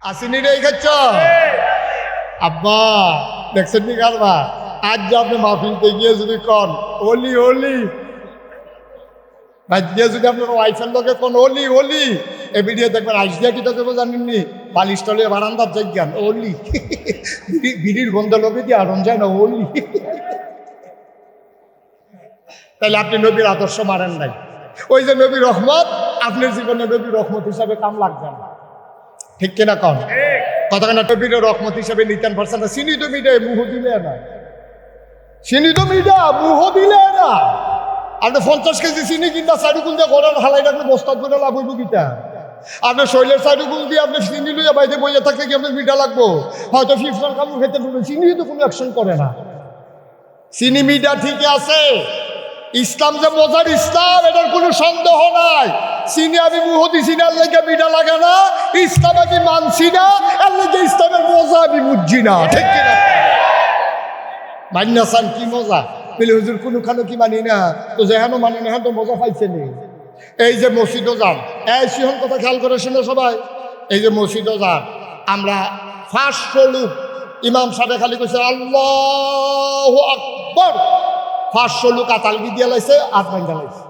আসিনি রে খাচ্ছ আব্বা দেখছেন নি কারবা আজ যে আপনি মাহফিলতে গিয়ে যদি কন ওলি ওলি ভাই দিয়ে যদি আপনার ওয়াইফের লোকে কোন ওলি ওলি এ ভিডিও দেখবেন আইসিয়া কি তো কেউ জানেননি বালিশতলে বারান্দার জায়গান ওলি বিড়ির গন্ধ লোকে দিয়ে আরম যায় না ওলি। তাহলে আপনি নবীর আদর্শ মারেন নাই। ওই যে নবী রহমত আপনার জীবনে নবী রহমত হিসাবে কাম লাগবে না, ঠিক কিনা কন? কতখানা নবীর রহমত হিসাবে নিতেন পারছেন না। চিনি তো মিডে মুহ দিলে না, চিনি তো মিডা মুহ দিলে না। আপনি 50 কেজি চিনি কিনটা চারুকুল দিয়ে ঘরের হালাই রাখলে বস্তার করে লাভ হইব কিটা? আপনার শৈলের চারুকুল দিয়ে আপনি চিনি লইয়া বাইরে বইয়া থাকলে কি আপনার মিঠা লাগবো? হয়তো ফিফটার কামড় খেতে পারবেন, চিনি তো কোনো অ্যাকশন করে না। চিনি মিডা ঠিক আছে, ইসলাম যে মজার ইসলাম এটার কোনো সন্দেহ নাই। চিনি আমি মুহ দিছি না, এর লেগে মিডা লাগে না। ইসলাম আমি মানছি না, এর লেগে ইসলামের মজা আমি বুঝছি না, ঠিক কিনা? মান্যাসান কি মজা বলে হুজুর কোনোখানে কি মানি না, তো যেহানো মানি না তো মজা পাইছে নি। এই যে মসজিদও যান, এই সিহন কথা খেয়াল করে শুনে সবাই, এই যে মসজিদও যান, আমরা 500 লোক ইমাম সাহেব খালি কইছে আল্লাহু আকবার, 500 লোক আতালবি দিয়ে লাইছে, আট ভাঙ্গা লাইছে,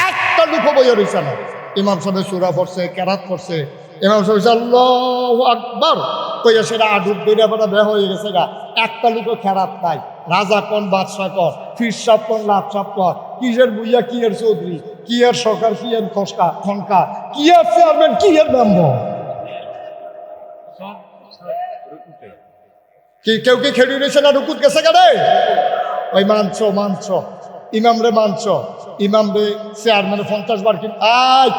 একটা লোকও বইয়া রইছে না। ইমাম সাহেব সূরা পড়ছে, কেরাত পড়ছে, ইমাম সাহেব আল্লাহু আকবার কইয়া সেটা আডুব দইরা বড় বের হয়ে গেছে গা। একটা লোকও খেরাত নাই। রাজা কোন বাদশাহ কর, ফির সাপ কোন লাভ সাপ কর, কিসের বুইয়া কি এর চৌধুরী, কি এর সরকার, কি এর খসকা খনকা, কি এর চেয়ারম্যান, কি এর মেম্বার, কি কেউ কি খেড়ি রয়েছে না রুকুত গেছে কেন? ওই মানছ মানছ ইমাম রে মানছ, ইমাম রে চেয়ারম্যানে 50 বার কি আয়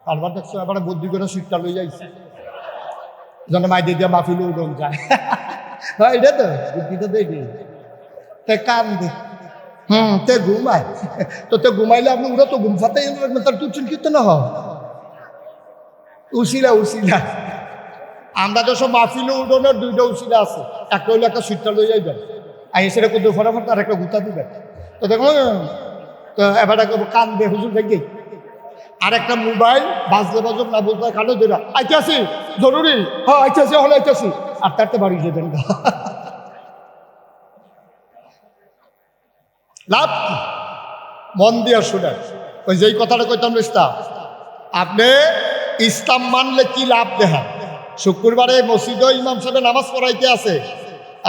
কারবার দেখছো, এবারে বুদ্ধি করে সিটটা লই যাইছে যেন মাই দিয়ে মাফিল উদন যায়। হ্যাঁ এটা তো বুদ্ধি তো দেখি তে কান দে তে ঘুমায় তো তে ঘুমাইলে আপনি ওরা তো ঘুম ফাতে তার টুচুন কিন্তু না হয় উশিলা উশিলা। আমরা তো সব মাহফিল উডনের 2টা উশিলা আছে, একটা হইলে একটা সিটটা লই যাইবেন, আই সেটা কিন্তু ফটাফট আর একটা গুতা দিবেন। তো দেখুন তো এবার কান দে হুজুর দেখি, আর একটা মোবাইল বাজলে বাজক না বলতে কালো ধরা আইতাছি জরুরি, হ্যাঁ আইতাছি হলে আইতাছি, আর তারতে বাড়ি যাবেন। লাভ কি? মন দিয়া শুনেন, ওই যেই কথাটা কইতাম ইসলাম, আপনি ইসলাম মানলে কি লাভ দেখেন। শুক্রবারে মসজিদে ইমাম সাহেব নামাজ পড়াইতে আছে,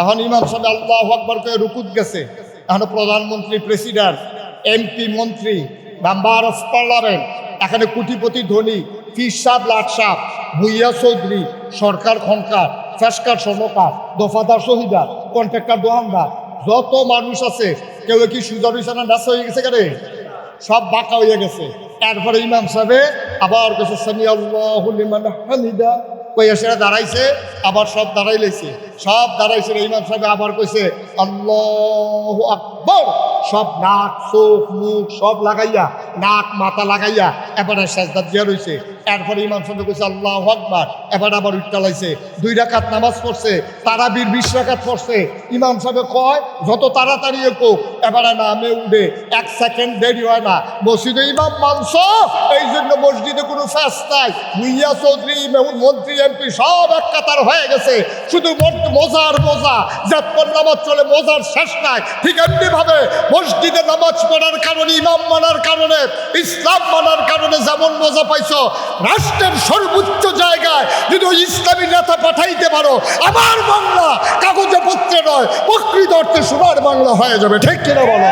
এখন ইমাম সাহেব আল্লাহু আকবার করে রুকুত গেছে, এখন প্রধানমন্ত্রী, প্রেসিডেন্ট, এমপি, মন্ত্রী, মেম্বার অফ পার্লামেন্ট, এখানে কোটিপতি ধনী, ফির সাপ লাট সাপ, ভুইয়া চৌধুরী, সরকার খনকার, ফেসকার স্বর্ণকার, দফাদার শহীদার, কন্ট্রাক্টর দোকানদার, যত মানুষ আছে কেউ কি সুজা বিছানা নাচ হয়ে গেছে কেন? সব বাঁকা হয়ে গেছে। এরপরে ইমাম সাহেবে আবার কেছে সামি আল্লাহু লিমান হামিদা কইয়া সেটা দাঁড়াইছে, আবার সব দাঁড়াই লাইছে, সব দাঁড়াইছে, ইমাম সাহেব আবার কইছে আল্লাহু আকবার, সব নাক চোখ মুখ সব লাগাইয়া, নাক মাথা লাগাইয়া এবারে সাজদা দিয়া রইছে। এরপরে ইমাম সাহেব কইছে আল্লাহু আকবার, এবার আবার উঠতে লাইছে, 2 রাকাত নামাজ পড়ছে, তারাবির 20 রাকাত পড়ছে। ইমাম সাহেব কয় যত তাড়াতাড়ি হোক এবারে নামে উঠে 1 সেকেন্ড দেরি হয় না। মসজিদে ইমাম মানছ, এই জন্য মসজিদে কোনো ফ্যাস নাই, ভুইয়া চৌধুরী, মন্ত্রী, এমপি সব এক কাতার হয়ে গেছে, শুধু মজার মজা, যতক্ষণ নামাজ চলে মজার শেষ নাই। ঠিক এমনি ভাবে মসজিদে নামাজ পড়ার কারণে, ইমাম মানার কারণে, ইসলাম মানার কারণে যেমন মজা পাইছো, রাষ্ট্রের সর্বোচ্চ জায়গায় যদি ওই ইসলামী নেতা পাঠাইতে পারো, আমার বাংলা কাগজে পত্রে নয় প্রকৃত অর্থে সোনার বাংলা হয়ে যাবে, ঠিক কিনা বলো?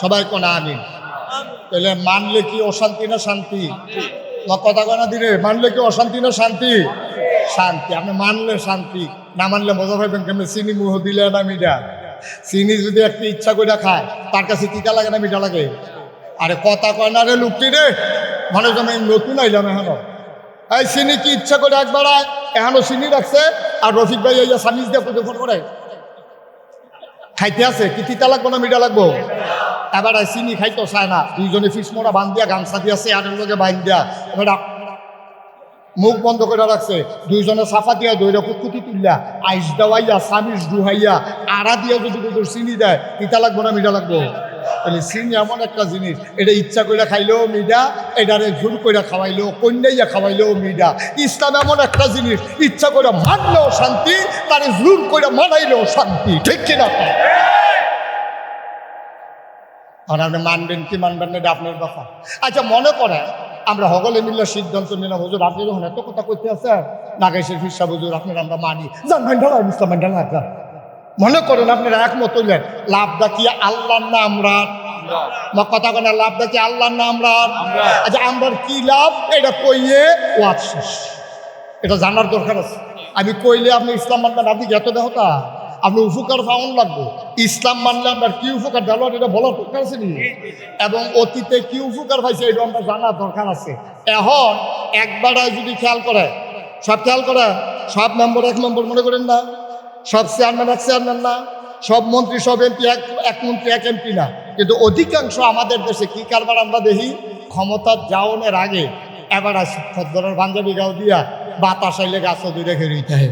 সবাই কোন আমিন। তাহলে মানলে কি অশান্তি না শান্তি? কথা কনা দিলে মানলে কি অশান্তি না শান্তি? শান্তি। আপনি মানলে শান্তি, না মানলে মজা পাইবেন কেমন? চিনি মুহ দিলে না মিঠা? চিনি যদি একটু ইচ্ছা করে খায়, তার কাছে তিতা লাগে না মিঠা লাগে? আরে কথা কয় না রে লুকটি রে, মানে আমি নতুন আইলাম এখনো। এই চিনি কি ইচ্ছা করে একবার এখনো চিনি রাখছে, আর রফিক ভাই এই সামিজ দিয়ে পুজো ফোন করে খাইতে আছে, কি তিতা লাগবো না মিঠা লাগবো? এবার চিনি খাইতো চায় না, 2জনে ফিস মোড়া বান দিয়া গামছা দিয়া চেয়ারের লগে বাইন দিয়া এবার মুখ বন্ধ করে রাখছে, দুইজনে সাফা দিয়া দৈরা কুকুতি তুললা আইস দেওয়াইয়া সামিস ডুহাইয়া আড়া দিয়া যদি কুকুর চিনি দেয় তিতা লাগবো না মিঠা লাগবো? তাহলে চিনি এমন একটা জিনিস, এটা ইচ্ছা করে খাইলেও মিঠা, এটারে জোর করে খাওয়াইলেও কন্যাইয়া খাওয়াইলেও মিঠা। ইসলাম এমন একটা জিনিস, ইচ্ছা করে মানলেও শান্তি, তারে জোর করে মানাইলেও শান্তি, ঠিক কিনা? আর আপনি মানবেন কি মানবেন না এটা আপনার কথা। আচ্ছা, মনে করে আমরা সকলে মিলে সিদ্ধান্ত নিলাম, হুজুর আপনি যখন এত কথা করতে আছেন নাগাইশের ফিরসা হুজুর আপনার আমরা মানি, যান মাইন্ডাল ইসলাম মাইন্ডাল আপনার মনে করেন আপনারা একমত হইলেন, লাভটা কি আল্লাহর না আমরা? কথা কেন, লাভটা কি আল্লাহর না আমরা? আচ্ছা, আমরা কি লাভ এটা কইয়ে ওয়াজ শেষ, এটা জানার দরকার আছে। আমি কইলে আপনি ইসলাম মানবেন, আপনি এত দেহতা আপনি উপকার পাওয়ান লাগবো। ইসলাম মানলে আপনার কি উপকার দিল এটা বলার দরকার আছে নি, এবং অতীতে কি উপকার পাইছে এটা আমরা জানার দরকার আছে। এখন একবার যদি খেয়াল করে, সব খেয়াল করে, সব মেম্বার এক মেম্বার মনে করেন না, সব চেয়ারম্যান এক চেয়ারম্যান না, সব মন্ত্রী সব এমপি এক মন্ত্রী এক এমপি না, কিন্তু অধিকাংশ আমাদের দেশে কি কারবার আমরা দেখি, ক্ষমতার যাওনের আগে এবার খদ্দরের পাঞ্জাবি গাও দিয়া বাতাস আইলে গাছ দুই রেখে রইতে হয়,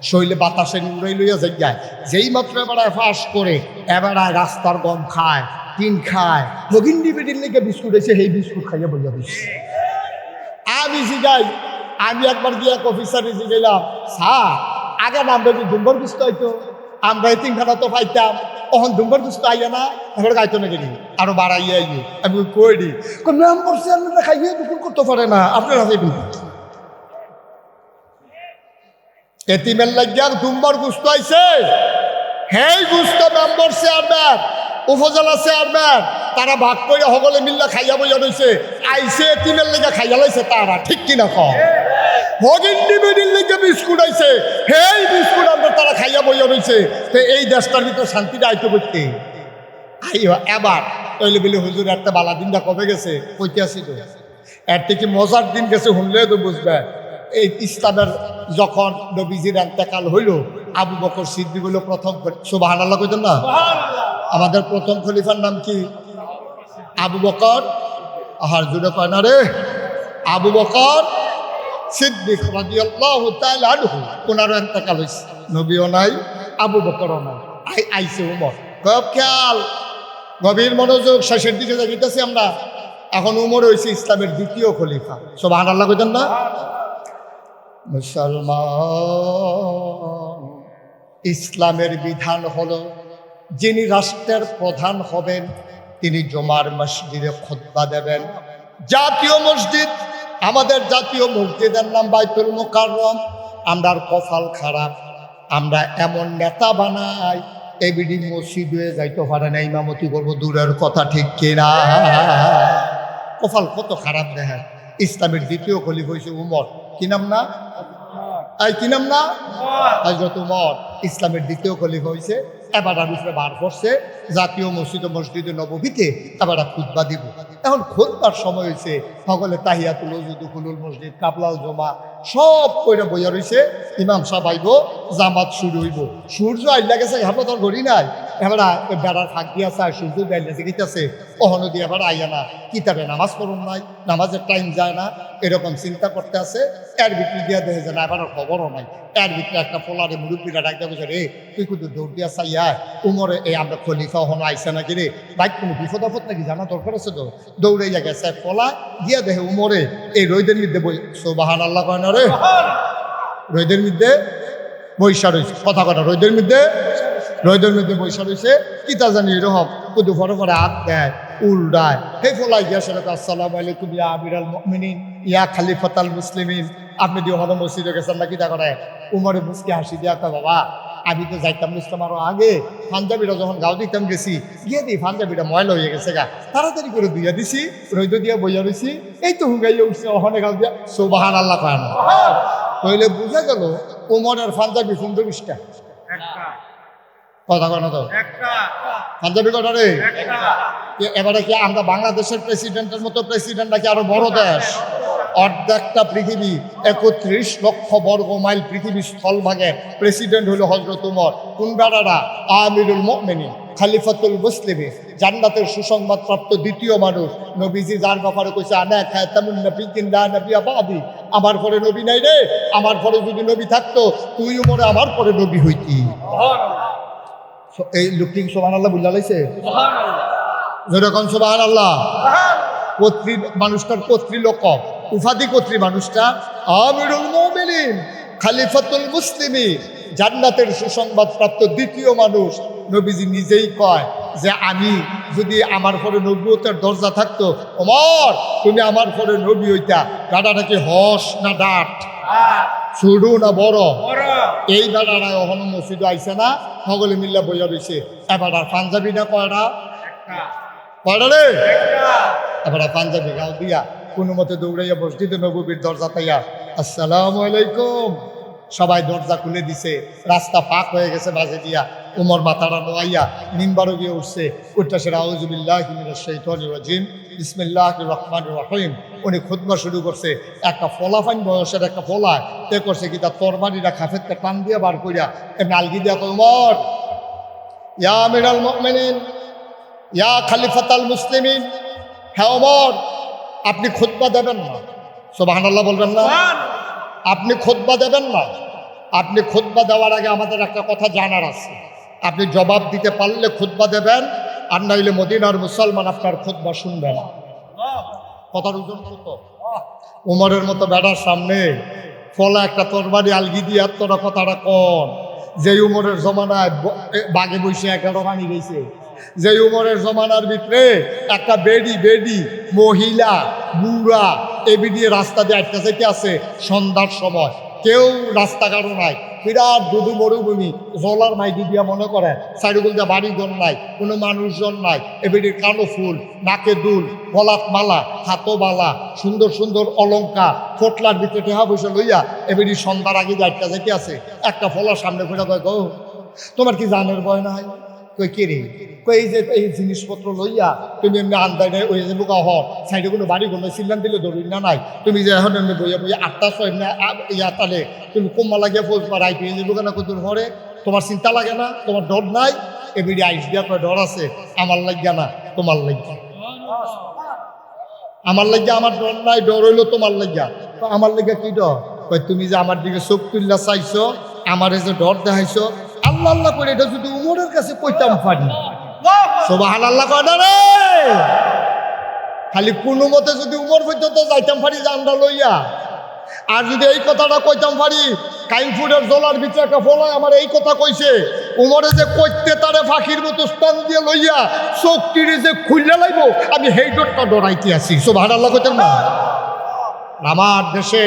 শৈলে বাতাসে উড়াই লইয়া যায়, যেই মাত্র এবার ফাঁস করে এবার রাস্তার গম খায়, টিন খায়, ভগিন্ডি বেডির লেগে বিস্কুট এসে সেই বিস্কুট খাইয়া বইয়া দিচ্ছে। আমি জিগাই, আমি একবার গিয়া অফিসারে জিগাইলাম, স্যার আগে আমরা যদি দুম্বর গুস্ত হইতো আমরা এই তিনখানা তো পাইতাম, তখন দুম্বর গুস্ত আইয়া না, এখন গাইতো না গেলি আরো বাড়াইয়া আইয়ে। আমি কই দি মেম্বার চেয়ারম্যানরা খাইয়ে দুপুর করতে পারে না, আপনারা এতিমের লাগিয়া দুম্বর গুস্ত আইছে, হেই গুস্ত মেম্বার চেয়ারম্যান উপজেলা চেয়ারম্যান তারা ভাগ করে সকলে মিল্লা খাইয়া বইয়া রয়েছে, আইসে এতিমের লেগে খাইয়া লাইছে তারা, ঠিক কিনা কম? ভগিন্ডি বেডির লেগে বিস্কুট আইছে, হেই বিস্কুট আমরা তারা খাইয়া বইয়া রয়েছে। তো এই দেশটার ভিতরে শান্তিটা আইতো করতে আইও এবার তৈলে বলে হুজুর একটা বালা দিনটা কবে গেছে কইতে আসি, তো এর থেকে মজার দিন গেছে শুনলে তো বুঝবে। এই ইসলামের যখন নবীজির ইন্তেকাল হইল, আবু বকর সিদ্দিক হইল প্রথম, সুবহানাল্লাহ কইতেন না? আমাদের প্রথম খলিফার নাম কি? আবু বকর। আহার জুড়ে কয় না রে, আবু বকর সিদ্দিক রাদিয়াল্লাহু তাআলা আনহু, ওনারও ইন্তেকাল হইছে, নবীও নাই আবু বকরও নাই, আইছে উমর। খুব খেয়াল, গভীর মনোযোগ, শেষের দিকে যাইতেছি আমরা। এখন উমর হয়েছে ইসলামের দ্বিতীয় খলিফা, সুবহানাল্লাহ কইতেন না? মুসলমান ইসলামের বিধান হলো, যিনি রাষ্ট্রের প্রধান হবেন তিনি জুমার মসজিদে খুতবা দেবেন। জাতীয় মসজিদ, আমাদের জাতীয় মসজিদের নাম বাইতুল মুকাররম। আমরার কপাল খারাপ, আমরা এমন নেতা বানাই এবিডি মসজিদ হয়ে যাইতে পারে না, ইমামতি করবো দূরের কথা, ঠিক কিনা? কপাল কত খারাপ দেখেন। ইসলামের দ্বিতীয় খলিফা হয়েছে উমর, কি নাম না? কি নাম না? হযরত উমর ইসলামের দ্বিতীয় খলিফা হয়েছে। এবার উপরে বার করছে জাতীয় মসজিদে নববীতে এবার খুতবা দিব। এখন খুতবার সময় হয়েছে, সকলে তাহিয়াতুল ওযু, দুখুলুল মসজিদ, কাবলাল জমা সব কইরা বইয়া রয়েছে। ইমাম সাহেব আইব, জামাত শুরু হইব। সূর্য আইলা গেছে, হাফাতর ঘড়ি নাই, এবার বেড়ার ফাঁক দিয়া আছে, সূর্য বেড়লে গেছে, অহনো দিয়ে এবার আইয়া না, কিতাবে নামাজ পড়ুন নাই, নামাজের টাইম যায় না, এরকম চিন্তা করতে আছে। এর ভিতরে দিয়া দেখে যে না, এবার খবরও নাই। এর ভিতরে একটা পোলারে মুরব্বীরা ডাক দেওয়া বলছে, রে তুই কিন্তু দৌড় দিয়া চাইয়া উমরে এই আমরা খলিফা হনো আইসা নাকি রে, বাইক কোনো বিপদ আপদ নাকি জানা দরকার আছে, তো দৌড়ে গেছে পোলা দিয়া দেখে উমরে এই রোদের মধ্যে বই, সুবহানাল্লাহ কয় না রে, রোদের মধ্যে বৈশা রয়েছে, কথা কথা রোদের মধ্যে বৈশা রয়েছে। কিতা জানি এরকম কুদু ফরে ফরে হাত দেয়, উল্টায়, হে ফলাই গিয়া সেটা আসসালামু আলাইকুম ইয়া আমিরাল মুমিনিন ইয়া খলিফাতাল মুসলিমিন। আপনি দিয়ে হলো মসজিদে গেছেন না, কিতা করে? উমরে মুসকে হাসি দিয়া কয়, বাবা আমি তো যাইতাম ইসলাম আরো আগে, পাঞ্জাবিটা যখন গাও দিতাম গেছি, গিয়ে দিই পাঞ্জাবিটা ময়লা হয়ে গেছে গা, তাড়াতাড়ি করে ধুইয়া দিছি, রৈদ দিয়া বইয়া রয়েছি, এই তো হুগাইয়া উঠছে, ওখানে গাও দিয়া সুবহানাল্লাহ কয় না। তাহলে বুঝা গেল উমরের পাঞ্জাবি 15-20টা, কথা কয় না তো? পাঞ্জাবি কটা রে? এবারে কি আমরা বাংলাদেশের প্রেসিডেন্টের মতো প্রেসিডেন্ট নাকি আরো বড় দেশ? অর্ধেকটা পৃথিবী 31 লক্ষ বর্গ মাইল পৃথিবী স্থলভাগের প্রেসিডেন্ট হলো হযরত উমর। কোন বেড়ারা? আমিরুল মুমিনিন, খলিফাতুল মুসলিমিন, জান্নাতের সুসংবাদ প্রাপ্ত দ্বিতীয় মানুষ। নবীজি যার ব্যাপারে কইছে আনা খাতামুন নবিয়্যিন লা নবিয়্যা বাদি, আমার পরে নবী নাই রে, আমার পরে যদি নবী থাকতো তুই উমরে আমার পরে নবী হইতি। এই লোকটি সুবহানাল্লাহ বুঝলা লাইছে? যেরকম সুবহানাল্লাহ। কর্তৃ মানুষটার কর্তৃলোক উপাধি কর্তৃ মানুষটা আমিরুল মুমিনিন, খলিফাতুল মুসলিমিন, জান্নাতের সুসংবাদ প্রাপ্ত দ্বিতীয় মানুষ। নবীজি নিজেই কয় যে আমি যদি আমার পরে নবুয়তের দরজা থাকতো, ওমর তুমি আমার পরে নবী হইতা। গাডাটা কি হস না ডাট, ছোড়ু না বড়? এই বেড়ারা ওখানে মসজিদ আইসে না, সকলে মিল্লা বইয়া রয়েছে। এবার পাঞ্জাবি না কয়টা? কয়টা রে? এবার পাঞ্জাবি গাও দিয়া কোনো মতে দৌড়াইয়া মসজিদে নববীর দরজা তাইয়া আসসালামু আলাইকুম, সবাই দরজা খুলে দিছে, রাস্তা ফাঁক হয়ে গেছে বাজে দিয়া। উমর মাথাটা নোয়াইয়া মিম্বারও গিয়ে উঠছে, উঠটা সেটা আউযুবিল্লাহি মিনাশ শাইতানির রাজিম বিসমিল্লাহির রহমানির রহিম। উনি খুতবা শুরু করছে। একটা ফলাফাইন বয়সের একটা ফলা তে করছে কি তার তরবারিটা খাফেরকে টান দিয়ে বার করিয়া এমনি আলগি দিয়া কয়, উমর ইয়া আমিরাল মুমিনিন ইয়া খলিফাতুল মুসলিমিন, হ্যাঁ ওমর আপনি খুতবা দেবেন না? সুবহানাল্লাহ বলবেন না? আপনি খুতবা দেবেন না? আপনি খুতবা দেওয়ার আগে আমাদের একটা কথা জানার আছে। আপনি জবাব দিতে পারলে খুতবা দেবেন, আর নাইলে মদিনার মুসলমান আপনার খুতবা শুনবে না। কথার ওজন কত? উমরের মতো বেড়ার সামনে ফলা একটা তরবারি আলগি দিয়ে তোরা কথাটা কন। যে উমরের জমানায় বাগে বসে 11 রানি গেছে, যে উমরের জমানার ভিতরে একটা বেডি মহিলা বুড়া এবি দিয়ে রাস্তা দিয়ে আটকা যেতে আছে সন্ধ্যার সময়, কেউ রাস্তাঘাটও নাই, বিরাট দুধু মরুভূমি, জলার মাইদি দিয়া মনে করে সাইডগুল দিয়া বাড়িঘর নাই, কোনো মানুষজন নাই। এবিডির কানো ফুল, নাকে দুল, গলাত মালা, হাতো বালা, সুন্দর সুন্দর অলঙ্কার, ফোটলার ভিতরে টেহা বসে লইয়া এবিডি সন্ধ্যার আগে দিয়ে আটকা যেতে আছে। একটা ফলার সামনে ঘুরে কয়, গো তোমার কি জানের ভয় নাই? কই কে রে? কই এই যে এই জিনিসপত্র লইয়া তুমি এমনি আন্দায় নেই ওই যে বোকা হর সাইডে কোনো বাড়ি ঘর নাই, সিল্লান দিলে ধরুন না নাই, তুমি যে এখন এমনি বইয়া বইয়া 8টার সময় এমনি ইয়া তালে তুমি কোম্মা লাগিয়া ফৌজবা রাইতে এই যে বোকা না কত ঘরে, তোমার চিন্তা লাগে না? তোমার ডর নাই? এবিডি আইস দিয়া কয় ডর আছে, আমার লাগিয়া না তোমার লাগিয়া। আমার লাগিয়া আমার ডর নাই, ডর হইলো তোমার লাগিয়া। আমার লাগিয়া কি ডর? কই তুমি যে আমার দিকে চোখ তুল্লা চাইছো, আমার যে ডর দেখাইছো, আল্লাহ আল্লাহ করে এটা যদি উমরের কাছে কইতাম পারি। সুবহানাল্লাহ কয় না রে? খালি কোনো মতে যদি উমর পর্যন্ত যাইতাম পারি জানটা লইয়া, আর যদি এই কথাটা কইতাম পারি, কাইমপুরের জলার ভিতরে একটা ফলায় আমার এই কথা কইছে, উমরে যে কইতে তারে ফাঁকির মতো স্থান দিয়ে লইয়া চোখটিরে যে খুললে লাইব, আমি সেই ডরটা ডরাইতে আছি। সুবহানাল্লাহ কইতেন না? আমার দেশে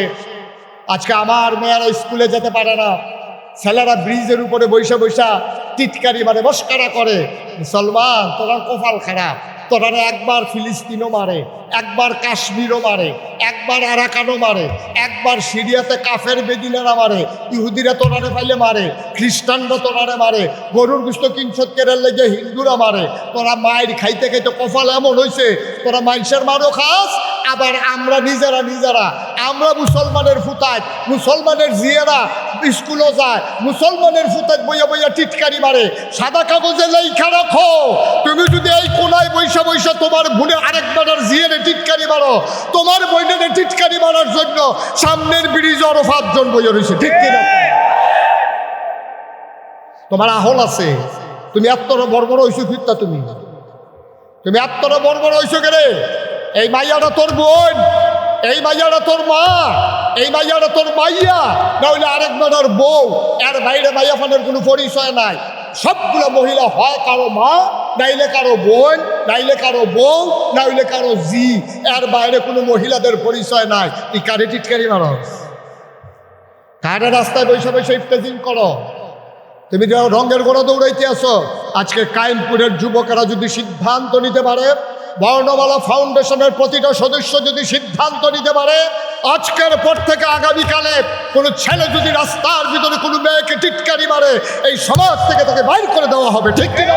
আজকে আমার মেয়েরা স্কুলে যেতে পারে না, ছেলেরা ব্রিজের উপরে বৈশা বৈশা টিটকারি মারে, মস্কারা করে। মুসলমান তোরা কপাল খারাপ, তোরা একবার ফিলিস্তিনও মারে, একবার কাশ্মীরও মারে, একবার আরাকানও মারে, একবার সিরিয়াতে কাফের বেদিনেরা মারে, ইহুদিরা তোরারে পাইলে মারে, খ্রিস্টানরা তোরারে মারে, গরুর গুস্ত কিনসৎকের লেগে হিন্দুরা মারে। তোরা মায়ের খাইতে খাইতে কপাল এমন হয়েছে, তোরা মানুষের মারও খাস, আবার আমরা নিজেরা আমরা মুসলমানের ফুতায়, মুসলমানের জিয়েরা স্কুলও যায়, মুসলমানের ফুতায় বইয়া বইয়া টিটকারি মারে। সাদা কাগজে লেখা রাখো, তুমি যদি এই কোনায় বৈশা বৈশা তোমার ভুলে আরেকবার জিয়েরে টিটকারি মারো, তোমার বইনের টিটকারি মারার জন্য সামনের ব্রিজ আরো 5 জন বইয়া রয়েছে, ঠিক কিনা? তোমার আহল আছে, তুমি এতটা বড় হইছো ফিরতা, তুমি এতটা বড় হইছো কেরে? এই মাইয়াটা তোর বোন, এই মাইয়াটা তোর মা, এই মাইয়াটা তোর মাইয়া, না হইলে আরেক বেটার বউ। এর বাইরে মাইয়া ফানের কোনো পরিচয় নাই। সবগুলো মহিলা হয় কারো মা, নাইলে কারো বোন, নাইলে কারো বউ, নাইলে কারো জি। এর বাইরে কোনো মহিলাদের পরিচয় নাই। তুই কারে টিটকারি মারো? কারে রাস্তায় বৈশা বৈশা ইফতেজিং করো? তুমি রঙের গোড়া দৌড়াইতে আসো। আজকে কায়েমপুরের যুবকেরা যদি সিদ্ধান্ত নিতে পারে, বর্ণমালা ফাউন্ডেশনের প্রতিটা সদস্য যদি সিদ্ধান্ত নিতে পারে, আজকের পর থেকে আগামীকালে কোনো ছেলে যদি রাস্তার ভিতরে কোনো মেয়েকে টিটকারি মারে, এই সমাজ থেকে তাকে বাইর করে দেওয়া হবে, ঠিক কিনা?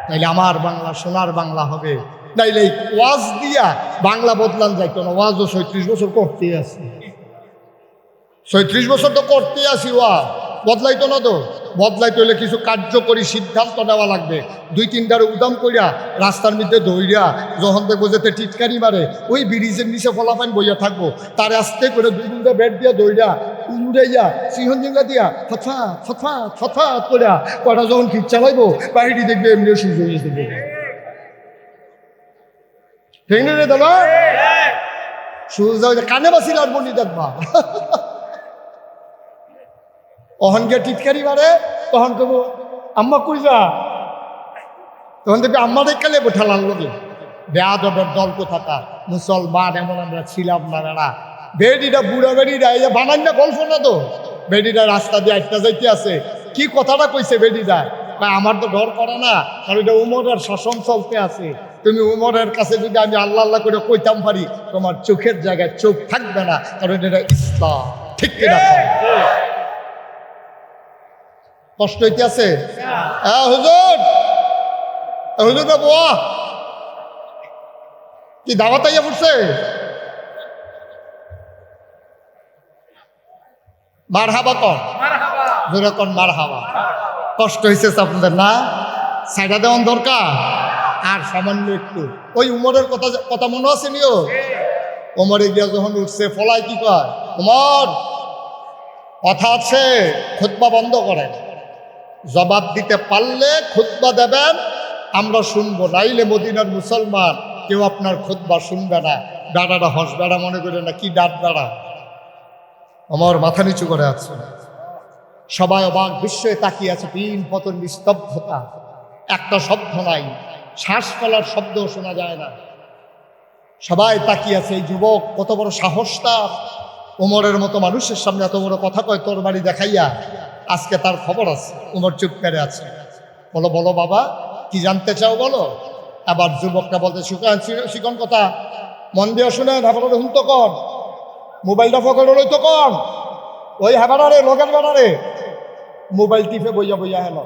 তাইলে আমার বাংলা সোনার বাংলা হবে। নাইলে এই ওয়াজ দিয়া বাংলা বদলান যাইতো না। ওয়াজও ৩৬ বছর করতেই আছে, ৩৬ বছর তো করতেই আসি, ওয়াজ বদলাইতো না তো। বদলাইতে হলে কিছু কার্যকরী সিদ্ধান্ত নেওয়া লাগবে। ২-৩টার উদাম কইরা রাস্তার মধ্যে দৌড়িয়া যখন দেখবো যেতে টিটকারি মারে, ওই ব্রিজের নিচে ফলাফাইন বইয়া থাকবো, তার আস্তে করে ২-৩টা বেড দিয়া দৌড়িয়া উড়াইয়া সিংহজিঙ্গা দিয়া ফথফাত ফথফাত ফথফাত করিয়া কটা যখন ঠিক চালাইবো, বাইরে দেখবে এমনি সুযোগ হয়ে দেবে। ঠিক না রে দাদা? সুযোগ কানে বাসিল আর বলি দেখবা। অহন গিয়ে টিটকারি মারে, তখন কব আম্মা কই যা, তখন দেখবে আম্মা দেখালে বোঠালার লোকে বেয়াদবের দল কোথাকা মুসলমান এমন আমরা ছিলাম না। বেড়া বেডিটা বুড়া বেডিটা এই বানান না গল্প না তো, বেডিটা রাস্তা দিয়ে একটা যাইতে আছে, কি কথাটা কইছে বেডিটা, আমার তো ডর করে না, কারণ এটা উমরের শাসন চলতে আছে। তুমি উমরের কাছে যদি আমি আল্লাহ আল্লাহ করে কইতাম পারি, তোমার চোখের জায়গায় চোখ থাকবে না, কারণ এটা ইসলাম। ঠিক কিনা? কষ্ট হইতে আছে? হ্যাঁ হুজুর, হুজুর না বোয়া কি দাওয়াত আইয়া পড়ছে? মারহাবা কর, জোরে কর মারহাবা। কষ্ট হয়েছে আপনাদের না? সাইডা দেওয়ান দরকার আর সামান্য একটু। ওই উমরের কথা মনে আছে নিও? ওমরে গিয়া যখন উঠছে ফলায় কি কয়, উমর কথা আছে, খুতবা বন্ধ করেন, জবাব দিতে পারলে খুতবা দেবেন, আমরা শুনবো, নাইলে মদিনার মুসলমান কেউ আপনার খুতবা শুনবে না। ডাডাটা হস বেড়া মনে করে না, কি ডাট বেড়া। আমার মাথা নিচু করে আছে, সবাই অবাক বিস্ময়ে তাকিয়ে আছে, পিন পতন নিস্তব্ধতা, একটা শব্দ নাই, শ্বাস ফেলার শব্দও শোনা যায় না। সবাই তাকিয়ে আছে, এই যুবক কত বড় সাহস তার, ওমরের মতো মানুষের সামনে এত বড় কথা কয়, তোর বাড়ি দেখাইয়া। আজকে তার খবর আছে। উমর চুপ করে আছে। বলো বলো বাবা, কি জানতে চাও বলো। আবার যুবকটা বলতে শিখন কথা মন দিয়ে শুনেন, হেবারে হুন তো কন, মোবাইলটা পকেটে লই তো কন, ওই হেবারে লগের বেড়ারে মোবাইল টিপে বইয়া বইয়া হেল।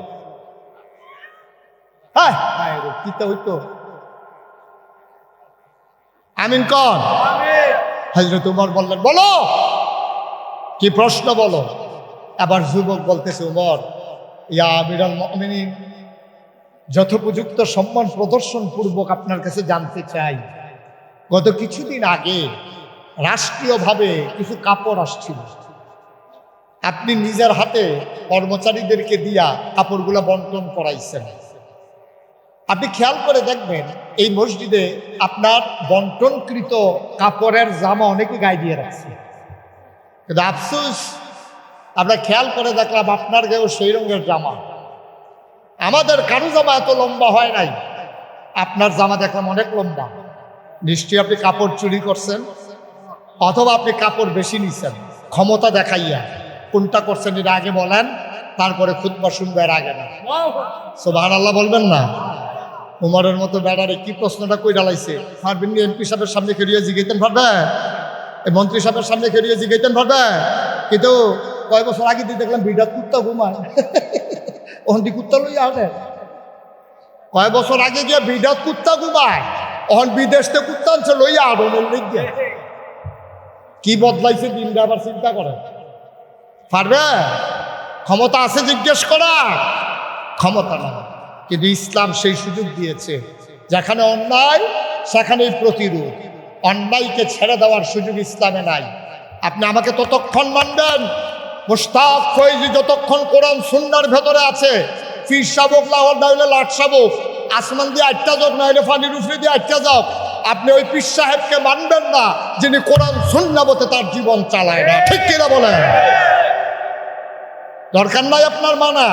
হ্যাঁ কিতা হইতো আমিন কন। হযরত উমর বললেন, বলো কি প্রশ্ন বলো। আবার যুবক বলতেছে, উমর ইয়া আমিরুল মুমিনিন, যথোপযুক্ত সম্মান প্রদর্শন পূর্বক আপনার কাছে জানতে চাই, গত কিছুদিন আগে রাষ্ট্রীয়ভাবে কিছু কাপড় আসছিল, আপনি নিজের হাতে কর্মচারীদেরকে দিয়া কাপড়গুলো বন্টন করাইছেন। আপনি খেয়াল করে দেখবেন এই মসজিদে আপনার বন্টনকৃত কাপড়ের জামা অনেকে গায়ে দিয়ে রাখছে, কিন্তু আফসোস আমরা খেয়াল করে দেখলাম আপনার গায়েও সেই রঙের জামা। আমাদের কারো জামা এত লম্বা হয় নাই, আপনার জামা দেখলাম অনেক লম্বা। নিশ্চয়ই আপনি কাপড় চুরি করছেন, অথবা আপনি কাপড় বেশি নিছেন ক্ষমতা দেখাইয়া। কোনটা করছেন এটা আগে বলেন, তারপরে খুতবা শুনবে, এর আগে না। সুবহানাল্লাহ বলবেন না? উমরের মতো বেড়ারে কি প্রশ্নটা কই ডালাইছে, পারবেন নি? এমপি সাহেবের সামনে খেলিয়ে জিগাইতেন পারবে, এই মন্ত্রী সাহেবের সামনে খেলিয়ে জিগাইতেন পারবে। কিন্তু কয়েক বছর আগে দিয়ে দেখলাম বিরাট কুত্তা ঘুমায়, ওহন্দি কুত্তা লইয়া আসে। কয়েক বছর আগে গিয়ে বিরাট কুত্তা ঘুমায়, ওহন বিদেশ থেকে কুত্তা আনছে লইয়া আড়নের লিখে। কি বদলাইছে দিনটা আবার চিন্তা করে। পারবে? ক্ষমতা আছে জিজ্ঞেস করা? ক্ষমতা না, কিন্তু ইসলাম সেই সুযোগ দিয়েছে, যেখানে অন্যায় সেখানেই প্রতিরোধ। অন্যায়কে ছেড়ে দেওয়ার সুযোগ ইসলামে নাই। আপনি আমাকে ততক্ষণ মানবেন, মুশতাক ফৈজি যতক্ষণ কোরআন সুন্নাহর ভেতরে আছে, ফির শাবক লাহর না হইলে লাট শাবক, আসমান দিয়ে আটটা যাক না হইলে পানির উপরে দিয়ে আটটা যাক, আপনি ওই পীর সাহেবকে মানবেন না যিনি কোরআন সুন্নাহ মতে তার জীবন চালায় না। ঠিক কিনা বলেন? দরকার নাই আপনার মানা,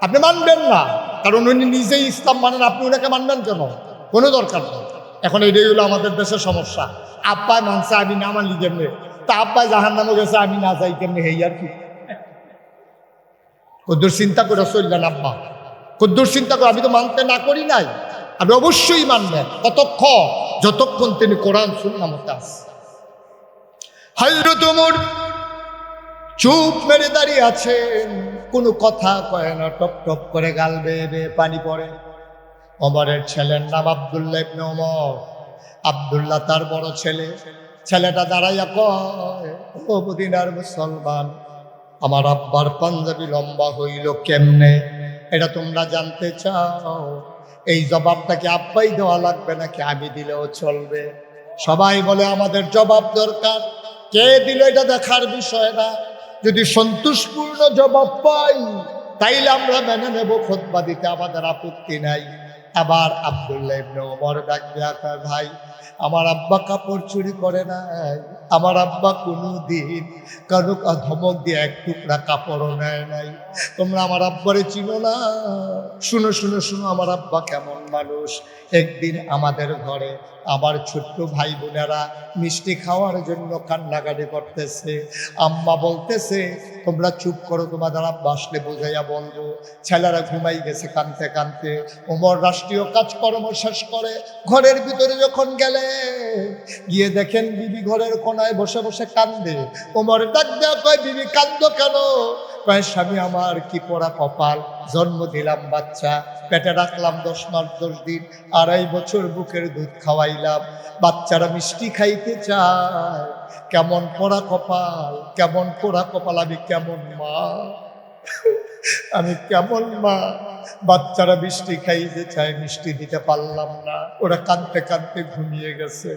আপনি মানবেন না, কারণ উনি নিজেই ইসলাম মানেন, আপনি ওনাকে মানবেন কেন? কোনো দরকার নেই। এখন এটাই হলো আমাদের দেশের সমস্যা। আব্বাই মানছে, আমি না মানলি কেমনে, তা আব্বাই জাহান নামে গেছে, আমি না যাই কেমনে, হেই আর কি। কদ্দুর চিন্তা করে চললেন আব্বা, কদ্দুর চিন্তা করে। আমি তো মানতে না করি নাই, আপনি অবশ্যই মানবেন যতক্ষণ তিনি কোরআন সুন্নাহ মতে আছে। হযরত ওমর চুপ মেরে দাঁড়িয়ে আছেন, কোনো কথা কয় না, টপ টপ করে গাল বেয়ে বেয়ে পানি পড়ে। ওমরের ছেলের নাম আব্দুল্লাহ ইবনে ওমর। আব্দুল্লাহ তার বড় ছেলে। ছেলেটা দাঁড়াইয়া কয়, ও মদিনার মুসলমান, আমার আব্বার পাঞ্জাবি লম্বা হইল কেমনে? এটা তোমরা জানতে চাও? এই জবাবটা কি আব্বাই দেওয়া লাগবে নাকি আমি দিলেও চলবে? সবাই বলে আমাদের জবাব দরকার। কে দিল এটা দেখার বিষয় না। যদি সন্তোষপূর্ণ জবাব পাই তাইলে আমরা মেনে নেব, খুতবা দিতে আমাদের আপত্তি নাই। আবার আব্দুল্লাহ ইবনে ওমর ডাক দিয়া কয়, ভাই, আমার আব্বা কাপড় চুরি করে নাই। আমার আব্বা কোনো দিন কারো ধমক দিয়ে এক টুকরা কাপড়ও নেয় নাই। তোমরা আমার আব্বারে চিনো না। শুনো শুনো শুনো, আমার আব্বা কেমন মানুষ। একদিন আমাদের ঘরে আমার ছোট্ট ভাই বোনেরা মিষ্টি খাওয়ার জন্য কান্নাকাটি করতেছে। আম্মা বলতেছে, তোমরা চুপ করো, তোমাদের আব্বা আসলে বোঝাইয়া বলবো। ছেলেরা ঘুমাই গেছে কানতে কানতে। ওমর রাষ্ট্রীয় কাজকর্ম শেষ করে ঘরের ভিতরে যখন গেলে, গিয়ে দেখেন বিবি ঘরের কোনায় বসে বসে কান্দে। ওমর ডাক দেয়া কয়, বিবি কান্দো কেন? কয়, স্বামী আমার কি পোড়া কপাল, জন্ম দিলাম বাচ্চা, পেটে রাখলাম 10 মাস 10 দিন, 2.5 বছর বুকের দুধ খাওয়াইলাম, বাচ্চারা মিষ্টি খাইতে চায়। কেমন পোড়া কপাল, কেমন পোড়া কপাল, আমি কেমন মা, আমি কেমন মা। বাচ্চারা মিষ্টি খাইতে চায়, মিষ্টি দিতে পারলাম না, ওরা কাঁদতে কাঁদতে ঘুমিয়ে গেছে।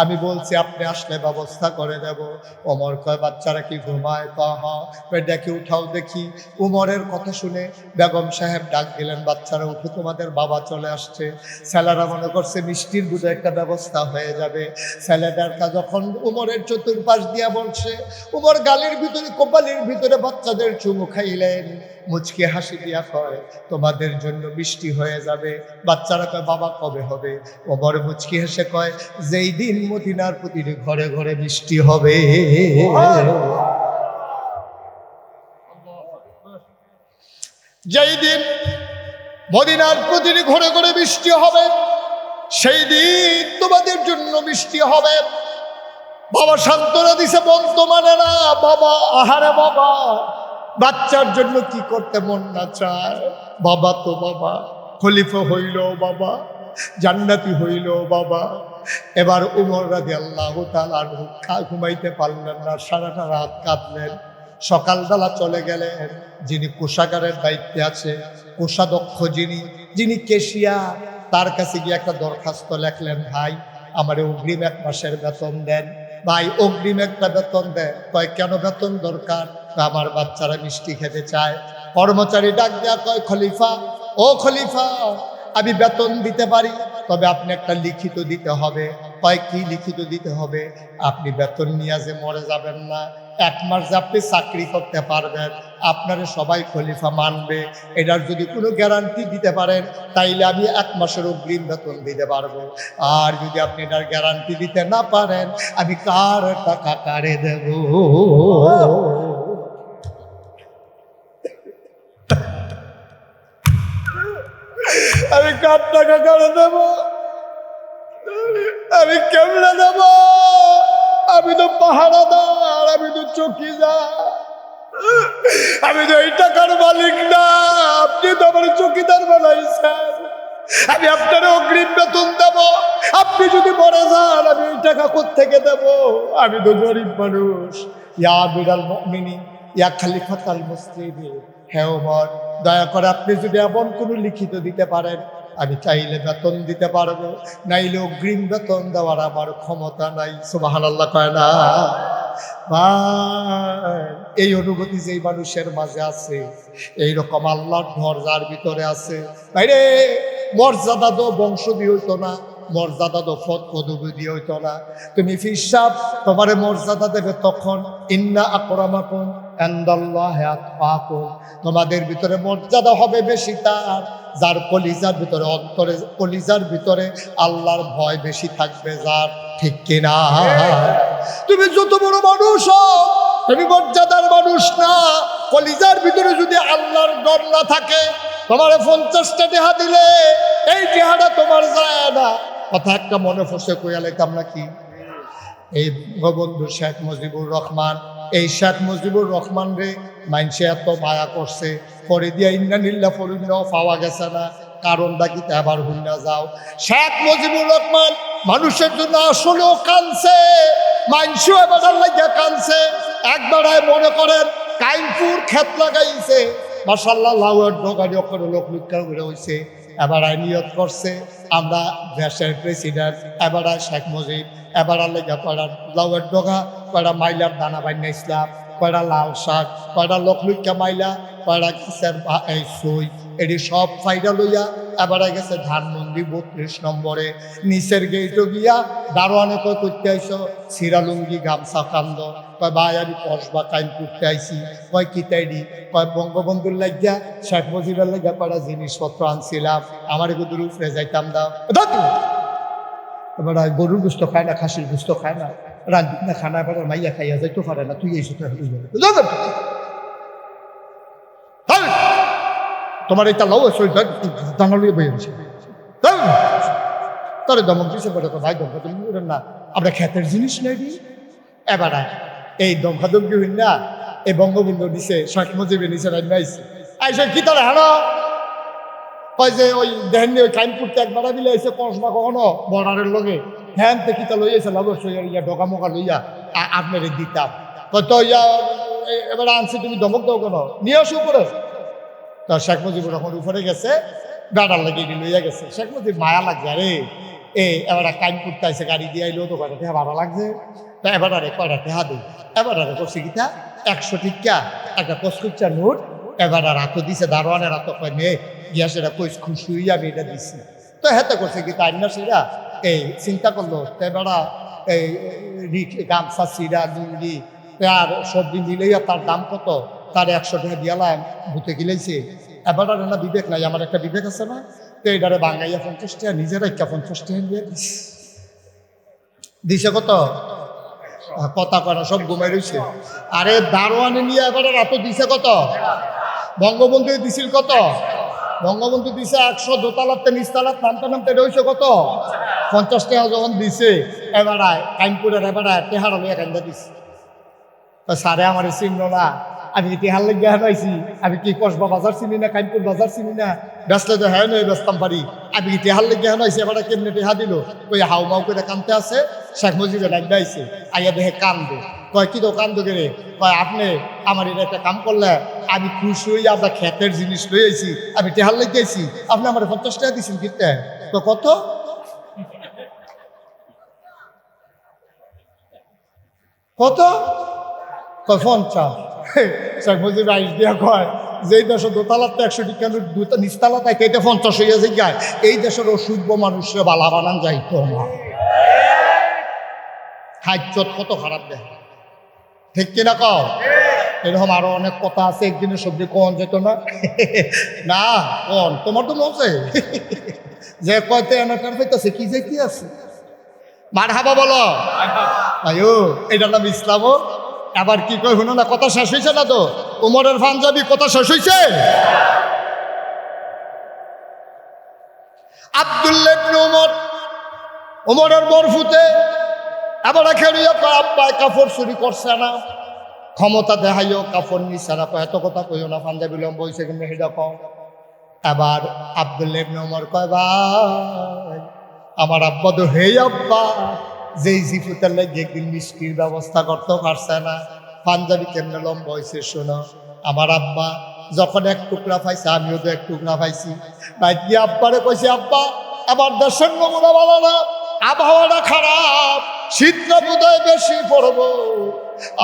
আমি বলছি আপনি আসলে ব্যবস্থা করে দেব। ওমর কয়, বাচ্চারা কি ঘুমায়? কয়, ডেকে উঠাও দেখি। উমরের কথা শুনে বেগম সাহেব ডাক দিলেন, বাচ্চারা উঠে, তোমাদের বাবা চলে আসছে। ছেলেরা মনে করছে মিষ্টির বুঝে একটা ব্যবস্থা হয়ে যাবে। ছেলেটারটা যখন উমরের চতুর্পাশ দিয়া বলছে, উমর গালির ভিতরে কপালের ভিতরে বাচ্চাদের চুমু খাইলেন, মুচকি হাসি দিয়া কয়, তোমাদের জন্য মিষ্টি হয়ে যাবে। বাচ্চারা কয়, বাবা কবে হবে? ওমর মুচকি হেসে কয়, যেই দিন মদিনার প্রতিটি ঘরে ঘরে মিষ্টি হবে। যেই দিন মদিনার প্রতিটি ঘরে ঘরে মিষ্টি হবে, সেই দিন তোমাদের জন্য মিষ্টি হবে। বাবা সান্ত্বনা দিছে, মন তো মানে না। বাবা, আহারে বাবা, বাচ্চার জন্য কি করতে মন না চায়? বাবা তো বাবা, খলিফা হইল বাবা, জান্নাতি হইল বাবা। এবার উমর রাদিয়াল্লাহু তাআলা ঘুমাইতে পারলেন না, সারাটা রাত কাঁদলেন। সকালবেলা চলে গেলেন যিনি কোষাগারের দায়িত্বে আছে, কোষাধ্যক্ষ যিনি কেশিয়া, তার কাছে গিয়ে একটা দরখাস্ত লেখলেন, ভাই আমারে অগ্রিম 1 মাসের বেতন দেন। ভাই অগ্রিম একটা বেতন দেন। কয়, কেন বেতন দরকার? আমার বাচ্চারা মিষ্টি খেতে চায়। কর্মচারী ডাক দেয়া কয়, খলিফা, ও খলিফা, আমি বেতন দিতে পারি, তবে আপনি একটা লিখিত দিতে হবে। কয়, কি লিখিত দিতে হবে? আপনি বেতন নিয়ে যে মরে যাবেন না, 1 মাস যে আপনি চাকরি করতে পারবেন, আপনারে সবাই খলিফা মানবে, এটার যদি কোনো গ্যারান্টি দিতে পারেন তাইলে আমি 1 মাসের অগ্রিম বেতন দিতে পারবো। আর যদি আপনি এটার গ্যারান্টি দিতে না পারেন, আমি কার টাকা কারে দেব? আমি কার টাকা কারে দেব? আমি কেমনে দেব? আমি তো পাহারাদার, আমি তো চৌকিদার, আমি তো এই টাকার মালিক না। আপনি তো আমার চৌকিদার বানাইছেন। আমি আপনার অগ্রিম বেতন দেব, আপনি যদি মরে যান আমি এই টাকা কোত্থেকে দেব? আমি তো গরিব মানুষ। ইয়া আমিরাল মুমিনিন, ইয়া খলিফাতুল মুসলিমিন, হে ওমর, দয়া করে আপনি যদি এমন কোনো লিখিত দিতে পারেন, আমি চাইলে বেতন দিতে পারবো, নাইলে অগ্রিম বেতন দেওয়ার আমার ক্ষমতা নাই। সুবহানাল্লাহ কয় না? ভাই, এই অনুভূতি যেই মানুষের মাঝে আছে, এইরকম আল্লাহর ঘর যার ভিতরে আছে, ভাইরে, মর্যাদা তো বংশ দিয়ে হইতো না, মর্যাদা তো ফত পদবি দিয়ে হইতো না। তুমি ফিসাব তোমারে মর্যাদা দেবে তখন, ইন্না আকরামাকুম ইনদাল্লাহি আতকাকুম, তোমাদের ভিতরে মর্যাদা হবে বেশি তার যার কলিজার ভিতরে, অন্তরে কলিজার ভিতরে আল্লাহর ভয় বেশি থাকবে যার। ঠিক কিনা? তুমি যত বড় মানুষ হও, তুমি মর্যাদার মানুষ না। কলিজার ভিতরে যদি আল্লাহর ডর না থাকে, তোমার 50টা টিহা দিলে এই টিহাটা তোমার যায় না। কথা একটা মনে ফসে কইয়া লাইতাম নাকি? এই বঙ্গবন্ধু শেখ মুজিবুর রহমান, এই শেখ মুজিবুর রহমান রে মানুষে এত মায়া করছে, করে দিয়া ইন্না নিল্লা ফরিল্লাহ পাওয়া গেছে না। কারণটা কি আবার হুন্না যাও। শেখ মুজিবুর রহমান মানুষের জন্য আসলেও কানছে, মাইনসু এবার লাগিয়া কানছে। একবারায় মনে করেন কাইমপুর ক্ষেত লাগাইছে, মাশাআল্লাহ লাউয়ের ডগানি অক্ষরে লোক লুৎকার করে হয়েছে। এবার নিয়ত করছে আমরা দেশের প্রেসিডেন্ট, এবার শেখ মুজিব, এবার লেগে কয়টা লাউয়ের ডগা, কয়টা মাইলার দানা বান্না ইসলাম, কয়টা লাল শাক, কয়টা লোক লুৎকা মাইলা, কয়টা গাছের এই সই, এটি সব ফাইডা লইয়া এবারে গেছে ধানমন্ডি 32 নম্বরে। নিচের গেইটও গিয়া দারোয়ানে কয় করতে আইসো, সিরালুঙ্গি গামছা কান্দ, কয় ভাই আমি কসবা কাইম করতে আইসি। কয় কিতাইডি, কয় বঙ্গবন্ধুর লাগিয়া শেখ মুজিবের লাগিয়া কয়টা জিনিসপত্র আনছিলাম, আমার এগুলোর উপরে যাইতাম দাও। এবার গরুর গুস্ত খায় না, খাসির গুস্ত খায় না, রান্ধিক না খানা, এবার মাইয়া খাইয়া যাইতে পারে না, তুই এই সাথে তোমার এইটা লও দানা লইয়া বই আছে তোর দমক দিছে বলে তো ভাই দমকা তুমি না, আমরা ক্ষেতের জিনিস নেই। এবার এই দমকা দমকি হইন না, এই বঙ্গবন্ধু নিচে শেখ মুজিবের নিচে রাইছে আইসে কি তার হারা কয় যে ওই দেহেননি ওই কাইম করতে একবার দিলে এসে কসবা কখনো বর্ডারের লগে হ্যান তে কিতা লইয়াছে অবশ্যই ইয়া ডকা মোকা লইয়া আপনার দিতাম। কত ইয়া এবার আনছি তুমি দমক দাও কেন, নিয়ে আসো উপরে। তা শেখ মুজিবুর রহমান উপরে গেছে, গাড়ার লাগিয়ে লইয়া গেছে। শেখ মুজিব মায়া লাগছে, আরে এবার কাইম করতে আসে গাড়ি দিয়ে আইলেও তো কয়টা টেহা ভাড়া লাগছে। তা এবার কয়টা টেহা দিই, এবার করছে কিতা 100 টিকা একটা কসকুচ্চা নোট, এবার হাতও দিছে দারোয়ানের হাতও কয় নে গিয়া সেটা কই খুশি হইয়া আমি এটা দিচ্ছি। তো হেতে করছে কি তাই না সেটা এই চিন্তা করলো, এবার এই গামছা সিরা লুঙ্গি আর সবজি মিলেইয়া তার দাম কত, তার 100 টাকা দিয়ালাম ভূতে গিলেছে। এবার না বিবেক নাই, আমার একটা বিবেক আছে না, তো এইটারে বাঙাইয়া 50 টাকা নিজের একটা 50 টাকা দিয়ে দিছে। কত কথা কয় না, সব ঘুমাই রয়েছে। আরে দারোয়ানে নিয়ে এবার রাত দিছে কত, বঙ্গবন্ধু দিছিল কত, বঙ্গবন্ধু দিছে 100, দোতলাতে নিচতলাত নামতে নামতে রয়েছে কত 50 টাকা যখন দিছে। এবার কাইমপুরের এবার টেহারা লইয়া কান্দা দিছে। সারে আমার চিহ্ন না, আমি টেহার লেগে হারাইছি, আমি কি কসবা বাজার চিনি না, কাইমপুর বাজার চিনি না, ব্যস্ত তো হ্যাঁ নয় ব্যস্তাম পারি, আমি কি টেহার লেগে হারাইছি। এবার কেমনে টেহা দিল, ওই হাউমাউ করে কানতে আছে। শেখ মুজিবের ডাকতে আইছে, আইয়া দেখে কান্দে। কয় কি তো কান্দো কে রে, কয় আপনি আমার এটা একটা কাম করলে আমি খুশি হইয়া আপনার ক্ষেতের জিনিস লই আইছি, আমি টেহার লেগে আইছি, আপনি আমার 50 টাকা দিয়েছেন কিনতে। তো কত, কত, কয় 50। শেখ মুজিব আইস দিয়া কয় যেই দেশের দোতলাতে 100 টাকা নিচতলা থাকে এটা 50 হইয়া যায়, এই দেশের অসুস্থ মানুষরা বালা বানান যাইতো না। খাদ্যত কত খারাপ দেয়, ঠিক কিনা কও। এরকম আরো অনেক কথা আছে, একদিনের সবজি কন যেত না, না কন তোমার তো মজে যে কয়তে এনাটার হইতেছে কি যে কি আছে মারহাবা বলো আয়ো, এটার নাম ইসলাম। আবার কি কই শুনো না, কথা শেষ হয়েছে না তো, উমরের পাঞ্জাবি কথা শেষ হয়েছে। আব্দুল্লাহ ইবনে উমর, উমরের বরফুতে এবার খেলিয়া আব্বাই কাপড় চুরি করছে না, ক্ষমতা দেখাইও কাপড় নিচ্ছে না, এত কথা কইও না, পাঞ্জাবি লম্ব হয়েছে কিন্তু সেটা কম। এবার আব্দুল্লাহ ইবনে উমর কয় ভাই আমার আব্বা তো হেই আব্বা যেই জিফুতের লাগে একদিন মিষ্টির ব্যবস্থা করতে পারছে না, পাঞ্জাবি কেমনে লম্বা হয়েছে শোনো। আমার আব্বা যখন এক টুকরা পাইছে আমিও তো এক টুকরা পাইছি, তাই কি আব্বারে কইছে আব্বা আমার দেশের নমুনা ভালো না, আবহাওয়াটা খারাপ, শীতটা বোধহয় বেশি পড়বো,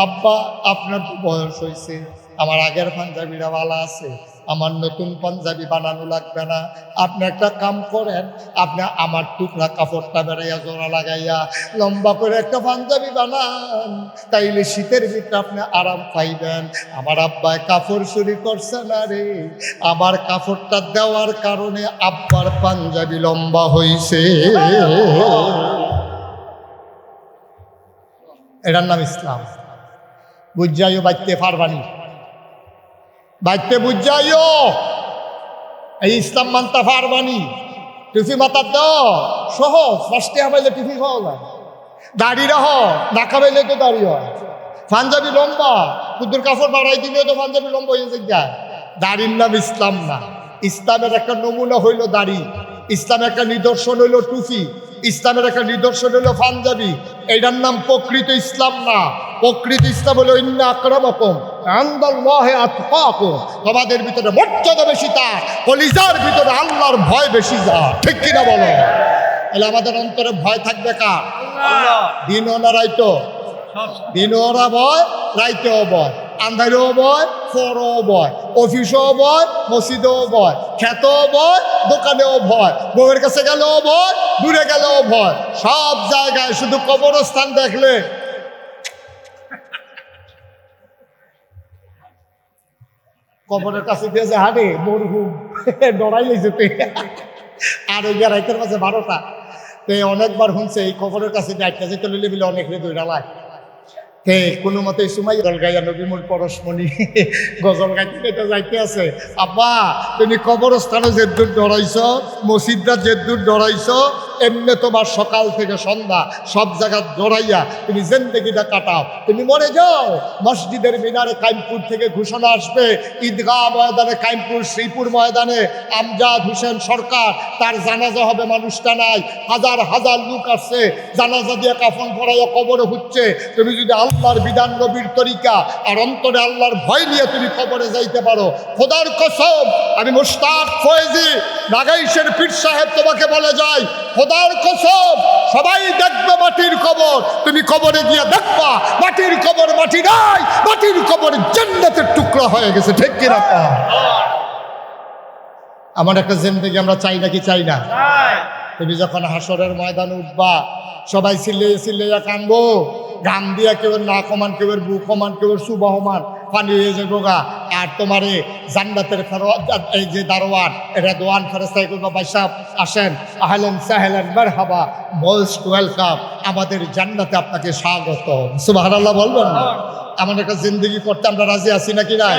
আব্বা আপনার তো বয়স হয়েছে, আমার আগের পাঞ্জাবিরা ভালো আছে, আমার নতুন পাঞ্জাবি বানানো লাগবে না, আপনি একটা কাম করেন, আপনি আমার টুকরা কাপড়টা বেড়াইয়া জোড়া লাগাইয়া লম্বা করে একটা পাঞ্জাবি বানান, তাইলে শীতের ভিতরে আপনি আরাম পাইবেন। আমার আব্বায় কাপড় চুরি করছে না রে, আমার কাপড়টা দেওয়ার কারণে আব্বার পাঞ্জাবি লম্বা হইছে। এটার নাম ইসলাম। বুঝাইও বাইতে পারবানি, বাইতে বুঝাইও এই ইসলাম মানতে পারবানি। টুপি মাথার দাও সহজ, ফার্স্টে হাবাইলে টুপি খাওয়া যায়, দাড়ি রাহ না খাবাইলে তো দাড়ি হয়, পাঞ্জাবি লম্বা কুদুর কাপড় বাড়াই দিলে তো পাঞ্জাবি লম্বা হয়ে যায়, দাড়ির নাম ইসলাম না। ইসলামের একটা নমুনা হইল দাড়ি, ইসলামের একটা নিদর্শন হইল টুপি, ইসলামের একটা নিদর্শন হইল পাঞ্জাবি। এটার নাম প্রকৃত ইসলাম না। প্রকৃত ইসলাম হলো ইন্না আকরামাকুম ইনদাল্লাহি আতকাকুম, তোমাদের ভিতরে মর্যাদা বেশি তার, কলিজার ভিতরে আল্লাহর ভয় বেশি যা। ঠিক কিনা বলো? তাহলে আমাদের অন্তরে ভয় থাকবে কার? দিনও না রাইতো? দিনও না ভয়, রাইতেও ভয়, আন্ধারেও ভয়, ফরও ভয়, অফিসেও ভয়, মসজিদেও ভয়, খেতেও ভয়, দোকানেও ভয়, বউয়ের কাছে গেলেও ভয়, দূরে গেলেও ভয়, সব জায়গায়। শুধু কবরস্থান দেখলে কবরের কাছে দিয়ে যে হাঁটে মরহুম ডরাই লেগেছে। আর ওই রাইতের মাঝে 12টা অনেকবার শুনছে এই খবরের কাছে ডাইটটা যেতে লইলে মিলে অনেক রে দৈরালায়। কোনো মতে সুমাই গজল গাইয়া নবীমুল পরশমণি গজল গাইতে যাইতে আছে। আব্বা তুমি কবরস্থানে যে দূর ডরাইছ, মসজিদরা যে দূর ডরাইছ, এমনি তোমার সকাল থেকে সন্ধ্যা সব জায়গা ডরাইয়া তুমি জিন্দেগিটা কাটাও। তুমি মরে যাও, মসজিদের মিনারে কাইমপুর থেকে ঘোষণা আসবে, ঈদগাহ ময়দানে কাইমপুর শ্রীপুর ময়দানে আমজাদ হোসেন সরকার তার জানাজা হবে, মানুষটা নাই, হাজার হাজার লোক আসছে, জানাজা দিয়ে কাফন পরাইয়া কবরে হচ্ছে। তুমি যদি আল্লাহর বিধান নবীর তরিকা আর অন্তরে আল্লাহর ভয় নিয়ে তুমি কবরে যাইতে পারো, খোদার কসম আমি মুশতাক ফয়েজি নাগাইশের পীর সাহেব তোমাকে বলে যাই, খোদার কসম সবাই দেখবে মাটির কবর, তুমি কবরে গিয়ে দেখবা মাটির কবর মাটি নাই, মাটির কবর জান্নাতের টুকরা হয়ে গেছে। ঠিক কিনা? আমার একটা জিন্দেগি আমরা চাই নাকি চাই না? তুমি যখন হাসরের ময়দানে উঠবা, সবাই সিল্লিয়ে সিল্লিয়ে কানবো, গান দিয়া কেউ না কমান, কেউ বুক কমান, কেউ সুবাহমান, পানি হয়ে যাবো গা। আর তোমার জান্নাতের এই যে দারোয়ান রেদওয়ান ফেরেশতায় করবা, ভাই সাহেব আসেন, আহলেন সাহেলেন মারহাবা, মোস্ট ওয়েলকাম, আমাদের জান্নাতে আপনাকে স্বাগত। সুবহানাল্লাহ বলবেন না? এমন একটা জিন্দগি করতে আমরা রাজি আছি নাকি নাই?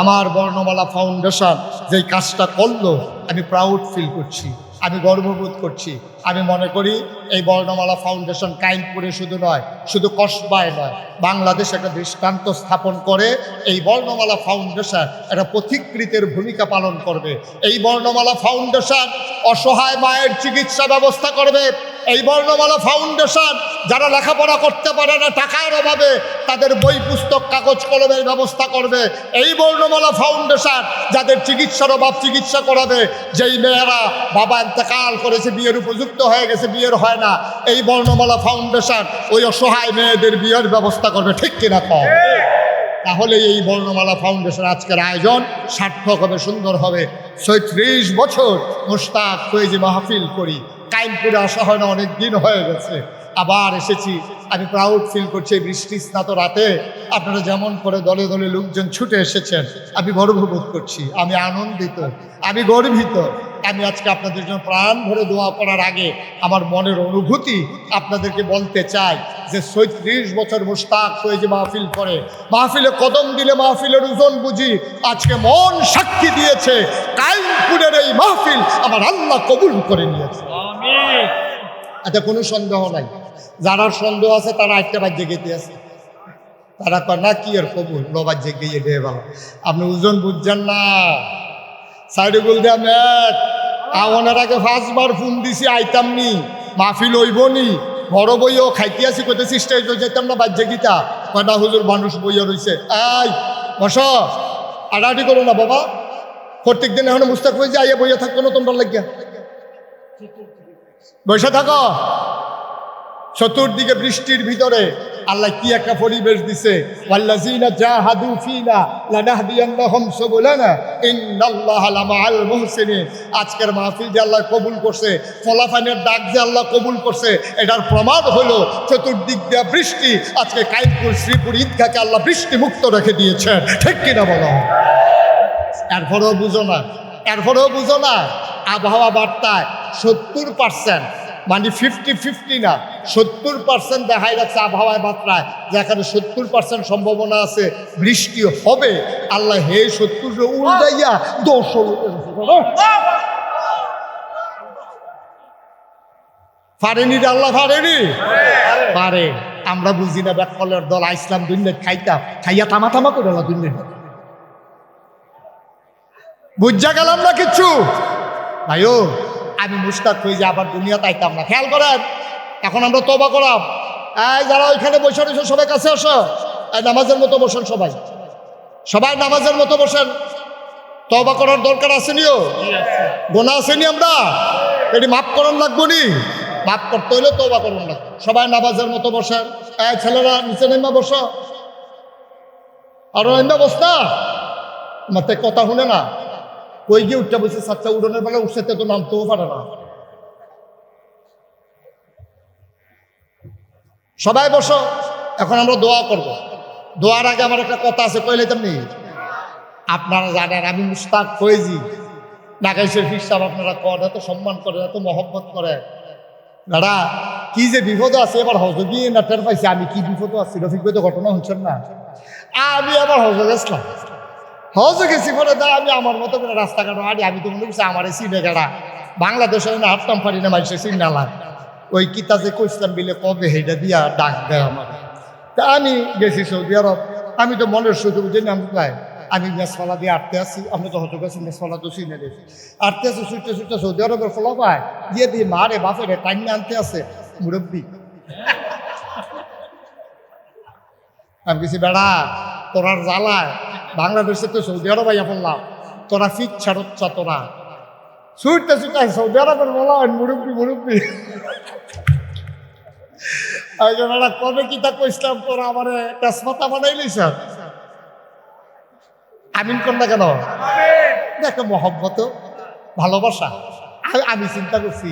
আমার বর্ণমালা ফাউন্ডেশন যেই কাজটা করলো আমি প্রাউড ফিল করছি, আমি গর্ববোধ করছি। আমি মনে করি এই বর্ণমালা ফাউন্ডেশন কাইমপুরে শুধু নয়, শুধু কসবায় নয়, বাংলাদেশ একটা দৃষ্টান্ত স্থাপন করে এই বর্ণমালা ফাউন্ডেশন একটা পথিকৃতের ভূমিকা পালন করবে। এই বর্ণমালা ফাউন্ডেশন অসহায় মায়ের চিকিৎসা ব্যবস্থা করবে। এই বর্ণমালা ফাউন্ডেশন যারা লেখাপড়া করতে পারে না টাকার অভাবে, তাদের বই পুস্তক কাগজ কলমের ব্যবস্থা করবে। এই বর্ণমালা ফাউন্ডেশন যাদের চিকিৎসার অভাব চিকিৎসা করাবে। যেই মেয়েরা বাবা ইন্তেকাল করেছে, বিয়ের উপযুক্ত হয়ে গেছে, বিয়ের হয় না, এই বর্ণমালা ফাউন্ডেশন ওই অসহায় মেয়েদের বিয়ের ব্যবস্থা করবে। ঠিক কিনা কম? তাহলে এই বর্ণমালা ফাউন্ডেশন আজকের আয়োজন সার্থক হবে, সুন্দর হবে। ৩৬ বছর মুশতাক ফয়েজি মাহফিল করি, কাইমপুরে আসা হয় না, অনেক দিন হয়ে গেছে, আবার এসেছি। আমি প্রাউড ফিল করছি এই বৃষ্টি স্নাত রাতে আপনারা যেমন করে দলে দলে লোকজন ছুটে এসেছেন, আমি গর্ববোধ করছি, আমি আনন্দিত, আমি গর্বিত। আমি আজকে আপনাদের জন্য প্রাণ ভরে দোয়া করার আগে আমার মনের অনুভূতি আপনাদেরকে বলতে চাই যে ৩৬ বছর মুশতাক ফয়েজি মাহফিল করে, মাহফিলে কদম দিলে মাহফিলের ওজন বুঝি। আজকে মন সাক্ষী দিয়েছে কাইমপুরের এই মাহফিল আমার আল্লাহ কবুল করে নিয়েছে। এতে কোনো সন্দেহ নাই। যারা সন্দেহ আছে তারা একটা বাজ্যে গেতে আছে, তারা কয় না কি আর কবুল বাজ্যে গিয়ে দিয়ে ভালো। আপনি ওজন বুঝছেন না। সাইডুল দিয়া ম্যাট আওয়ানের আগে 5 বার ফোন দিছি, আইতাম নি, মাহফিল হইব নি, বড় বইও খাইতে আসি, কইতেছি স্টেজ যেতাম না বাজ্যে গীতা, কয়টা হুজুর মানুষ বইয়া রয়েছে। এই বস, আড়াআড়ি করো না বাবা, প্রত্যেক দিন এখন মুস্তাক হয়ে যে আইয়া বইয়া থাকতো না তোমরা লাগিয়া, বসে থাকো। চতুর্দিকে বৃষ্টির ভিতরে আল্লাহ কি একটা পরিবেশ দিছে, ওয়াল্লাযীনা জাহাদু ফীনা লানাহদিয়ান্নাহুম সুবুলানা ইন্নাল্লাহা লামাআল মুহসিনিন। আজকের মাহফিল যে আল্লাহ কবুল করছে, ফলাফানের ডাক যে আল্লাহ কবুল করছে, এটার প্রমাণ হলো চতুর্দিক দিয়ে বৃষ্টি। আজকে কাইমপুর শ্রীপুর ঈদগাহকে আল্লাহ বৃষ্টি মুক্ত রেখে দিয়েছেন। ঠিক কিনা বলো? এরপরেও বুঝো না, এরপরেও বুঝো না, আবহাওয়া বার্তায় 70% মানে 50-50 না, 70% দেখাই রাখছে আবহাওয়ায় বার্তায়, যেখানে 70% সম্ভাবনা আছে বৃষ্টি হবে। আল্লাহ হে 70 উল্টাইয়া 10 পারেনি, আল্লাহ পারেনি, পারে। আমরা বুঝি না, ব্যাকলের দল ইসলাম দুনিয়া খাইয়া খাইয়া তামা তামা করে দুনিয়া। বুঝা গেলাম না কিচ্ছু ভাইও। আমি মুস্তাক হয়ে যে আবার দুনিয়া তাইতাম না। খেয়াল করেন, এখন আমরা তওবা করাম। এই যারা ওইখানে বসে রয়েছে সবাই কাছে আসো, এই নামাজের মতো বসেন, সবাই সবাই নামাজের মতো বসেন। তওবা করার দরকার আসেনিও, গোনা আসেনি, আমরা এটি মাফ করার লাগবো নি, মাফ করতে হইলে তওবা করুন লাগবে। সবাই নামাজের মতো বসেন। এই ছেলেরা নিচে নেমা বসো, আরো নেমা বস না, মাতে কথা শুনে না। কই গিয়ে উঠতে বসে সাতটা উড়নের বেলা উঠছে তো নামতেও পারে না। সবাই বসো, এখন আমরা দোয়া করব। দোয়ার আগে আমার একটা কথা আছে, কইলে তেমনি আপনারা জানেন আমি মুস্তাক ফয়েজি, ঢাকা শরীফ সাহেব আপনারা করেন, এত সম্মান করেন, এত মহব্বত করে। দাদা কি যে বিপদ আছে, এবার হজ গিয়ে না টের পাইছি আমি কি বিপদ আছি। রফিক ভাই তো ঘটনা হচ্ছেন না, আমি আবার হজ গেছিলাম, হজ গেছি পরে দা আমি আমার মতো করে রাস্তাঘাট হাঁটি। আমি তো মনে করছি আমার এই সিনে গাড়া বাংলাদেশে না হাঁটতাম পারি না, মানুষের সিনা লাগ ওই কিতা যে কইসলাম বিলে কবে হেটা দিয়া ডাক দেয় আমার। তা আমি গেছি সৌদি আরব, আমি তো মনের সুযোগ যে নাম পাই, আমি মেসফলা দিয়ে আটতে আসি। আমরা তো হয়তো গেছি মেসফলা তো চিনে দিয়েছি, আটতে আসি ছুটতে ছুটতে সৌদি আরবের ফলা পায় দিয়ে দিয়ে মা রে বাপে রে টাইম আনতে আছে মুরব্বী। আমি কিছু বেড়া তোরার জ্বালায় বাংলাদেশে তো সৌদি আরব আইয়া পড়লাম, তোরা ফিক ছাড়চ্ছা, তোরা ছুটতে ছুটতে সৌদি আরবের বলা মুরব্বী মুরব্বী। বেড়া কবে কিতা কইসলাম, তোরা আমার তেজপাতা বানাইলি স্যার, আমিন কর না কেন? দেখো মহব্বত ভালোবাসা। আমি চিন্তা করছি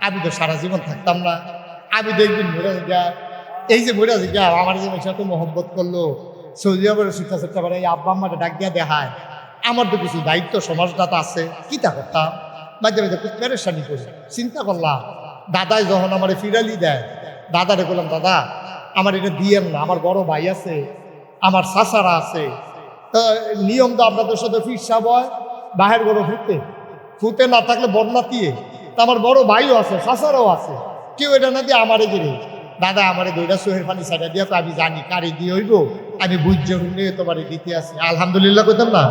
আমি তো সারা জীবন থাকতাম না, আমি তো একদিন মরে যা, এই যে মরে যা আমার যে সাথে মহব্বত করলো সৌদি আরবের শিক্ষা চেষ্টা করে, এই আব্বা আম্মাকে ডাক দিয়া দেখায়, আমার তো কিছু দায়িত্ব সমাজটাতে আছে, কি তা করতাম মাঝে মাঝে খুব পেরেশানি করি। চিন্তা করলাম দাদাই যখন আমার ফিরালি দেয়, দাদারে বললাম দাদা আমার এটা দিয়েন না, আমার বড় ভাই আছে, আমার চাচারা আছে, নিয়ম তো আপনাদের সাথে ফির সাব হয় বাহের বড় ফুটে ফুটে না থাকলে বন্যাতিয়ে, তা আমার বড় ভাইও আছে, চাচারাও আছে, কেউ এটা না দিয়ে আমারে গেলে দাদা আমারে দুইটা সোহের পানি সাইডা দিয়ে আমি জানি কারি দিয়ে হইব, আমি বুঝতে হইলে তোমার দিতে আসি। আলহামদুলিল্লাহ কইতাম না,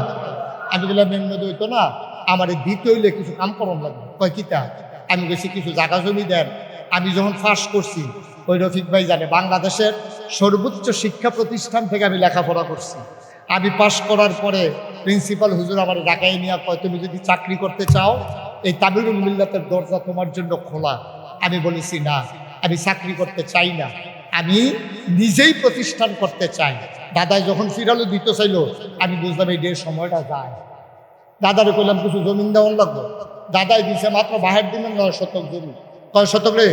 আমি বললাম এমনি হইতো না, আমার দিতে হইলে কিছু কাম করন লাগবে। কয় কিতা? আমি বলছি কিছু জায়গা জমি দেন। আমি যখন ফার্স্ট করছি ওই রফিক ভাই জানে বাংলাদেশের সর্বোচ্চ শিক্ষা প্রতিষ্ঠান থেকে আমি লেখাপড়া করছি। আমি পাশ করার পরে প্রিন্সিপাল হুজুর আমার ঢাকায় নিয়ে কয় তুমি যদি চাকরি করতে চাও এই তাবিরুল মিল্লাতের দরজা তোমার জন্য খোলা। আমি বলেছি না, আমি চাকরি করতে চাই না, আমি নিজেই প্রতিষ্ঠান করতে চাই। দাদাই যখন ফিরালো দিতে চাইলো আমি বুঝলাম এই ডের সময়টা যায়। দাদারে কইলাম কিছু জমিন দেওয়ার লাগলো, দাদাই দিছে মাত্র বাহের দিনের 9 শতক জমি। কয় শতক রে?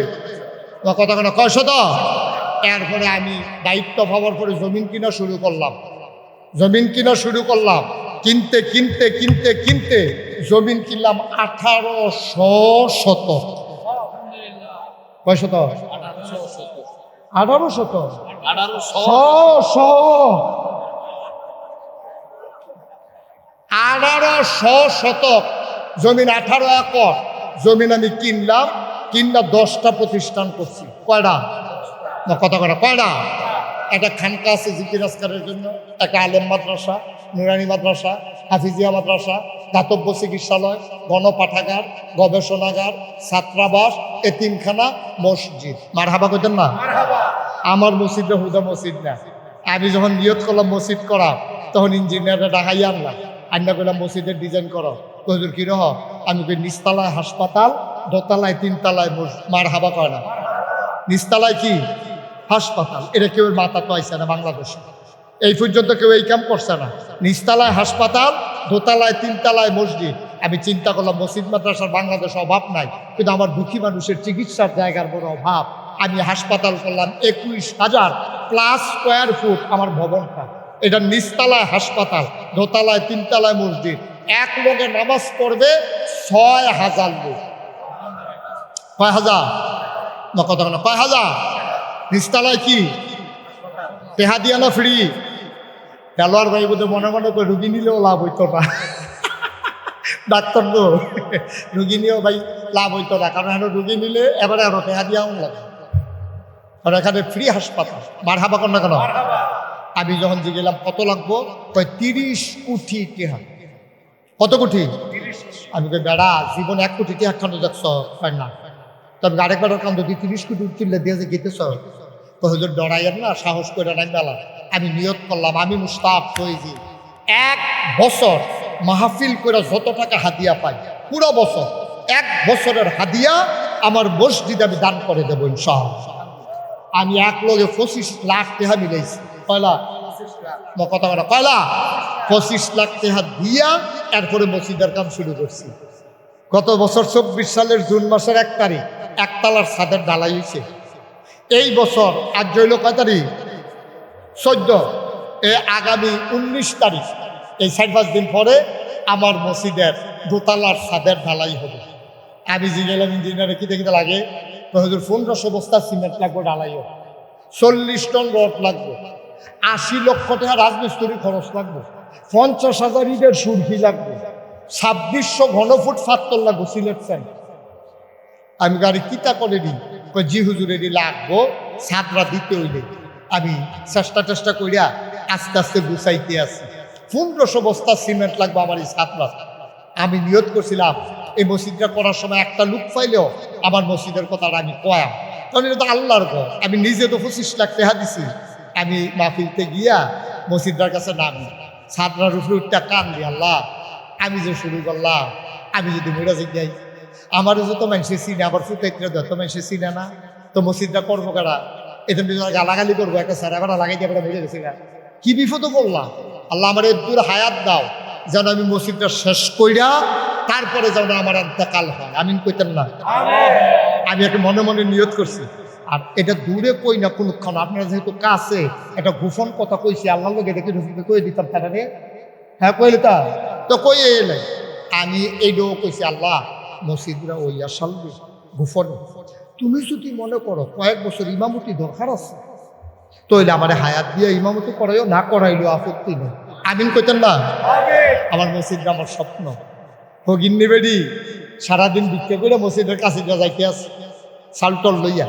কথা কেন কয় শতক? এরপরে আমি দায়িত্ব পাওয়ার পরে জমিন কিনা শুরু করলাম, জমিন কিনা শুরু করলাম, কিনতে কিনতে কিনতে কিনতে জমিন কিনলাম 1800 শতক। কয় শতক? 18 শতক, 1800 শতক জমিন, 18 একর জমিন আমি কিনলাম। কিনলা 10টা প্রতিষ্ঠান করছি। কয়টা? না কথা কয়টা? কয়টা? একটা খানকা আছে জিকির আজকারের জন্য, একটা আলেম মাদ্রাসা, নুরানি মাদ্রাসা, হাফিজিয়া মাদ্রাসা, দাতব্য চিকিৎসালয়, গণপাঠাগার, গবেষণাগার, ছাত্রাবাস, এতিমখানা, মসজিদ। মারহাবা কইতেন না? আমার মসজিদটা হুদা মসজিদ না। আমি যখন নিয়ত করলাম মসজিদ করা তখন ইঞ্জিনিয়াররা ডাকাই আনলাম, আন্না করলাম মসজিদের ডিজাইন করো। হুজুর কি রহ? আমি কই নিচতলায় হাসপাতাল, দোতলায় 3তলায় মসজিদ। মারহাবা কয় না? নিচতলায় কি হাসপাতাল, এটা কেউ মাথা তো আইসে না বাংলাদেশে, এই পর্যন্ত কেউ এই কাম করছে না। নিচতলায় হাসপাতাল, দোতলায় 3তলায় মসজিদ। আমি চিন্তা করলাম মসজিদ মাদ্রাসার বাংলাদেশে অভাব নাই, কিন্তু আমার দুঃখী মানুষের চিকিৎসার জায়গার বড় অভাব। আমি হাসপাতাল করলাম 21,000 প্লাস স্কোয়ার ফুট আমার ভবনটা। এটা নিচতলায় হাসপাতাল, দোতলায় 3তলায় মসজিদ, এক লোকে নামাজ পড়বে 6,000 লোক। কয় হাজার? না কথা না কয় হাজার? নিচতলায় কি টেহা দিয়া না ফ্রি? খেলোয়াড় ভাই বোধ মনে মনে করে রুগী নিলেও লাভ হইতো না, ডাক্তার তো রুগী নিয়েও ভাই লাভ হইতো না, কারণ এখন রুগী নিলে এবারে আরো টেহা দিয়াও লাগে। আর এখানে ফ্রি হাসপাতাল। মারহাবা কর না কেন? আমি যখন যে গেলাম কত লাগবো, কয় 30 কোটি টেহা। কত কোটি? আমি কই বেড়া জীবন 1 কোটি টাকা খানো দেখছ? কয় না। তবে আরেকবার কান্দ 30 কোটি উঠলে দিয়ে যে গেতেছ তো হুজুর ডরাইয়ের না, সাহস করে নাই বেলা। আমি নিয়ত করলাম আমি মুস্তাফ ফৈজি 1 বছর মাহফিল করে যত টাকা হাদিয়া পাই পুরো বছর 1 বছরের হাদিয়া আমার মসজিদে আমি দান করে দেবো ইনশাআল্লাহ। আমি এক লগে 25 লাখ টাকা মিলাইছি। কয়লা কথা বলা কয়লা 25 লাখ টাকা দিয়া এরপরে মসজিদের কাম শুরু করছি। গত বছর 24 সালের জুন মাসের 1 তারিখ একতলার ছাদের ঢালাই হয়েছে। এই বছর আজ হইল কয় তারিখ? 14। আগামী 19 তারিখ এই 4-5 দিন পরে আমার মসজিদের দোতলার ছাদের ঢালাই হবে। আমি যে গেলাম ইঞ্জিনিয়ারে কি দেখতে লাগে তো হুজুর 1500 বস্তা সিমেন্ট লাগবে ঢালাই হবে, 40 টন রড লাগবে, 80 লক্ষ টাকা রাজমিস্ত্রি খরচ লাগবে, 50,000 ইটের সুরকি লাগবে, 2600 ঘনফুট ফাত্তর লাগবে সিলেট সেন্ট। আমি গাড়ি কিতা করে দিই জি হুজুর এটি লাগবো ছাদরা দিতে হইলে। আমি চেষ্টা করিয়া আস্তে আস্তে গুছাইতে আছি। 1500 বস্তা সিমেন্ট লাগবে আমার এই ছাদরা। আমি নিয়ত করছিলাম এই মসজিদটা করার সময় একটা লোক পাইলেও আমার মসজিদের কথাটা আমি কয়াম, কারণ এটা তো আল্লাহর ঘর। আমি নিজে তো 25 লাখ টাকা দিছি। আমি মাহফিলতে গিয়া মসজিদটার কাছে নামি ছাদরার উপরে উঠটা কান দি, আল্লাহ আমি যে শুরু করলাম আমি যদি মরে যাই আমারও যত মানুষের চিনে আবার ফুটাইতে যত মানুষের চিনে না তো মসজিদটা করবো কারা? এটা গালাগালি করবো একটা স্যার আবার লাগাই দিয়ে মরে গেছি না, কি বিপদও করলাম। আল্লাহ আমার একটু হায়াত দাও যেন আমি মসজিদটা শেষ কইরা তারপরে যেন আমার ইন্তেকাল হয়। আমিন কইতেন না? আমি একটা মনে মনে নিয়ত করছি। আর এটা দূরে কই না কোনক্ষণ, আপনারা যেহেতু কাছে একটা গোপন কথা কইছি আল্লাহ লোক দেখে রসিদকে কই দিতাম তারা রে। হ্যাঁ কইলে তা তো কই এলে আমি এইটাও কইছি আল্লাহ মসজিদরা ওই আসালবে গোপন। তুমি যদি মনে করো কয়েক বছর ইমামতি দরকার আছে তইলে আমার হায়াত দিয়ে ইমামতি করাইও, না করাইলেও আপত্তি নেই। আমিন কইতেন না? আমার মসজিদটা আমার স্বপ্ন। হগিন্নি বেডি সারাদিন বিক্রি করে মসজিদের কাছে যাইতে আছে সালটল লইয়া।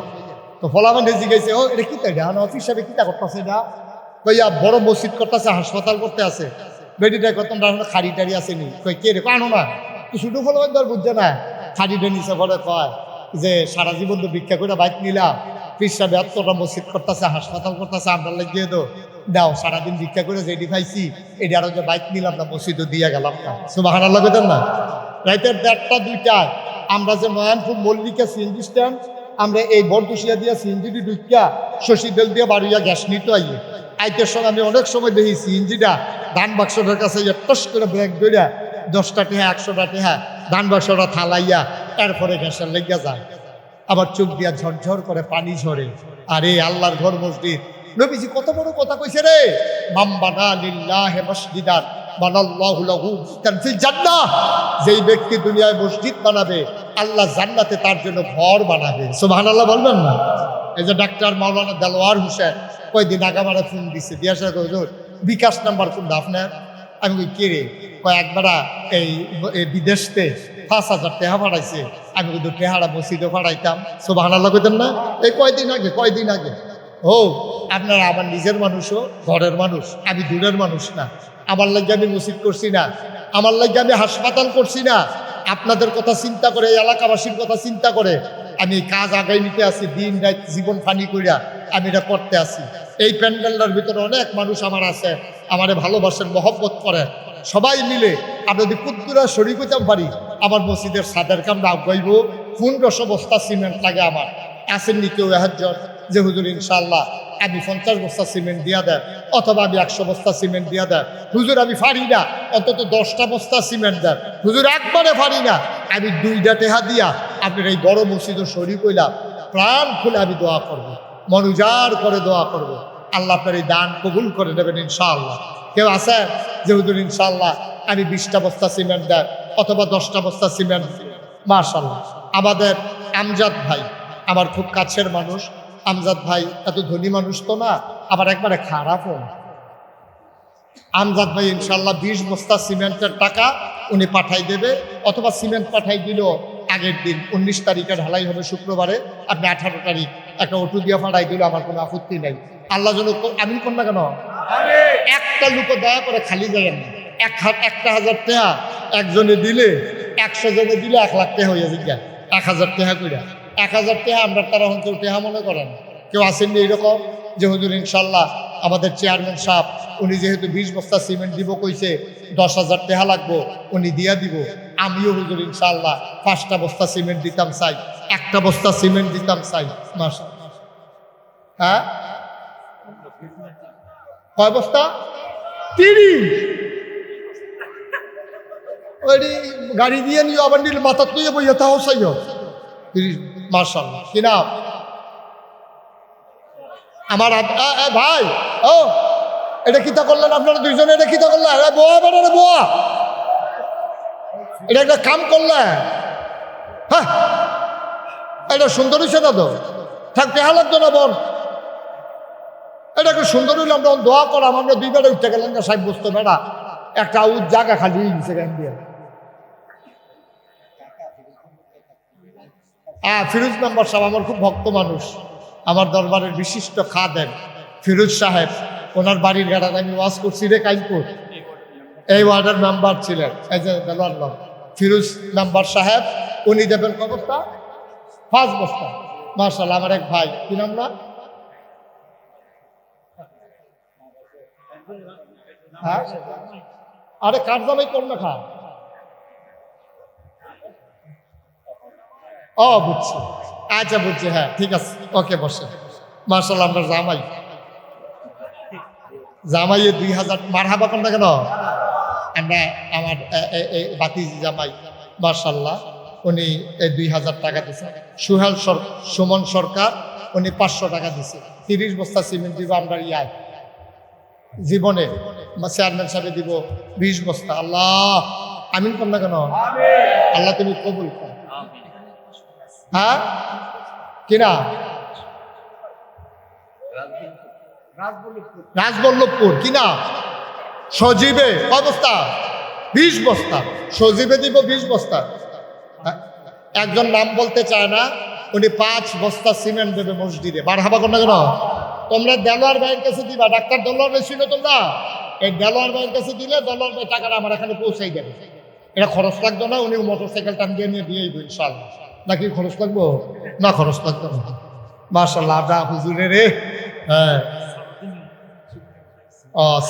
তো ফলাফল জিজ্ঞাসা ও এটা কি তাই অফিস সাহেব কিতা করতেছে এটা? কইয়া বড় মসজিদ করতেছে, হাসপাতাল করতে আছে। বেডিটা কত খাড়ি টাড়ি আসেনি। কই কে রে? আনো না শুধু ফলাফল ধর বুঝছে না। খাড়িটা নিচে পরে কয় যে সারা জীবন তো ভিক্ষা করে বাইক নিলাম, পিসা 72টা মসজিদ করতেছে, হাসপাতাল করতেছে, আমরা লাগিয়ে দাও সারাদিন ভিক্ষা করে যেটি পাইছি এটি আরো যে বাইক নিলাম না মসজিদও দিয়ে গেলাম না। সুবহানাল্লাহ কইতেন না? রাইতের 1টা 2টায় আমরা যে নয়নপুর মল্লিকা সিএনজি স্ট্যান্ড আমরা এই বরদুশিয়া দিয়া সিএনজিটি ঢুকিয়া শশীদেল দিয়ে বাড়িয়া গ্যাস নিতে আইয়ে আইতের সময় আমি অনেক সময় দেখি সিএনজিটা ধান বাক্সটার কাছে টস করে ব্রেক ধরিয়া 10টা টাকা 100টা টাকা ধান বাক্সটা থালাইয়া এরপরে গ্যাসের লেগে যায়। আবার চোখ দিয়া ঝরঝর করে পানি ঝরে। আরে আল্লাহর ঘর মসজিদ। নবীজি কত বড় কথা কইছে রে, মান বানা লিল্লাহি মসজিদান বানাল্লাহু লাহু বাইতান ফিল জান্নাহ। যেই ব্যক্তি দুনিয়ায় মসজিদ বানাবে আল্লাহ জান্নাতে তার জন্য ঘর বানাবে। সুবহানাল্লাহ বলবেন না? এই যে ডাক্তার মাওলানা দেলোয়ার হোসেন কয়দিন আগে আমার ফোন দিচ্ছে, দিয়াশা হুজুর বিকাশ নাম্বার কোনটা আপনার? আমি কই কে রে? একবার এই বিদেশতে 5,000 টাকা পাঠাইছে। আমি কিন্তু টেহারা মসজিদে পাঠাইতাম। সুবহানাল্লাহ কইতেন না? এই কয়দিন আগে ও আপনারা আমার নিজের মানুষও ঘরের মানুষ, আমি দূরের মানুষ না। আমার লাগে আমি মসজিদ করছি না, আমার লাগে আমি হাসপাতাল করছি না। আপনাদের কথা চিন্তা করে, এলাকাবাসীর কথা চিন্তা করে আমি কাজ আগাই নিতে আসি, দিন রাত জীবন ফানি করিয়া আমি এটা করতে আসি। এই প্যান্ডেলটার ভিতরে অনেক মানুষ আমার আছে, আমারে ভালোবাসেন, মহব্বত করে। সবাই মিলে আমরা যদি কুদ্দুরা শরীর হইতে পারি আমার মসজিদের ছাদের কামটা আগাইব। 1500 বস্তা সিমেন্ট লাগে আমার। আসেননি কেউ একজন যে হুজুর ইনশাল্লাহ আমি 50 বস্তা সিমেন্ট দিয়া দেয় অথবা আমি 100 বস্তা সিমেন্ট দিয়া দেয়? হুজুর আমি পারি না, অন্তত 10টা বস্তা সিমেন্ট দেয়। হুজুর একবারে পারি না, আমি 2টা টেহা দিয়া আপনার এই বড় মসজিদের শরীর কইলাম প্রাণ খুলে আমি দোয়া করব, মন উজাড় করে দোয়া করব। আল্লাহ আপনার এই দান কবুল করে নেবেন ইনশাআল্লাহ। কেউ আছে যে হুজুর ইনশাআল্লাহ আমি 20টা বস্তা সিমেন্ট দেয় অথবা 10টা বস্তা সিমেন্ট? মাশাআল্লাহ। আমাদের আমজাদ ভাই আমার খুব কাছের মানুষ। আমজাদ ভাই এত ধনী মানুষ তো না, আবার একবারে খারাপও না। আমজাদ ভাই ইনশাল্লাহ 20 বস্তা সিমেন্টের টাকা উনি পাঠাই দেবে, অথবা সিমেন্ট পাঠাই দিল আগের দিন 19 তারিখে ঢালাই হবে শুক্রবারে, আপনি 18 তারিখ একটা অটো দিয়ে পাঠাই দিল, আমার কোনো আপত্তি নেই। আল্লাহ যেন আমিন কোন না কেন? একটা লোক দয়া করে খালি যাবেন না। 1,000 টাকা একজনে দিলে 100 জনে দিলে 1 লাখ টাকা হয়ে যায়, 1000 টাকা করে। 1000 টাকা আমরা তারা এখন কেউ টাকা মনে করেন, কেউ আসেননি এরকম যে হুজুর ইনশাল্লাহ আমাদের চেয়ারম্যান সাহেব উনি যেহেতু 20 বস্তা সিমেন্ট দিব কইছে 10,000 টাকা লাগবো, উনি দিয়া দিব। আমিও হুজুর ইনশাল্লাহ 5টা বস্তা সিমেন্ট দিতাম চাই, 1টা বস্তা সিমেন্ট দিতাম চাই। মাশাআল্লাহ। হ্যাঁ, কয় বস্তা? 30। ওই গাড়ি দিয়ে নিও, আবার নীল মাথা তুই বইয়া তাও চাইও 30। মাশাআল্লাহ। কি নাম আমার? ভাই, ও এটা কিতা করলেন আপনারা দুইজনে? এটা কিতা করলেন? বোয়া বেড়ে বোয়া, এটা একটা কাম করলেন। হ্যাঁ, এটা সুন্দর হয়েছে না তো? থাকতে হা লাগতো না বোন, এটা একটা সুন্দর হইলে আমরা দোয়া করাম। আমরা 2 বেড়ে উঠতে গেলেন না সাহেব, বুঝতো বেড়া একটা জায়গা খালি সেখান দিয়ে। ফিরোজ মেম্বার সাহেব আমার খুব ভক্ত মানুষ, আমার দরবারের বিশিষ্ট খাদেম ফিরোজ সাহেব, ওনার বাড়ির গাড়াতে আমি ওয়াজ করছি রে কাইনপুর, এই ওয়ার্ডের মেম্বার ছিলেন। এই যে ফিরোজ মেম্বার সাহেব, উনি দেবেন কত বস্তা? 5 বস্তা। মাশাআল্লাহ। আমার এক ভাই, কি নাম না? হ্যাঁ, আরে কার জামাই কোন না খা? ও বুঝছি, আচ্ছা বুঝছি, হ্যাঁ ঠিক আছে, ওকে বসে। মাশাআল্লাহ, আমরা জামাইয়ে 2000 মারহাবা কোন না কেন? আমরা আমার বাতিজি জামাই মাশাআল্লাহ, উনি 2000 টাকা দিছে। সুমন সরকার উনি 500 টাকা দিছে। 30 বস্তা সিমেন্ট দিব আমরা ইয়ায় জীবনে। চেয়ারম্যান সাহেব দিব 20 বস্তা। আল্লাহ আমিন কোন না কেন? আল্লাহ তুমি কবুল কর। হ্যাঁ, কিনা? রাজবল্লভপুর। কিনা? সজীবে কয় বস্তা? 20 বস্তা। সজীবে দিব 20 বস্তা। একজন নাম বলতে চায় না, উনি 5 বস্তা সিমেন্ট দেবে মসজিদে। মারহাবা কোন না কেন? তোমরা দেলোয়ার ভাইয়ের কাছে দিবা, ডাক্তার দেলোয়ার ভাই ছিল তোমরা, এই দেলোয়ার ভাইয়ের কাছে দিলে দেলোয়ার ভাই টাকাটা আমার এখানে পৌঁছাই দেবে। এটা খরচ লাগতো না, উনি মোটরসাইকেল টান দিয়ে নিয়ে দিয়েই দিন ইনশাআল্লাহ। নাকি খরচ লাগবো? না, খরচ লাগতো না। মাশাআল্লাহ। আমরা হুজুরের হ্যাঁ,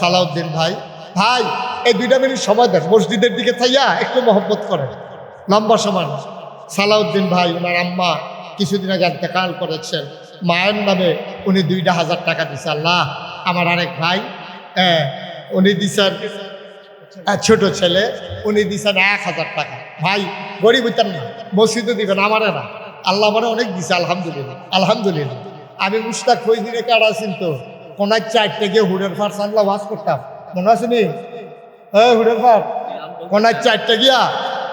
সালাউদ্দিন ভাই, ভাই এই 2 মিনিট সময় দেন, মসজিদের দিকে থাইয়া একটু মহব্বত করেন, লম্বা সময়। সালাউদ্দিন ভাই, ওনার আম্মা কিছুদিন আগে ইন্তেকাল করেছেন, মায়ের নামে উনি 2,000 টাকা দিছে। আল্লাহ। আমার আরেক ভাই, উনি দিছেন, ছোট ছেলে, উনি দিছেন 1000 টাকা। ভাই গরিব হইতেন না, মসজিদে দিবেন, আমারে না। আল্লাহ আমারে অনেক দিছে, আলহামদুলিল্লাহ। আলহামদুলিল্লাহ। আমি মুশতাক ফৈজিরে কারা চিনতো, কোনার 4টে গিয়ে হুডের ফার সাংলা ওয়াজ করতাম, মনে আছে নি? হ্যাঁ, হুডের ফার কোনার 4টে গিয়া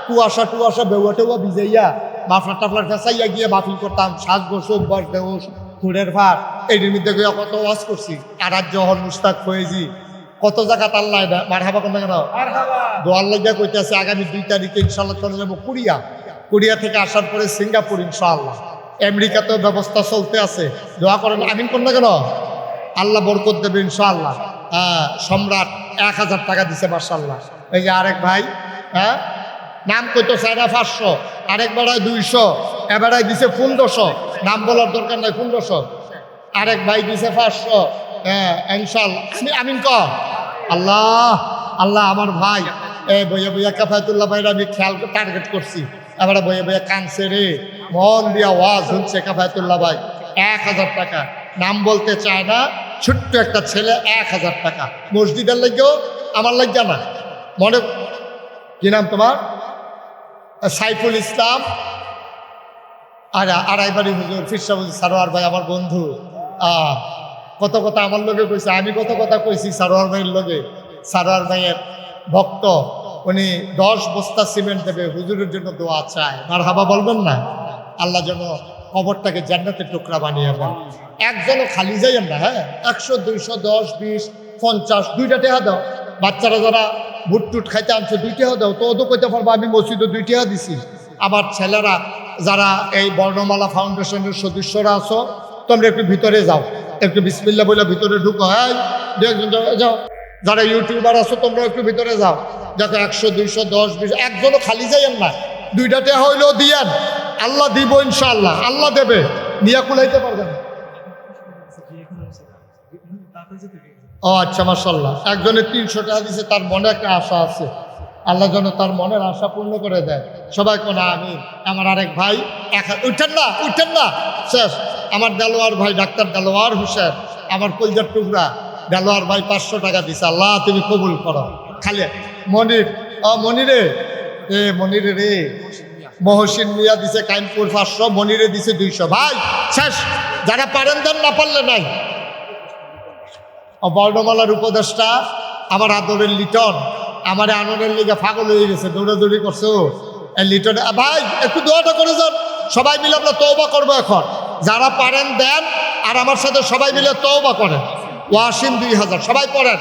টুয়াশা বেউয়া টেউয়া ভিজাইয়া মাফলার টাফলার ফেসাইয়া গিয়ে মাহফিল করতাম। সাজগোস অভ্যাস দেওস হুডের ফার, এটির মধ্যে গিয়া কত ওয়াজ করছি। আরাজ জহর মুশতাক ফৈজি কত জায়গাত আল্লাহ মারহাবা কোন কেন? দোয়ার লাগিয়া কইতেছে আগামী 2 তারিখে ইনশাআল্লাহ চলে যাবো কোরিয়া থেকে আসার পরে সিঙ্গাপুর ইনশাআল্লাহ। আমেরিকাতেও ব্যবস্থা চলতে আছে, দোয়া করেন। আমিন কোন না কেন? আল্লাহ বরকত দেবে ইনশাআল্লাহ। সম্রাট 1000 টাকা দিছে মাশাআল্লাহ। এই যে আরেক ভাই, হ্যাঁ নাম কইতো 550, আরেক বেড়ায় 200, এবারায় দিছে 1500, নাম বলার দরকার নাই, 1500। আরেক ভাই দিছে 500। হ্যাঁ ইনশাআল্লাহ। আমিন কর। আল্লাহ আল্লাহ। আমার ভাই বইয়া বইয়া কাফায়েতুল্লাহ ভাইরা আমি খেয়াল টার্গেট করছি, এবারে বইয়া বইয়া কানছে রে, মন দিয়া ওয়াজ হচ্ছে। কাফায়েতুল্লাহ ভাই 1000 টাকা, নাম বলতে চায় না, ছোট্ট একটা ছেলে 1000 টাকা। মসজিদের লাগেও, আমার লাগিয়া না। মনে কি নাম তোমার? সাইফুল ইসলাম। আর আড়াইবাড়ি হুজুর ফিরসা হুজুর সারোয়ার ভাই আমার বন্ধু, কত কথা আমার লগে কইছে, আমি কত কথা কইছি সারোয়ার ভাইয়ের লগে। সারোয়ার ভাইয়ের ভক্ত, উনি 10 বস্তা সিমেন্ট দেবে, হুজুরের জন্য দোয়া চায়। মারহাবা বলবেন না? আল্লাহ যেন কবরটাকে জান্নাতের টুকরা বানিয়ে দেন। একজনও খালি যাইয়েন না। হ্যাঁ, 100, 200, 10, 20, 50, 2টা টাকা দাও। বাচ্চারা যারা বুট টুট খাইতে আনছে 2 টাকা দাও, তো ওদের কইতে পারবো আমি মসজিদে 2 টাকা দিছি। আবার ছেলেরা যারা এই বর্ণমালা ফাউন্ডেশনের সদস্যরা আছো, তোমরা একটু ভিতরে যাও, একটু বিসমিল্লাহ বলে ভিতরে ঢুকো। হ্যাঁ, 2 একজন যাও, যারা ইউটিউবার আছো তোমরা একটু ভিতরে যাও, দেখো 100 200 10 20 একজনও খালি যাইয়েন না, 2টা টাকা হইলেও দিয়েন, আল্লাহ দিব ইনশাআল্লাহ, আল্লাহ দেবে, নিয়ে কুলাইতে পারবেন। ও আচ্ছা, মাশাআল্লাহ, একজনে 300 টাকা দিছে, তার মনে একটা আশা আছে, আল্লাহ যেন তার মনের আশা পূর্ণ করে দেয়। সবাই কোন আমি। আমার আরেক ভাই উঠেন না শেষ, আমার দেলোয়ার ভাই ডাক্তার দেলোয়ার হোসেন, আমার কলজার টুকরা দেলোয়ার ভাই 500 টাকা দিছে, আল্লাহ তুমি কবুল করো। খালি মনির, মনিরে মনিরে রে, মহসিন মিয়া দিছে কাইমপুর 500, মনিরে দিছে 200। ভাই শেষ, যারা পারেন দেন, না পারলে নাই। বর্ণমালার উপদেষ্টা আমার আদরের লিটন, আমার আনন্দের লিগে পাগল হয়ে গেছে, দৌড়াদৌড়ি করছে ও লিটন। ভাই একটু দোয়াটা করে যান, সবাই মিলে আমরা তওবা করবো এখন। যারা পারেন দেন, আর আমার সাথে সবাই মিলে তওবা করেন। ওয়াসিম 2000, সবাই পড়েন।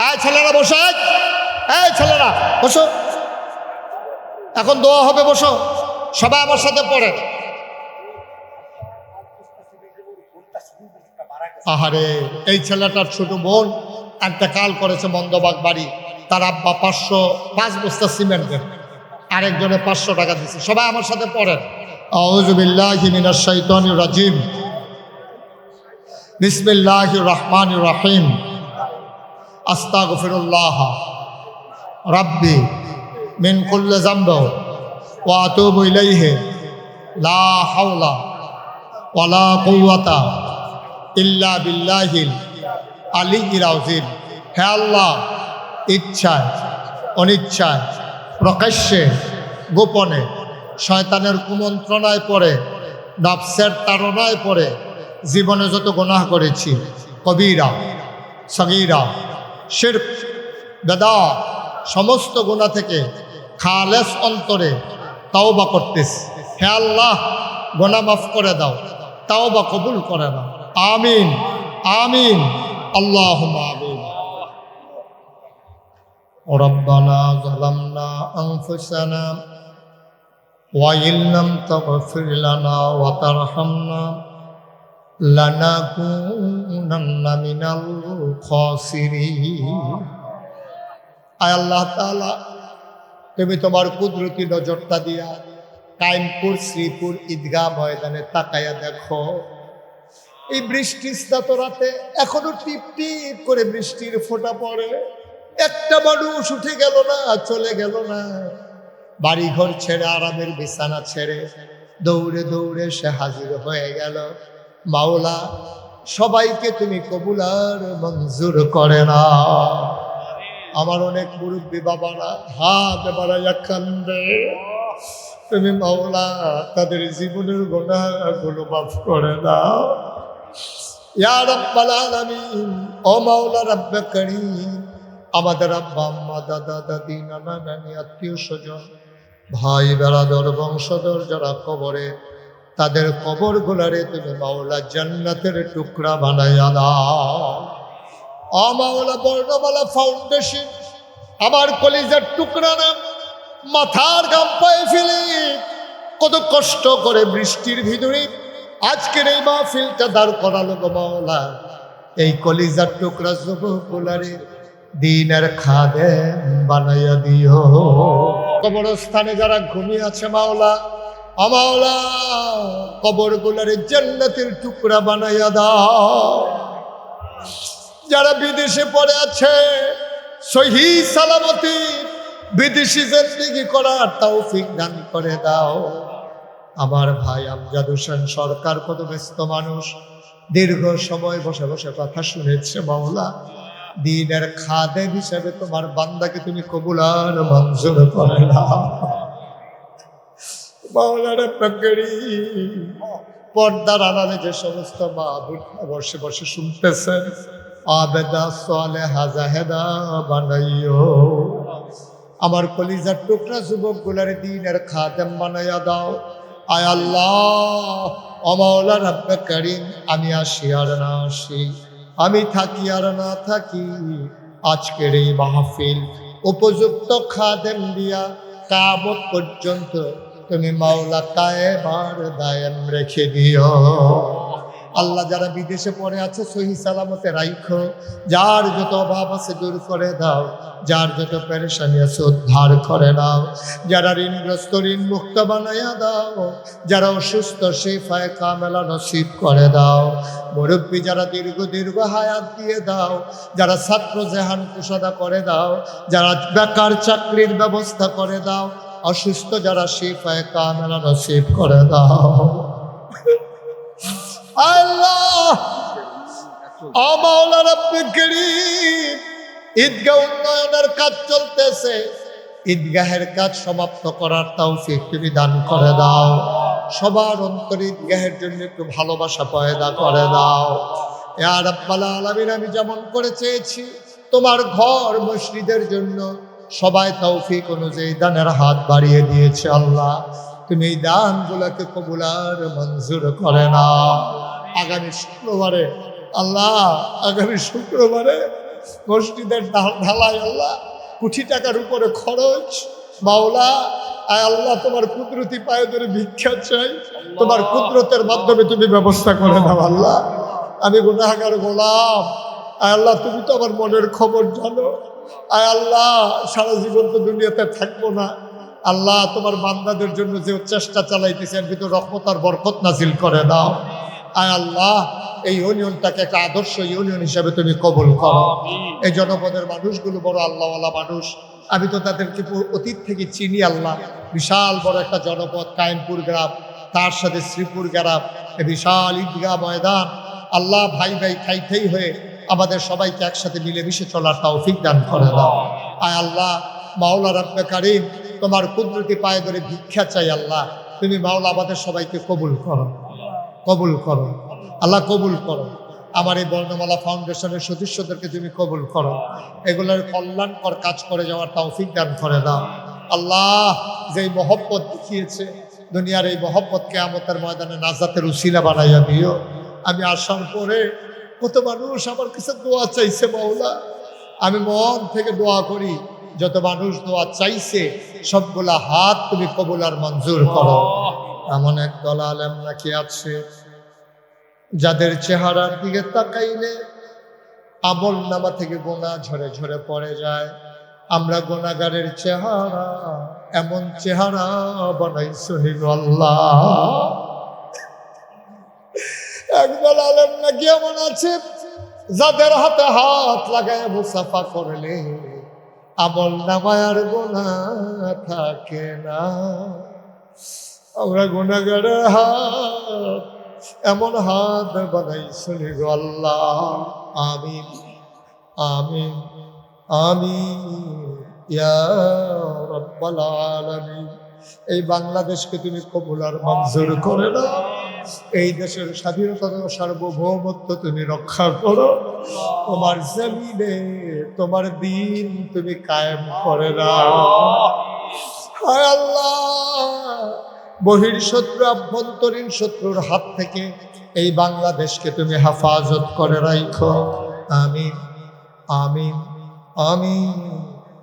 এই ছেলেরা বসে, এই ছেলেরা বসো, এখন দোয়া হবে, বসো সবাই আমার সাথে পড়েন। আহারে, এই ছেলেটার ছোট বোন ইন্তেকাল করেছে মন্দবাগ বাড়ি, তার আব্বা 505 বস্তা সিমেন্ট দেন, আরেকজনে 500 টাকা দিচ্ছে। সবাই আমার সাথে পড়েন। আউযু বিল্লাহি মিনাশ শাইতানির রাজিম, বিসমিল্লাহির রহমানির রহিম, আস্তাগফিরুল্লাহ রাব্বি মিন কুল্লি যামবি ওয়া আতুবু ইলাইহি, লা হাওলা ওয়ালা কুওয়াতা ইল্লা বিল্লাহিল আলিয়্যিল আযীম। হে আল্লাহ, ইচ্ছায় অনিচ্ছায়, প্রকাশ্যে গোপনে, শয়তানের কুমন্ত্রণায় পড়ে, নফসের তাড়নায় পড়ে জীবনে যত গুনাহ করেছি, কবিরা সগীরা শিরক বেদাত, সমস্ত গুনাহ থেকে খালেস অন্তরে তাওবা করতেছি। হে আল্লাহ, গুনাহ মাফ করে দাও, তাওবা কবুল করে নাও। আমিন আমিন, আল্লাহুম্মা আমিন। রব্বানা যালামনা আনফুসানা ওয়া ইল্লাম তাগফির লানা ওয়া তারহামনা লানাকুনান্না মিনাল খাসিরিন। আয় আল্লাহ তাআলা, তুমি তোমার কুদরতি নজরটা দিয়া কায়েমপুর শ্রীপুর ঈদগাহ ময়দানে তাকায়া দেখো, এই বৃষ্টি স্নাত রাতে এখনো টিপ টিপ করে বৃষ্টির ফোঁটা পড়ে, একটা মানুষ উঠে গেল না, চলে গেল না, বাড়িঘর ছেড়ে, আরামের বিছানা ছেড়ে দৌড়ে দৌড়ে সে হাজির হয়ে গেল। মাওলা, সবাইকে তুমি কবুল আর মঞ্জুর করে না। আমার অনেক মুরব্বী বাবারা হাত বাড়াইয়া কান্দে, তুমি মাওলা তাদের জীবনের গুনাহগুলো মাফ করে দাও। ইয়া রাব্বাল আলামিন, ও মাওলা রব্বে করিম, আমাদের আব্বা আম্মা দাদা দাদি নানা নানি আত্মীয় স্বজন ভাই বেড়াদর বংশধর যারা কবরে, তাদের কবর গুলারে তুমি মাওলা জান্নাতের টুকরা বানাইয়া দাও। ও মাওলা, বর্ণমালা ফাউন্ডেশন আমার কলিজার টুকরা না, মাথার গাম পায়ে ফেলে কত কষ্ট করে বৃষ্টির ভিতরে আজকের এই মাহফিলটা দাঁড় করালো গো মাওলা। এই কলিজার টুকরা যুবকগুলারে দিনের খাদেম বানাইয়া দিও। কবরস্থানে যারা ঘুমিয়ে আছে মাওলা, মাওলা কবরগুলারে জান্নাতের টুকরা বানাইয়া দাও। যারা বিদেশে পড়ে আছে, সহি সালামতি বিদেশি জিন্দেগি করার তৌফিক দান করে দাও। আমার ভাই আমজাদ হোসেন সরকার কত ব্যস্ত মানুষ, দীর্ঘ সময় বসে বসে কথা শুনেছে মাওলা, দিনের খাদেম হিসেবে তোমার বান্দাকে তুমি কবুল আর মঞ্জুর করে নাও। মাওলার পাকড়ি পর্দার আড়ালে যে সমস্ত মা বোনেরা বসে বসে শুনতেছেন, আবেদা সালেহা জাহেদা বানাইও। আমার কলিজার টুকরা যুবক গুলার দিনের খাদেম বানাইয়া দাও। আয় আল্লাহ, ও মাওলা রব্বে করিম, আমি আসি আর না আসি, আমি থাকি আর না থাকি, আজকের এই মাহফিল উপযুক্ত খাদেম দিয়া কিয়ামত পর্যন্ত তুমি মাওলা কায়েম আর দায়েম রেখে দিও। আল্লাহ যারা বিদেশে পড়ে আছে সহি সালামতে রাইখো, যার যত অভাব আছে দূর করে দাও, যার যত পেরেশানি আছে উদ্ধার করে দাও, যারা ঋণগ্রস্ত ঋণ মুক্ত বানাইয়া দাও, যারা অসুস্থ শিফায়ে কামেলা নসিব করে দাও, মুরব্বী যারা দীর্ঘ হায়াত দিয়ে দাও, যারা ছাত্র জেহান কুশাদা করে দাও, যারা বেকার চাকরির ব্যবস্থা করে দাও, অসুস্থ যারা শিফায়ে কামেলা নসিব করে দাও। আল্লাহ মাওলা রব্বুল কারীম, ঈদগাহ উন্নয়নের কাজ চলতেছে, ঈদগাহের কাজ সমাপ্ত করার তৌফিক তুমি দান করে দাও। সবার অন্তর ঈদগাহের জন্য একটু ভালোবাসা পয়দা করে দাও। ইয়া রাব্বাল আলামিন, আমি যেমন করে চেয়েছি তোমার ঘর মসজিদের জন্য, সবাই তৌফিক অনুযায়ী দানের হাত বাড়িয়ে দিয়েছে। আল্লাহ তুমি এই দানগুলোকে কবুল আর মঞ্জুর করে নাও। আগামী শুক্রবারে আল্লাহ, আগামী শুক্রবারে মসজিদের ঢালাই আল্লাহ কোটি টাকার উপরে খরচ। মাওলা আয় আল্লাহ, তোমার কুদরতি পায়ে ধরে ভিক্ষা চাই, তোমার কুদরতের মাধ্যমে তুমি ব্যবস্থা করে দাও। আল্লাহ আমি গুনাহগার গোলাম, আয় আল্লাহ তুমি তো আমার মনের খবর জানো। আয় আল্লাহ সারা জীবন তো দুনিয়াতে থাকবো না, আল্লাহ তোমার বান্দাদের জন্য যে চেষ্টা চালাইতেছে এর ভিতর রহমত আর বরকত নাজিল করে দাও। আয় আল্লাহ এই ইউনিয়নটাকে একটা আদর্শ ইউনিয়ন হিসাবে তুমি কবুল করো। এই জনপদের মানুষগুলো বড় আল্লাহওয়ালা মানুষ, আমি তো তাদেরকে অতীত থেকে চিনি। আল্লাহ বিশাল বড় একটা জনপদ, কায়েমপুর গ্রাম, তার সাথে শ্রীপুর গ্রাম, এই বিশাল ঈদগাহ ময়দান। আল্লাহ ভাই ভাই খাই হয়ে আমাদের সবাইকে একসাথে মিলেমিশে চলার তৌফিক দান করে দাও। আয় আল্লাহ মাওলা রব্বে কারীম, তোমার কুদরতি পায়ে ধরে ভিক্ষা চাই। আল্লাহ তুমি মাওলা আমাদের সবাইকে কবুল করো, কবুল করো আল্লাহ, কবুল করো। আমার এই বর্ণমালা ফাউন্ডেশনের সদস্যদেরকে তুমি কবুল করো, এগুলোর কল্যাণকর কাজ করে যাওয়ার তৌফিক দান করে দাও। আল্লাহ যেই মহব্বত দেখিয়েছে দুনিয়ার, এই মহব্বত কিয়ামতের ময়দানে নাজাতের উসিলা বানাইয়া দিও। আমি আসার পরে কত মানুষ আমার কাছে দোয়া চাইছে মাওলা, আমি মন থেকে দোয়া করি, যত মানুষ দোয়া চাইছে সবগুলা হাত তুমি কবুল আর মঞ্জুর করো। এমন এক দল আলেম নাকি আছে যাদের চেহারার দিকে তাকাইলে আমল নামা থেকে গুনাহ ঝরে ঝরে পড়ে যায়। আমরা গুনাহগারের চেহারা এমন চেহারা বানাইছো আল্লাহ। একদল আলেম নাকি এমন আছে যাদের হাতে হাত লাগায় মুসাফা করলে আমল নামায় আর গুনাহ থাকে না। আমরা গুনাহগারের হাত এমন হাত বানাইছো আল্লাহ। আমিন আমিন আমিন ইয়া রাব্বাল আলামিন। এই বাংলাদেশকে তুমি কবুল আর মঞ্জুর করে দাও। এই দেশের স্বাধীনতা সার্বভৌমত্ব তুমি রক্ষা করো। তোমার জমিনে তোমার দিন তুমি কায়েম করে দাও। হায় আল্লাহ, বহির শত্রু আভ্যন্তরীণ শত্রুর হাত থেকে এই বাংলাদেশকে তুমি হেফাজত করে রাখো। আমিন আমিন আমিন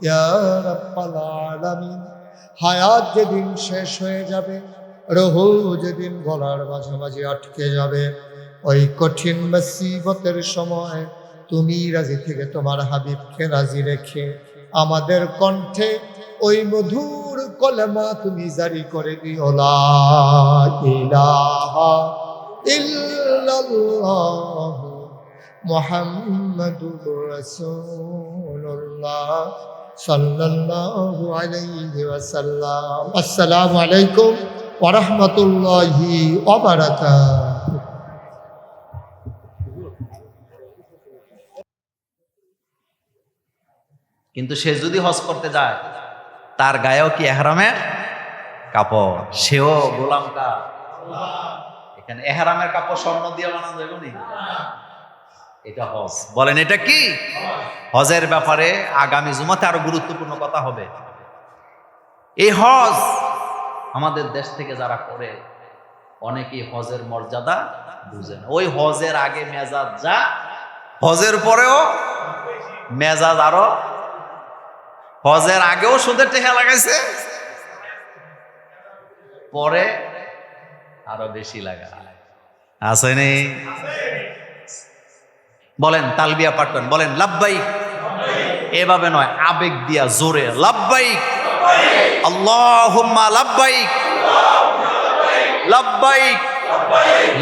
ইয়া রাব্বাল আলামিন। হায়াত যেদিন শেষ হয়ে যাবে, রুহু যেদিন গলার মাঝামাঝি আটকে যাবে, ওই কঠিন মুসিবতের সময় তুমি রাজি থেকে তোমার হাবিবকে রাজি রেখে আমাদের কণ্ঠে ওই মধুর কলেমা তুমি জারি করে দিও, লা ইলাহা ইল্লাল্লাহ মুহাম্মাদুর রাসূলুল্লাহ সাল্লাল্লাহু আলাইহি ওয়াসাল্লাম। আসসালামু আলাইকুম ওয়া রাহমাতুল্লাহি ওয়া বারাকাতুহু। কিন্তু সে যদি হজ করতে যায় তার গায়েও কি এহরামের কাপড়, সেও গোলামটা। এখানে এহরামের কাপড় স্বর্ণ দিয়ে বানানো যাবে নি? এটা হজ। বলেন এটা কি? হজের ব্যাপারে আগামী জুমাতে আরো গুরুত্বপূর্ণ কথা হবে। এই হজ আমাদের দেশ থেকে যারা করে অনেকেই হজের মর্যাদা বুঝে না। ওই হজের আগে মেজাজ যা, হজের পরেও মেজাজ আরো। হজের আগেও সুদের টেহা লাগাইছে, পরে আরো বেশি লাগায়। আসেনি? বলেন, তালবিয়া পাঠ করেন, বলেন লাব্বাইক। এভাবে নয়, আবেগ দিয়া জোরে লাব্বাইক আল্লাহুম্মা লাব্বাইক লাব্বাইক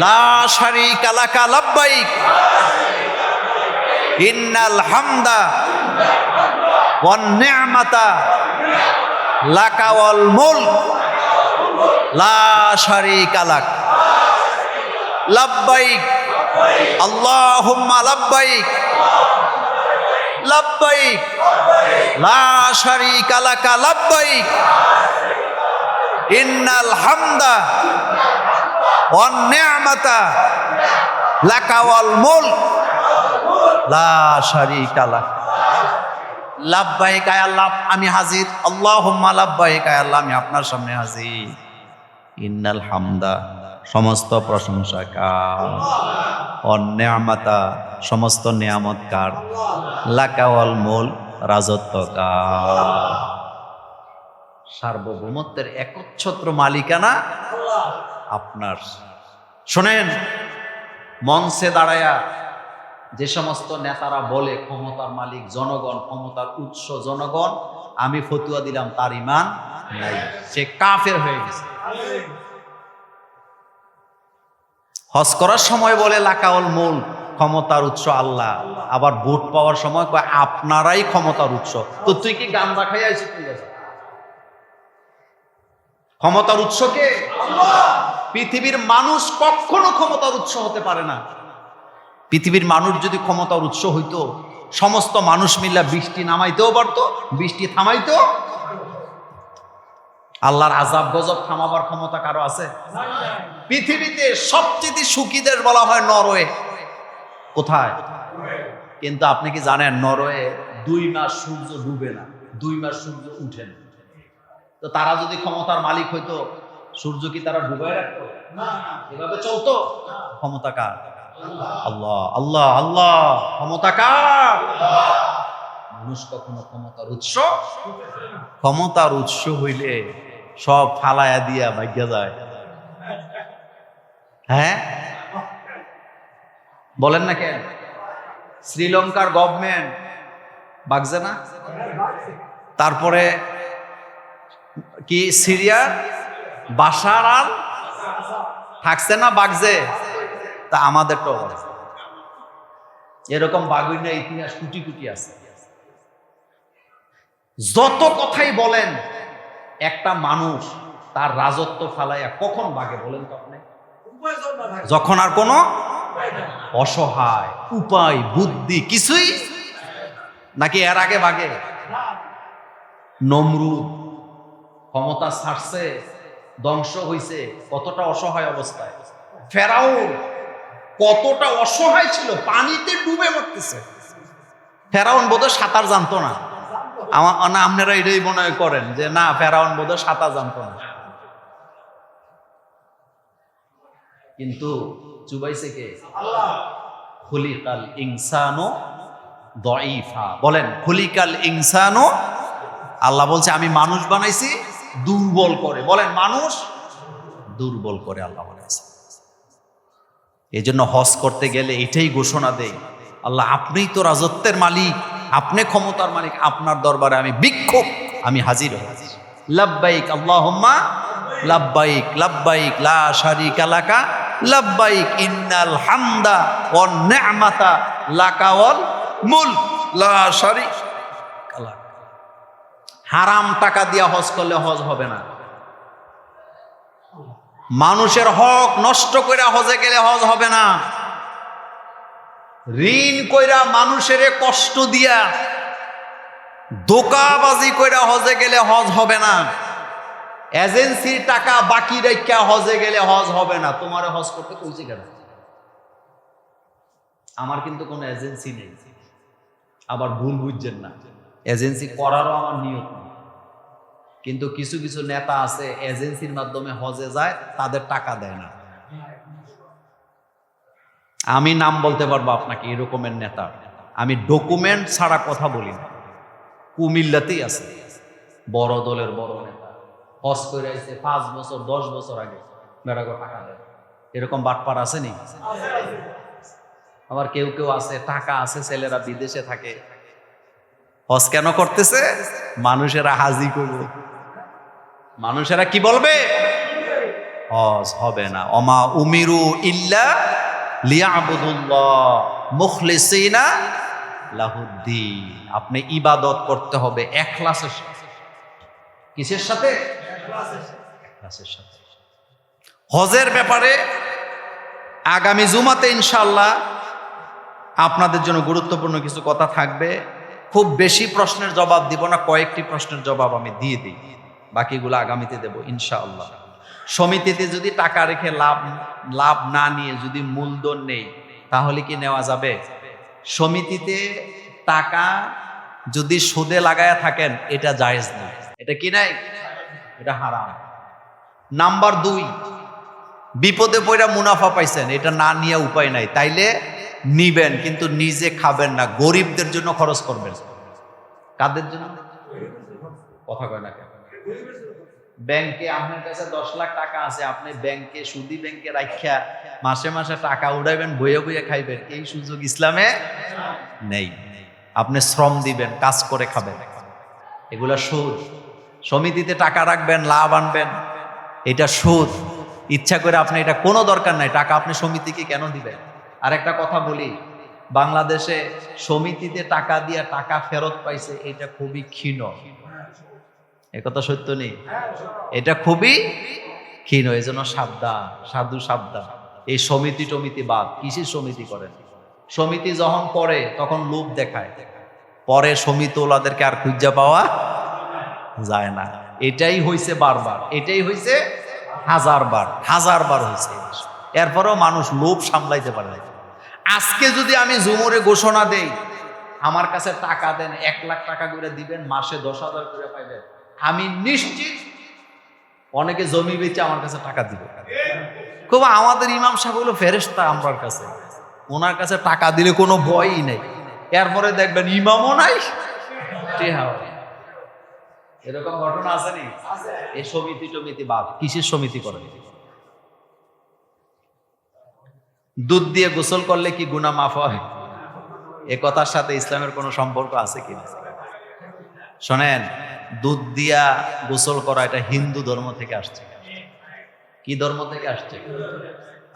লা শারীকা লাকা লাব্বাইক ইন্নাল হামদা ওয়ান নি'মাতা লাকা ওয়াল মুলক লা শারীকা লাক লাব্বাইক আল্লাহুম্মা লাব্বাইক লাব্বাইক লা শারীকা লাকা লাব্বাইক ইন্নাল হামদা ওয়ান নি'মাতা লাকা ওয়াল মুলক লা শারীকা লাক। লাব্বাইক আয় আল্লাহ, আমি হাজির। আল্লাহুম্মা লাব্বাইক আয় আল্লাহ, আমি আপনার সামনে হাজির। ইন্নাল হামদা, সমস্ত প্রশংসা কার, ওয়ান নি'মাতা, সমস্ত নিয়ামত কার, লাকা ওয়াল মুলক, রাজত্ব কার। সার্বভৌমত্বের একচ্ছত্র মালিকানা আপনার। শোনেন, মঞ্চে দাঁড়ায়া যে সমস্ত নেতারা বলে ক্ষমতার মালিক জনগণ, ক্ষমতার উৎস জনগণ, আমি ফতুয়া দিলাম তার ঈমান নাই, সে কাফের হয়ে গেছে। হজ করার সময় বলে লাকাউল মুলক, ক্ষমতার উৎস আল্লাহ, আবার ভোট পাওয়ার সময় কয় আপনারাই ক্ষমতার উৎস। তো তুই কি গাঁজা খাই আইছিস? ক্ষমতার উৎস কে? পৃথিবীর মানুষ কখনো ক্ষমতার উৎস হতে পারে না। পৃথিবীর মানুষ যদি ক্ষমতার উৎস হইতো, সমস্ত মানুষ মিল্লা বৃষ্টি নামাইতেও পারতো, বৃষ্টি থামাইতেও। আল্লাহর আযাব গজব থামাবার ক্ষমতা কারো আছে? পৃথিবীতে সবচেয়ে সুখী দেশ বলা হয় নরওয়ে। কোথায়? কিন্তু আপনি কি জানেন নরওয়ে 2 মাস সূর্য ডুবে না, 2 মাস সূর্য উঠে না। তো তারা যদি ক্ষমতার মালিক হইতো, সূর্য কি তারা ডুবায় রাখতো? না, এভাবে চলতো। ক্ষমতা কার? আল্লাহ আল্লাহ আল্লাহ। ক্ষমতা কার? মানুষ কখনো ক্ষমতার উৎস, ক্ষমতার উৎস হইলে সব ফালায়া দিয়া ভাগ্যা যায়। হ্যাঁ বলেন না কেন? শ্রীলঙ্কার গভর্নমেন্ট বাগছে না? তারপরে কি সিরিয়া বাশার আল থাকছে না, বাগছে? তা আমাদের তো এরকম বাগুইনা ইতিহাস কুটি কুটি আছে। যত কথাই বলেন, একটা মানুষ তার রাজত্ব ফালাইয়া কখন বাগে বলেন তো আপনি? যখন আর কোনো অসহায়, উপায়, বুদ্ধি কিছুই নাকি এর আগে বাগে? নমরুদ ক্ষমতা ছাড়ছে, ধ্বংস হইছে, কতটা অসহায় অবস্থায়। ফেরাউন কতটা অসহায় ছিল, পানিতে ডুবে মরতেছে। ফেরাউন বোধহয় সাঁতার জানতো না। আপনারা এটাই মনে করেন যে না, ফেরাউন বোধহয় সাঁতার জানতো না, কিন্তু চুবাইছে কে? খুলিকাল ইনসানু দাঈফা। বলেন খুলিকাল ইনসানু। আল্লাহ বলছে আমি মানুষ বানাইছি দুর্বল করে। বলেন মানুষ দুর্বল করে আল্লাহ বলেছে। এই জন্য হজ করতে গেলে এটাই ঘোষণা দেই, আল্লাহ আপনিই তো রাজত্বের মালিক, আপনি ক্ষমতার মালিক, আপনার দরবারে আমি ভিক্ষুক, আমি হাজির হয়েছি। লাব্বাইক আল্লাহুম্মা লাব্বাইক লাব্বাইক লা শারীকা লাকা লাব্বাইক ইন্নাল হামদা ওয়ান নি'মাতা লাকা ওয়াল মুলক লা শারীকা লাক। হারাম টাকা দিয়া হজ করলে হজ হবে না। মানুষের হক নষ্ট কইরা হজে গেলে হজ হবে না। ঋণ কইরা মানুষের কষ্ট দিয়া ধোঁকাবাজি কইরা হজে গেলে হজ হবে না। এজেন্সির টাকা বাকি রেখা হজে গেলে হজ হবে না। তোমারে হজ করতে কইছে কেন? আমার কিন্তু কোনো এজেন্সি নেই, আবার ভুল বুঝছেন না, এজেন্সি করারও আমার নিয়ত নেই। কিন্তু কিছু কিছু নেতা আছে এজেন্সির মাধ্যমে হজে যায়, তাদের টাকা দেয় না। আমি নাম বলতে পারবো আপনাকে এরকমের নেতা। আমি ডকুমেন্ট ছাড়া কথা বলি না। কুমিল্লাতেই আছে বড় দলের বড় নেতা, হজ করে আসছে 5 বছর 10 বছর আগে, বেড়া করে টাকা দেয়। এরকম বাটপার আসেনি? আবার কেউ কেউ আছে, টাকা আছে, ছেলেরা বিদেশে থাকে, হজ কেন করতেছে? মানুষেরা হাজি করবে, মানুষেরা কি বলবে? হজ হবে না। অমা উমিরু ইল্লা লিয়াবুদুল্লাহ মুখলিসিনা লাহুদ্দিন। আপনি ইবাদত করতে হবে ইখলাসের সাথে। কিসের সাথে? ইখলাসের সাথে। হজের ব্যাপারে আগামী জুমাতে ইনশাআল্লাহ আপনাদের জন্য গুরুত্বপূর্ণ কিছু কথা থাকবে। খুব বেশি প্রশ্নের জবাব দিব না, কয়েকটি প্রশ্নের জবাব আমি দিয়ে দিই, বাকিগুলো আগামীতে দেব ইনশাআল্লাহ। সমিতিতে যদি টাকা রেখে লাভ না নিয়ে যদি মূলধন নেই, তাহলে কি নেওয়া যাবে? সমিতিতে টাকা যদি সুদে লাগায়া থাকেন, এটা জায়েজ নেই। এটা কি নাই? এটা হারাম। নাম্বার 2, বিপদে পড়া মুনাফা পাইছেন, এটা না নিয়ে উপায় নাই, তাইলে নিবেন, কিন্তু নিজে খাবেন না, গরিবদের জন্য খরচ করবেন। কাদের জন্য? কথা কয় না কেন? ব্যাংকে আপনার কাছে 10 লাখ টাকা আছে, আপনি ব্যাংকে সুদি ব্যাংকে রাখিয়া মাসে মাসে টাকা উড়াইবেন, বইয়ে বইয়ে খাইবেন, এই সুযোগ ইসলামে নেই। আপনি শ্রম দিবেন, কাজ করে খাবেন, এগুলা সুদ। সমিতিতে টাকা রাখবেন, লাভ আনবেন, এটা সুদ। ইচ্ছা করে আপনি, এটা কোনো দরকার নাই, টাকা আপনি সমিতিকে কেন দিবেন? আর একটা কথা বলি, বাংলাদেশে সমিতিতে টাকা দিয়া টাকা ফেরত পাইছে, এটা খুবই ক্ষীণ। একথা সত্য নেই? এটা খুবই ক্ষীণ। এই জন্য সাবধান, সাধু সাবধান। এই সমিতি টমিতি বাদ। কিসের সমিতি করেন? সমিতি যখন করে তখন লোভ দেখায়, পরে সমিতি ওলাদেরকে আর খুঁজে পাওয়া যায় না। এটাই হইছে বারবার, এটাই হইছে হাজারবার হয়েছে। এরপরেও মানুষ লোভ সামলাইতে পারে না। আজকে যদি আমি জুমুরে ঘোষণা দেই, আমার কাছে টাকা দেন, 1 লাখ টাকা করে দিবেন, মাসে 10,000 করে পাইবেন, আমি নিশ্চিত অনেকে জমি বেচে আমার কাছে টাকা দিবে। খুব আমাদের ইমাম সাহেব হলো ফেরেশতা আমার কাছে, ওনার কাছে টাকা দিলে কোনো ভয়ই নেই। এরপরে দেখবেন ইমামও নাই, টেহাও নাই। এরকম ঘটনা আসেনি? এই সমিতি টমিতি বাদ। কিসের সমিতি করেন? দুধ দিয়ে গোসল করলে কি গুনাহ মাফ হয়? এ কথার সাথে ইসলামের কোনো সম্পর্ক আছে কিনা? শোনেন, দুধ দিয়া গোসল করা এটা হিন্দু ধর্ম থেকে আসছে। কি ধর্ম থেকে আসছে?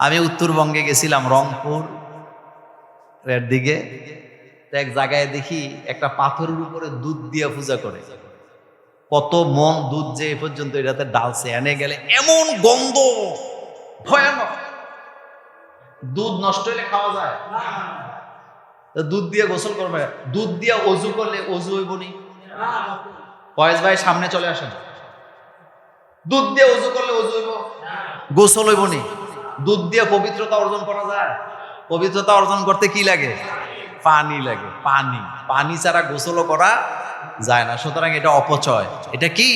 আমি উত্তরবঙ্গে গেছিলাম, রংপুর এর দিকে, এক জায়গায় দেখি একটা পাথরের উপরে দুধ দিয়ে পূজা করে। কত মন দুধ যে এ পর্যন্ত এটাতে ডালছে, এনে গেলে এমন গন্ধ ভয়ানক। দুধ নষ্ট হলে খাওয়া যায়? দুধ দিয়ে গোসল করবে, দুধ দিয়ে অজু করলে অজু হইব নি? ফয়েজ ভাই সামনে চলে আসেন। দুধ দিয়ে অজু করলে অজু হইব, গোসল হইব নি? দুধ দিয়ে পবিত্রতা অর্জন করা যায়? পবিত্রতা অর্জন করতে কি লাগে? পানি লাগে। পানি ছাড়া গোসলও করা যায় না। সুতরাং এটা অপচয়। এটা কি?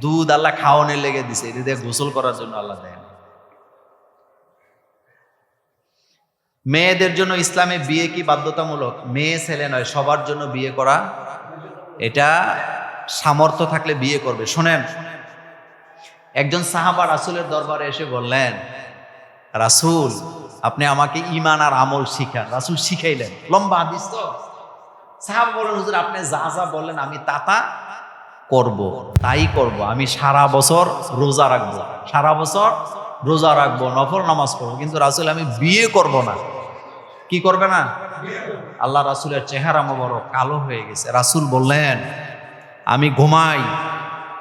দুধ আল্লাহ খাওয়ানোর লেগে দিছে, এটা দিয়ে গোসল করার জন্য আল্লাহ দেয় না। মেয়েদের জন্য ইসলামে বিয়ে কি বাধ্যতামূলক? মেয়ে ছেলে নয়, সবার জন্য বিয়ে করা, এটা সামর্থ্য থাকলে বিয়ে করবে। শোনেন, একজন সাহাবা রাসূলের দরবারে এসে বললেন, রাসূল আপনি আমাকে ঈমান আর আমল শিখান। রাসূল শিখাইলেন, লম্বা হাদিস তো। সাহাবা বলেন, হুজুর আপনি যা যা বললেন আমি তা করব, তাই করব। আমি সারা বছর রোজা রাখবো, নফল নামাজ পড়বো, কিন্তু রাসূল আমি বিয়ে করব না। কি করবে না? আল্লাহ রাসূলের চেহারা মোবারক কালো হয়ে গেছে। রাসূল বললেন, আমি ঘুমাই,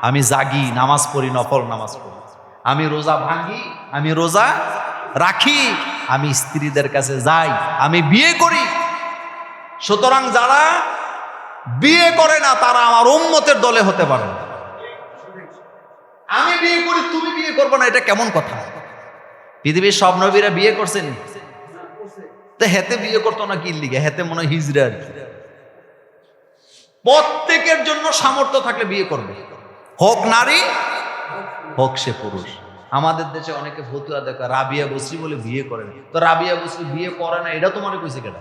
আমি জাগি, নামাজ পড়ি, নফল নামাজ পড়ি, আমি রোজা ভাঙি, আমি রোজা রাখি, আমি স্ত্রীদের কাছে যাই, আমি বিয়ে করি। সুতরাং যারা বিয়ে করে না তারা আমার উম্মতের দলে হতে পারে না। আমি বিয়ে করি, তুমি বিয়ে করবে না, এটা কেমন কথা? পৃথিবীর সব নবীরা বিয়ে করছেন, তো হেতে বিয়ে করতো না কি লিগে? হেতে মনে হয় হিজড়া আর কি। প্রত্যেকের জন্য সামর্থ্য থাকলে বিয়ে করবে, হোক নারী হোক সে পুরুষ। আমাদের দেশে অনেকে ফতুয়া দেখা, রাবিয়া বসরি বলে বিয়ে করে না। তো রাবিয়া বসরি বিয়ে করে না, এটা তো মনে কইছে কেন?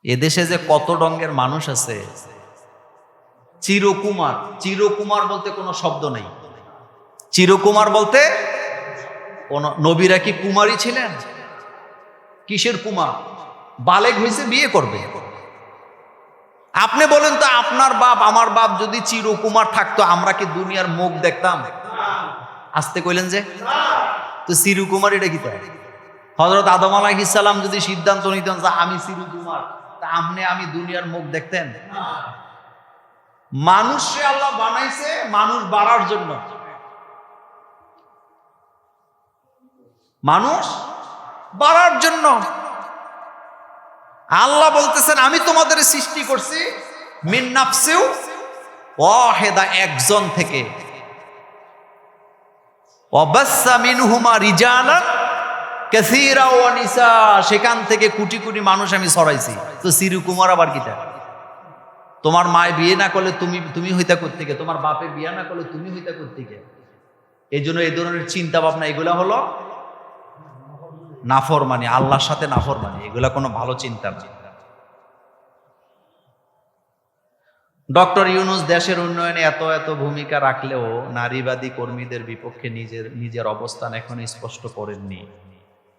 এদেশে যে কত রঙের মানুষ আছে। চিরকুমার বলতে কোনো শব্দ নেই। চিরকুমার বলতে কোন নবীরা কি কুমারী ছিলেন? কিসের কুমার? বালেগ হয়েছে, বিয়ে করবে। আপনি বলেন তো, আপনার বাপ আমার বাপ যদি চিরকুমার থাকতো, আমরা কি দুনিয়ার মুখ দেখতাম? আসতে কইলেন যে, তো চিরকুমার এটা কি তাই? হযরত আদম আলাইহিস সালাম যদি সিদ্ধান্ত নিতেন যে আমি চিরকুমার, তা আমি দুনিয়ার মুখ দেখতেন? মানুষকে আল্লাহ বানাইছে মানুষ বাড়ার জন্য, মানুষ বাড়ার জন্য। আল্লাহ বলতেছেন আমি তোমাদের সৃষ্টি করছি মিন নাফসিউ ওয়াহিদা, একজন থেকে, ওয়াবাসসা মিনহুমা রিজালান কাসীরা ওয়া নিসা, সেখান থেকে কোটি কোটি মানুষ আমি ছড়াইছি। তো চিরকুমার আবার কিটা? তোমার মায় বিয়ে না করলে তুমি হইতা কোত্থেকে? তোমার বাপে বিয়ে না করলে তুমি হইতা কোত্থেকে? এই জন্য এই ধরনের চিন্তা ভাবনা, এগুলা হলো নাফরমানি, আল্লাহর সাথে নাফরমানি। এগুলা কোনো ভালো চিন্তা না। ডক্টর ইউনূস দেশের উন্নয়নে এত এত ভূমিকা রাখলেও নারীবাদী কর্মীদের বিপক্ষে নিজের অবস্থান এখন স্পষ্ট করেননি,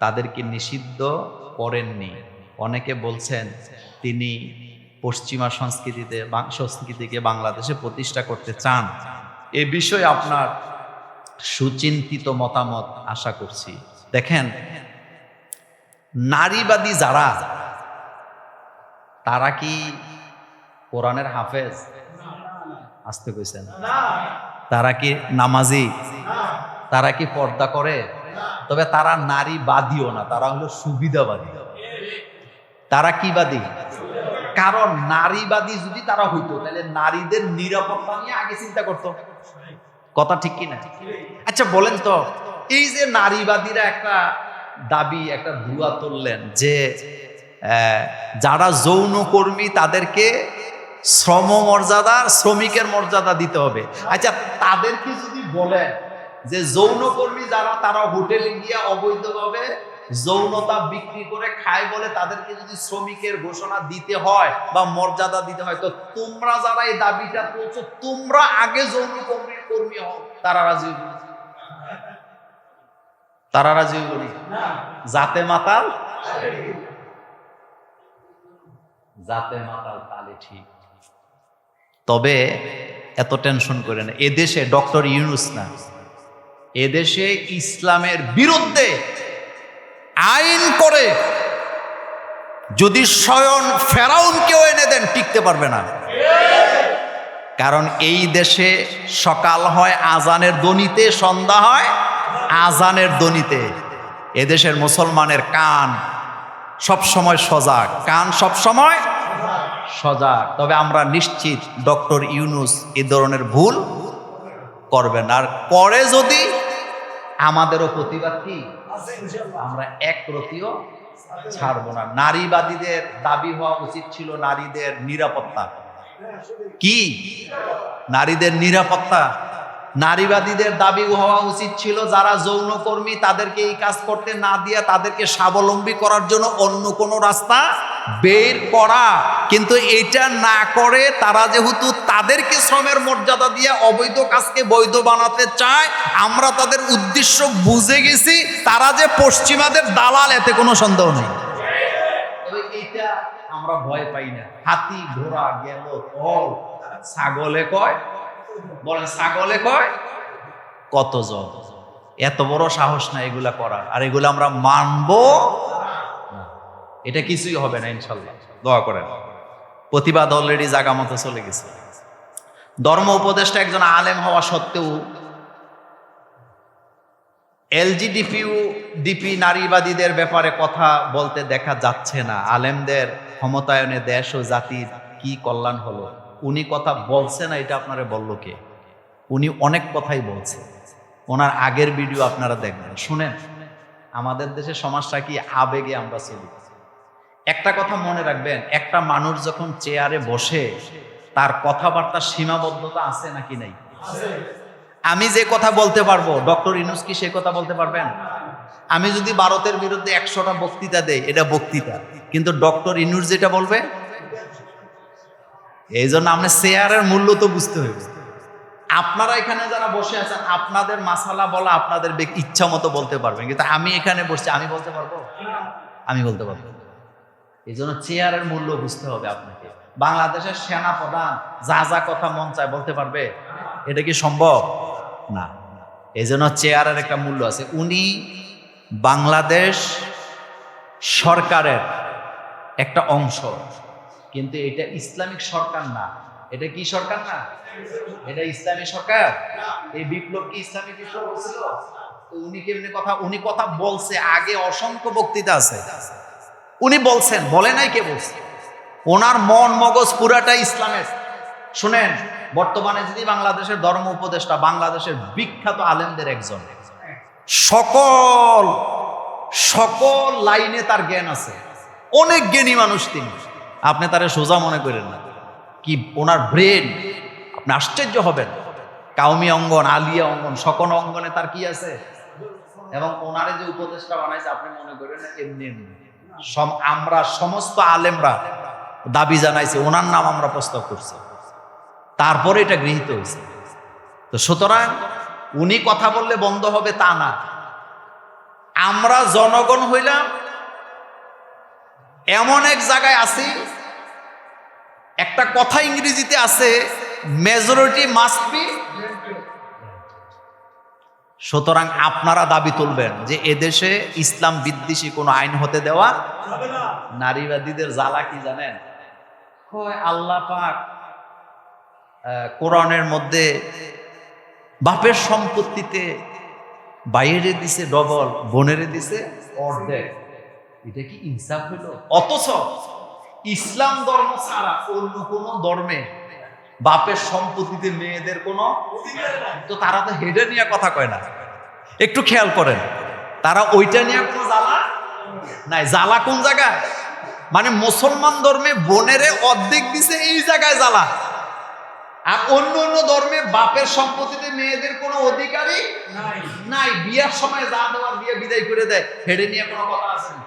তাদেরকে নিষিদ্ধ করেননি। অনেকে বলছেন তিনি পশ্চিমা সংস্কৃতিকে বাংলাদেশে প্রতিষ্ঠা করতে চান। এ বিষয়ে আপনার সুচিন্তিত মতামত আশা করছি। দেখেন, নারীবাদী যারা, তারা কি কোরআনের হাফেজ? আসতে কইছেন। তারা কি নামাজি? তারা কি পর্দা করে? তবে তারা নারীবাদীও না, তারা হলো সুবিধাবাদী। তারা কি বাদী? কারণ নারীবাদী যদি তারা হইতো, তাহলে নারীদের নিরাপত্তা নিয়ে আগে চিন্তা করতো। কথা ঠিক কিনা? আচ্ছা বলেন তো, এই যে নারীবাদীরা একটা দাবি, একটা ধুয়া তুললেন যে যারা যৌনকর্মী তাদেরকে শ্রমিকের মর্যাদা দিতে হবে। আচ্ছা, তাদেরকে যদি বলেন যে যৌনকর্মী যারা, তারা হোটেলে গিয়ে অবৈধভাবে যৌনতা বিক্রি করে খায় বলে তাদেরকে যদি শ্রমিকের ঘোষণা দিতে হয় বা মর্যাদা দিতে হয়, তো তোমরা যারা এই দাবিটা তুলছো, তোমরা আগে যৌনকর্মী হও। তারা রাজি হইব? তারা রাজি হইব না? জাতে মাতাল তালে ঠিক। তবে এত টেনশন করে না। এদেশে ডক্টর ইউনূস না, এদেশে ইসলামের বিরুদ্ধে আইন করে যদি স্বয়ং ফেরাউনকেও এনে দেন, টিকতে পারবে না। কারণ এই দেশে সকাল হয় আজানের ধ্বনিতে, সন্ধ্যা হয় আজানের ধ্বনিতে। এদেশের মুসলমানের কান সবসময় সজাগ, কান সবসময় সজাগ। তবে আমরা নিশ্চিত ডক্টর ইউনূস এই ধরনের ভুল করবেন, আর করে যদি আমাদেরও প্রতিবাদ কি, আমরা এক রতিও ছাড়বো না। নারীবাদীদের দাবি হওয়া উচিত ছিল নারীদের নিরাপত্তা। কি? নারীদের নিরাপত্তা। নারীবাদীদের দাবি হওয়া উচিত ছিল যারা যৌনকর্মী তাদেরকে এই কাজ করতে না দিয়ে তাদেরকে স্বাবলম্বী করার জন্য অন্য কোনো রাস্তা বের করা। কিন্তু এটা না করে তারা যেহেতু তাদেরকে শ্রমের মর্যাদা দিয়ে অবৈধ কাজকে বৈধ বানাতে চায়, আমরা তাদের উদ্দেশ্য বুঝে গেছি। তারা যে পশ্চিমাদের দালাল, এতে কোনো সন্দেহ নেই। এইটা আমরা ভয় পাই না। হাতি ঘোড়া গেল তল, ছাগলে কয়, বলেন ছাগলে কয় কত জন। এত বড় সাহস না এগুলা করার, আর এগুলো আমরা মানবো না। এটা কিছুই হবে না ইনশাল্লাহ, দোয়া করেন। প্রতিবাদ অলরেডি জায়গা মতো চলে গেছে। ধর্ম উপদেষ্টা একজন আলেম হওয়া সত্ত্বেও এলজিডিপি নারীবাদীদের ব্যাপারে কথা বলতে দেখা যাচ্ছে না। আলেমদের ক্ষমতায়নে দেশ ও জাতির কি কল্যাণ হলো? উনি কথা বলছে না, এটা আপনারা বললো কে? উনি অনেক কথাই বলছে। ওনার আগের ভিডিও আপনারা দেখবেন, শুনেন। আমাদের দেশে সমাজটা কি আবেগে আমরা চলি। একটা কথা মনে রাখবেন, একটা মানুষ যখন চেয়ারে বসে, তার কথাবার্তার সীমাবদ্ধতা আছে নাকি নাই? আমি যে কথা বলতে পারবো, ডক্টর ইউনূস কি সে কথা বলতে পারবেন? আমি যদি ভারতের বিরুদ্ধে 100টা বক্তৃতা দেই, এটা বক্তৃতা, কিন্তু ডক্টর ইউনূস যেটা বলবে, এই জন্য আপনার চেয়ারের মূল্য তো বুঝতে হবে। আপনারা এখানে যারা বসে আছেন আপনাদের মাসালা বলা আপনাদের ইচ্ছা মতো বলতে পারবেন, কিন্তু আমি এখানে বসছি, আমি বলতে পারবো? আমি বলতে পারবো। এই জন্য চেয়ারের মূল্য বুঝতে হবে আপনাকে। বাংলাদেশের সেনা প্রধান যা যা কথা মন চায় বলতে পারবে? এটা কি সম্ভব? না। এই জন্য চেয়ারের একটা মূল্য আছে। উনি বাংলাদেশ সরকারের একটা অংশ, কিন্তু এটা ইসলামিক সরকার না। এটা কি সরকার না? এটা ইসলামী সরকার। এই বিপ্লব কি ইসলামী বিপ্লব ছিল? উনি কেমনি কথা, উনি কথা বলছে, আগে অসংখ্য বক্তৃতা আছে, উনি বলছেন, বলে নাই কে বলছে? ওনার মন মগজ পুরাটাই ইসলামের। শুনেন, বর্তমানে যদি বাংলাদেশের ধর্ম উপদেষ্টা, বাংলাদেশের বিখ্যাত আলেমদের একজন, সকল সকল লাইনে তার জ্ঞান আছে, অনেক জ্ঞানী মানুষ তিনি। আপনি তারে সোজা মনে করেন না, কি ওনার ব্রেন, আপনি আশ্চর্য হবেন। কাউমি অঙ্গন, আলিয়া অঙ্গন, সকল অঙ্গনে তার কি আছে। এবং ওনারে যে উপদেষ্টা বানাইছে আপনি মনে করেন এমনি এমনি। আমরা সমস্ত আলেমরা দাবি জানাইছি, ওনার নাম আমরা প্রস্তাব করছি, তারপরে এটা গৃহীত হয়েছে। তো সুতরাং উনি কথা বললে বন্ধ হবে তা না। আমরা জনগণ হইলাম এমন এক জায়গায় আছি, একটা কথা ইংরেজিতে আছে, মেজরিটি মাস্ট বি। সুতরাং আপনারা দাবি তুলবেন যে এদেশে ইসলাম বিদ্বেষী কোনো আইন হতে দেওয়া হবে না। নারীবাদীদের জ্বালা কি জানেন? আল্লাহ পাক কোরআনের মধ্যে বাপের সম্পত্তিতে বাইরে দিছে ডবল, বোনেরে দিছে অর্ধেক। এটা কি ইনসাফ হইল? অথচ ইসলাম ধর্ম ছাড়া অন্য কোন ধর্মে বাপের সম্পত্তিতে মেয়েদের কোনো অধিকার নাই। তো তারা তো হেডে নিয়ে কথা কয় না। একটু খেয়াল করেন, তারা ওইটা নিয়ে কোনো জ্বালা নাই। জ্বালা কোন জায়গায়? মানে মুসলমান ধর্মে বোনেরে অর্ধেক দিছে, এই জায়গায় জ্বালা। আর অন্য অন্য ধর্মে বাপের সম্পত্তিতে মেয়েদের কোনো অধিকারই নাই। বিয়ার সময় যা দেওয়ার দিয়ে বিদায় করে দেয়, হেডে নিয়ে কোনো কথা আছে না।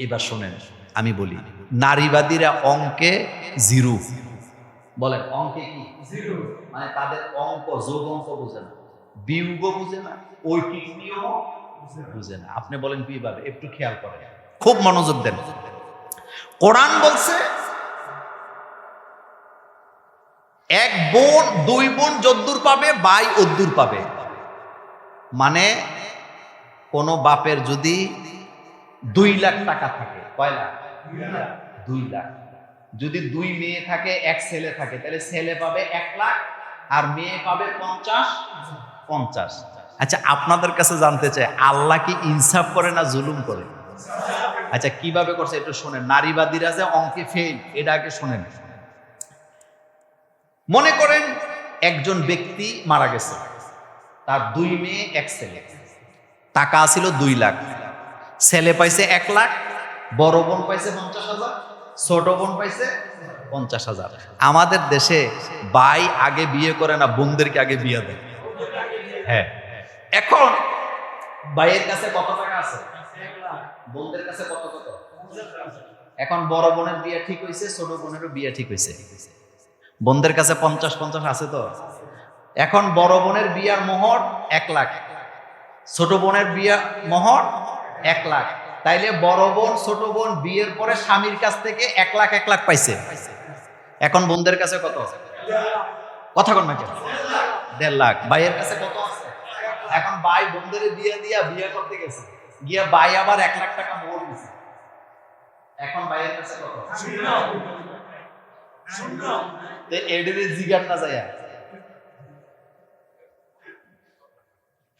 এবার শোনেন, আমি বলি, নারীবাদীরা অঙ্কে জিরো। বলেন অঙ্কে কি জিরো? মানে তাদের অঙ্ক, যোগ অঙ্ক বুঝে না, বিয়োগ বুঝে না, ঐকিক নিয়ম বুঝে না। আপনি বলেন কিভাবে? একটু খেয়াল করেন, খুব মনোযোগ দেন। কোরআন বলছে এক বোন, দুই বোন যদ্দুর পাবে, ভাই অদ্দুর পাবে। মানে কোন বাপের যদি 2 লাখ টাকা থাকে, কয় লাখ? 2 লাখ। যদি 2 মেয়ে থাকে, 1 ছেলে থাকে, তাহলে ছেলে পাবে 1 লাখ আর মেয়ে পাবে 50। আচ্ছা, আপনাদের কাছে জানতে চাই, আল্লাহ কি ইনসাফ করে না জুলুম করে? আচ্ছা, কিভাবে করছে একটু শোনেন। নারীবাদীরা যে অঙ্কে ফেল, এটা আগে শোনেন। মনে করেন একজন ব্যক্তি মারা গেছে, তার 2 মেয়ে 1 ছেলে, টাকা ছিল 2 লাখ, ছেলে পাইছে 1 লাখ, বড় বোন পাইছে 50,000, ছোট বোন পাইছে 50,000। আমাদের দেশে ভাই আগে বিয়ে করে না, বোনদেরকে আগে বিয়ে দেয়। হ্যাঁ, এখন ভাইয়ের কাছে কত টাকা আছে? 1 লাখ। বোনদের কাছে কত কত? এখন বড় বোনের বিয়ে ঠিক হয়েছে, ছোট বোনেরও বিয়ে ঠিক হয়েছে। বোনদের কাছে 50-50 আছে তো। এখন বড় বোনের বিয়ার মোহর 1 লাখ, ছোট বোনের বিয়ার মোহর 1 লাখ। তাইলে বড় বোন ছোট বোন বিয়ের পরে স্বামীর কাছ থেকে 1 লাখ 1 লাখ পাইছে। এখন বোনদের কাছে কত? কথা কন না কেন? 1.5 লাখ। ভাইয়ের কাছে কত আছে? এখন ভাই বোনদের বিয়ে দিয়া বিয়ে করতে গেছে, গিয়া ভাই আবার 1 লাখ টাকা মোহর দিছে। এখন ভাইয়ের কাছে কত?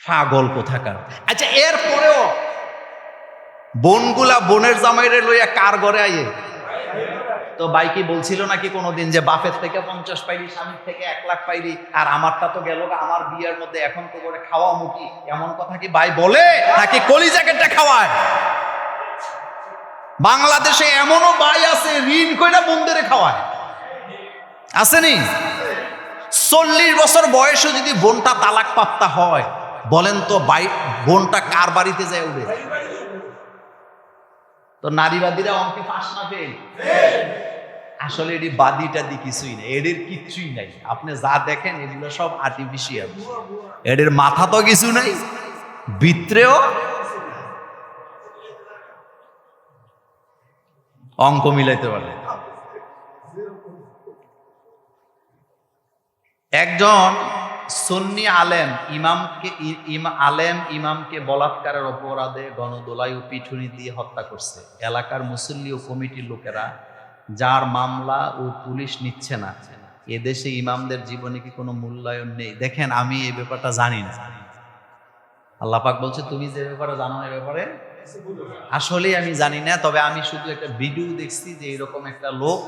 পাগল কোথাকার। আচ্ছা, এরপরেও বোনগুলা বোনের জামাইরে লইয়া কার ঘরে আইয়ে? তো ভাই কি বলছিল নাকি কোনোদিন যে বাপের থেকে 50 পাইলি, স্বামীর থেকে 1 লাখ পাইলি, আর আমারটা তো গেল, আমার বিয়ের মধ্যে এখন তো করে খাওয়া মুখি, এমন কথা কি ভাই বলে নাকি কলিজাকেটটা খাওয়ায়? বাংলাদেশে এমনও ভাই আছে ঋণ কইরা বোনদের খাওয়ায়, আসেনি? 40 বছর বয়সে যদি বোনটা তালাক প্রাপ্তা হয়, বলেন তো ভাই বোনটা কার বাড়িতে যায় উঠে? তো নারীবাদীরা অঙ্কে পাস না ফেল? আসলে এটি বাদিটা দি কিছুই নেই, এদের কিচ্ছুই নাই। আপনি যা দেখেন এগুলো সব আর্টিফিশিয়াল। এদের মাথা তো কিছু নাই, ভিতরেও অঙ্ক মিলাইতে পারে। একজন সুন্নি আলেম ইমামকে বলাৎকারের অপরাধে গণদোলাই ও পিঠুনি দিয়ে হত্যা করছে। এলাকার মুসল্লি ও কমিটির লোকেরা, যার মামলা ও পুলিশ নিচ্ছে না। এদেশে ইমামদের জীবনে কি কোনো মূল্যায়ন নেই? দেখেন, আমি এই ব্যাপারটা জানি না। আল্লাহ পাক বলছে, তুমি যে ব্যাপারে জানো এই ব্যাপারে আসলে আমি জানি না। তবে আমি শুধু একটা ভিডিও দেখছি যে এরকম একটা লোক,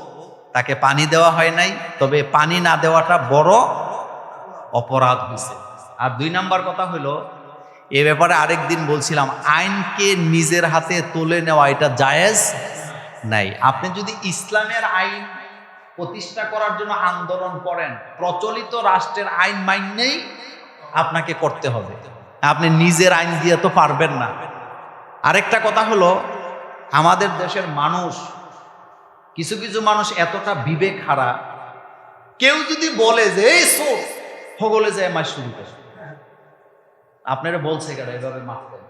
তাকে পানি দেওয়া হয় নাই, তবে পানি না দেওয়াটা বড় অপরাধ হয়েছে। আর 2 নাম্বার কথা হলো, এ ব্যাপারে আরেকদিন বলছিলাম, আইনকে নিজের হাতে তুলে নেওয়া এটা জায়েজ নাই। আপনি যদি ইসলামের আইন প্রতিষ্ঠা করার জন্য আন্দোলন করেন, প্রচলিত রাষ্ট্রের আইন মাইনেই আপনাকে করতে হবে। আপনি নিজের আইন দিয়ে তো পারবেন না। আরেকটা কথা হলো, আমাদের দেশের মানুষ, কিছু কিছু মানুষ এতটা বিবেক হারা, কেউ যদি বলে যে এই সোফ হগলে যায় মাস শুরু করে, আপনারা বলছে কেন এভাবে মারতেন?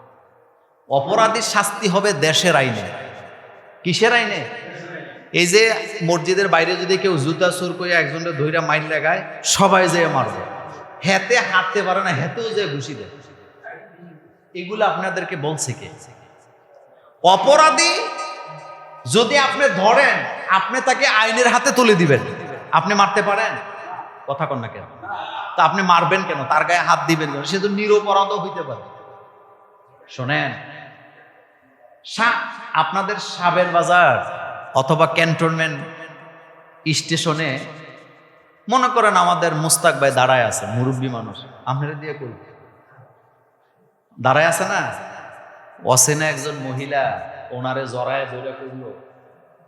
অপরাধীর শাস্তি হবে দেশের আইনে। কিসের আইনে? এই যে মসজিদের বাইরে যদি কেউ জুতা চুর করে একজনের ধইরা মাইল লাগায়, সবাই যেয়ে মারবে। হেতে হাঁটতে পারে না, হেতেও যে ঘুষি দেয়। এগুলো আপনাদেরকে বলছে কে? অপরাধী যদি আপনি ধরেন, আপনি তাকে আইনের হাতে তুলে দিবেন। আপনি মারতে পারেন? কথা কন না কেন? তা আপনি মারবেন কেন? তার গায়ে হাত দিবেন কেন? সে তো নিরপরাধও হইতে পারে। শোনেন, আপনাদের সাবের বাজার অথবা ক্যান্টনমেন্ট স্টেশনে মনে করেন আমাদের মুস্তাক ভাই দাঁড়ায় আছে, মুরব্বী মানুষ, আপনারা দিয়ে করি দাঁড়ায় আছে না, অচেনা একজন মহিলা ওনারে জড়ায় ধরে করল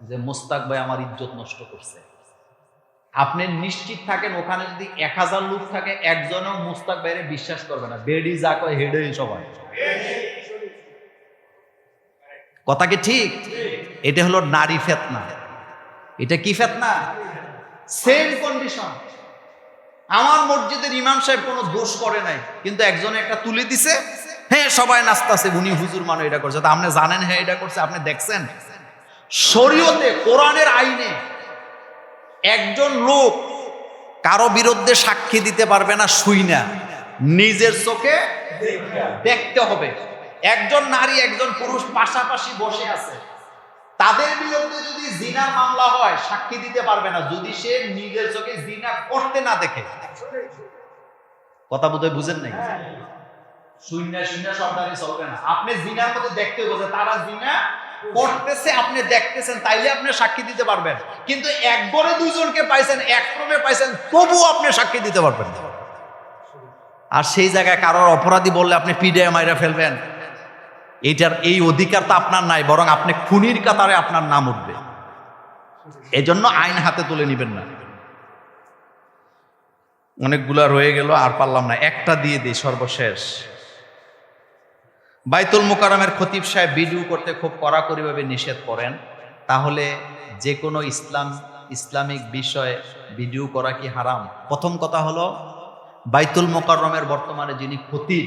যে মুস্তাক ভাই আমার ইজ্জত নষ্ট করছে। আপনি নিশ্চিত থাকেন, ওখানে যদি 1000 লোক থাকে, একজনও মুস্তাক ভাইরে বিশ্বাস করবে না। বেডি যা কয় হেডে সবাই। কথা কি ঠিক? এটা হলো নারী ফেতনা। এটা কি ফেতনা? Same condition. আমার মসজিদের ইমাম সাহেব কোনো দোষ করে নাই, কিন্তু একজনে একটা তুলে দিছে, হ্যাঁ সবাই নাচতেছে, উনি হুজুর মানে এটা করছে। তা আপনি জানেন হ্যাঁ এটা করছে? আপনি দেখছেন? শরীয়তে, কোরআনের আইনে একজন লোক কারো বিরুদ্ধে সাক্ষী দিতে পারবে না শুই না, নিজের চোখে দেখতে হবে। একজন নারী একজন পুরুষ পাশাপাশি বসে আছে, তাদের বিরুদ্ধে যদি জিনার মামলা হয়, সাক্ষী দিতে পারবে না যদি সে নিজের চোখে জিনা করতে না দেখে। কথা বোধহয় বুঝেন নাই? শূন্য শূন্য সরকারি চলবে না। আপনি জিনার মধ্যে দেখতে হবে তারা জিনা করতেছে, আপনি দেখতেছেন, তাইলে আপনি সাক্ষী দিতে পারবেন। কিন্তু একবারে দুইজনকে পাইছেন, এক ক্রমে পাইছেন, তবুও আপনি সাক্ষী দিতে পারবেন না। আর সেই জায়গায় কারোর অপরাধী বললে আপনি পিডে মাইরা ফেলবেন, এইটার এই অধিকার তো আপনার নাই, বরং আপনি খুনির কাতারে আপনার নাম উঠবে। এজন্য আইন হাতে তুলে নেবেন না। অনেকগুলা রয়ে গেল, আর পারলাম না, একটা দিয়ে দিই সর্বশেষ। বাইতুল মুকাররমের খতিব সাহেব ভিডিও করতে খুব কড়াকড়িভাবে নিষেধ করেন। তাহলে যে কোনো ইসলামিক বিষয়ে ভিডিও করা কি হারাম? প্রথম কথা হলো, বাইতুল মুকাররমের বর্তমানে যিনি খতিব,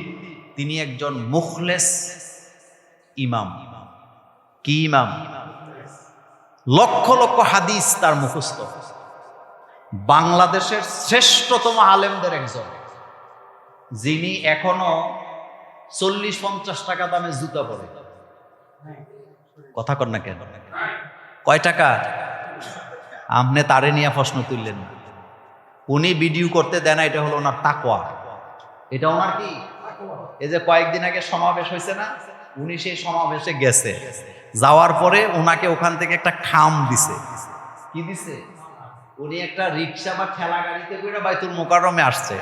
তিনি একজন মুখলেস ইমাম। কি ইমাম? লক্ষ লক্ষ হাদিস তার মুখস্থ, বাংলাদেশের শ্রেষ্ঠতম আলেমদের একজন, যিনি এখনো 40-50 টাকা দামে জুতা পরে। কথা কর না কেন? কয় টাকা? আপনি তারে নিয়ে প্রশ্ন তুললেন না। উনি ভিডিও করতে দেন না, এটা হলো ওনার তাকওয়া। এটা ওনার কি? এই যে কয়েকদিন আগে সমাবেশ হয়েছে না, উনি সেই সমাবেশে গেছে, যাওয়ার পরে ওনাকে ওখান থেকে একটা খাম দিছে। কি দিছে? উনি একটা রিক্সা বা ঠেলা গাড়িতে করে বাইতুল মুকাররমে আসছে।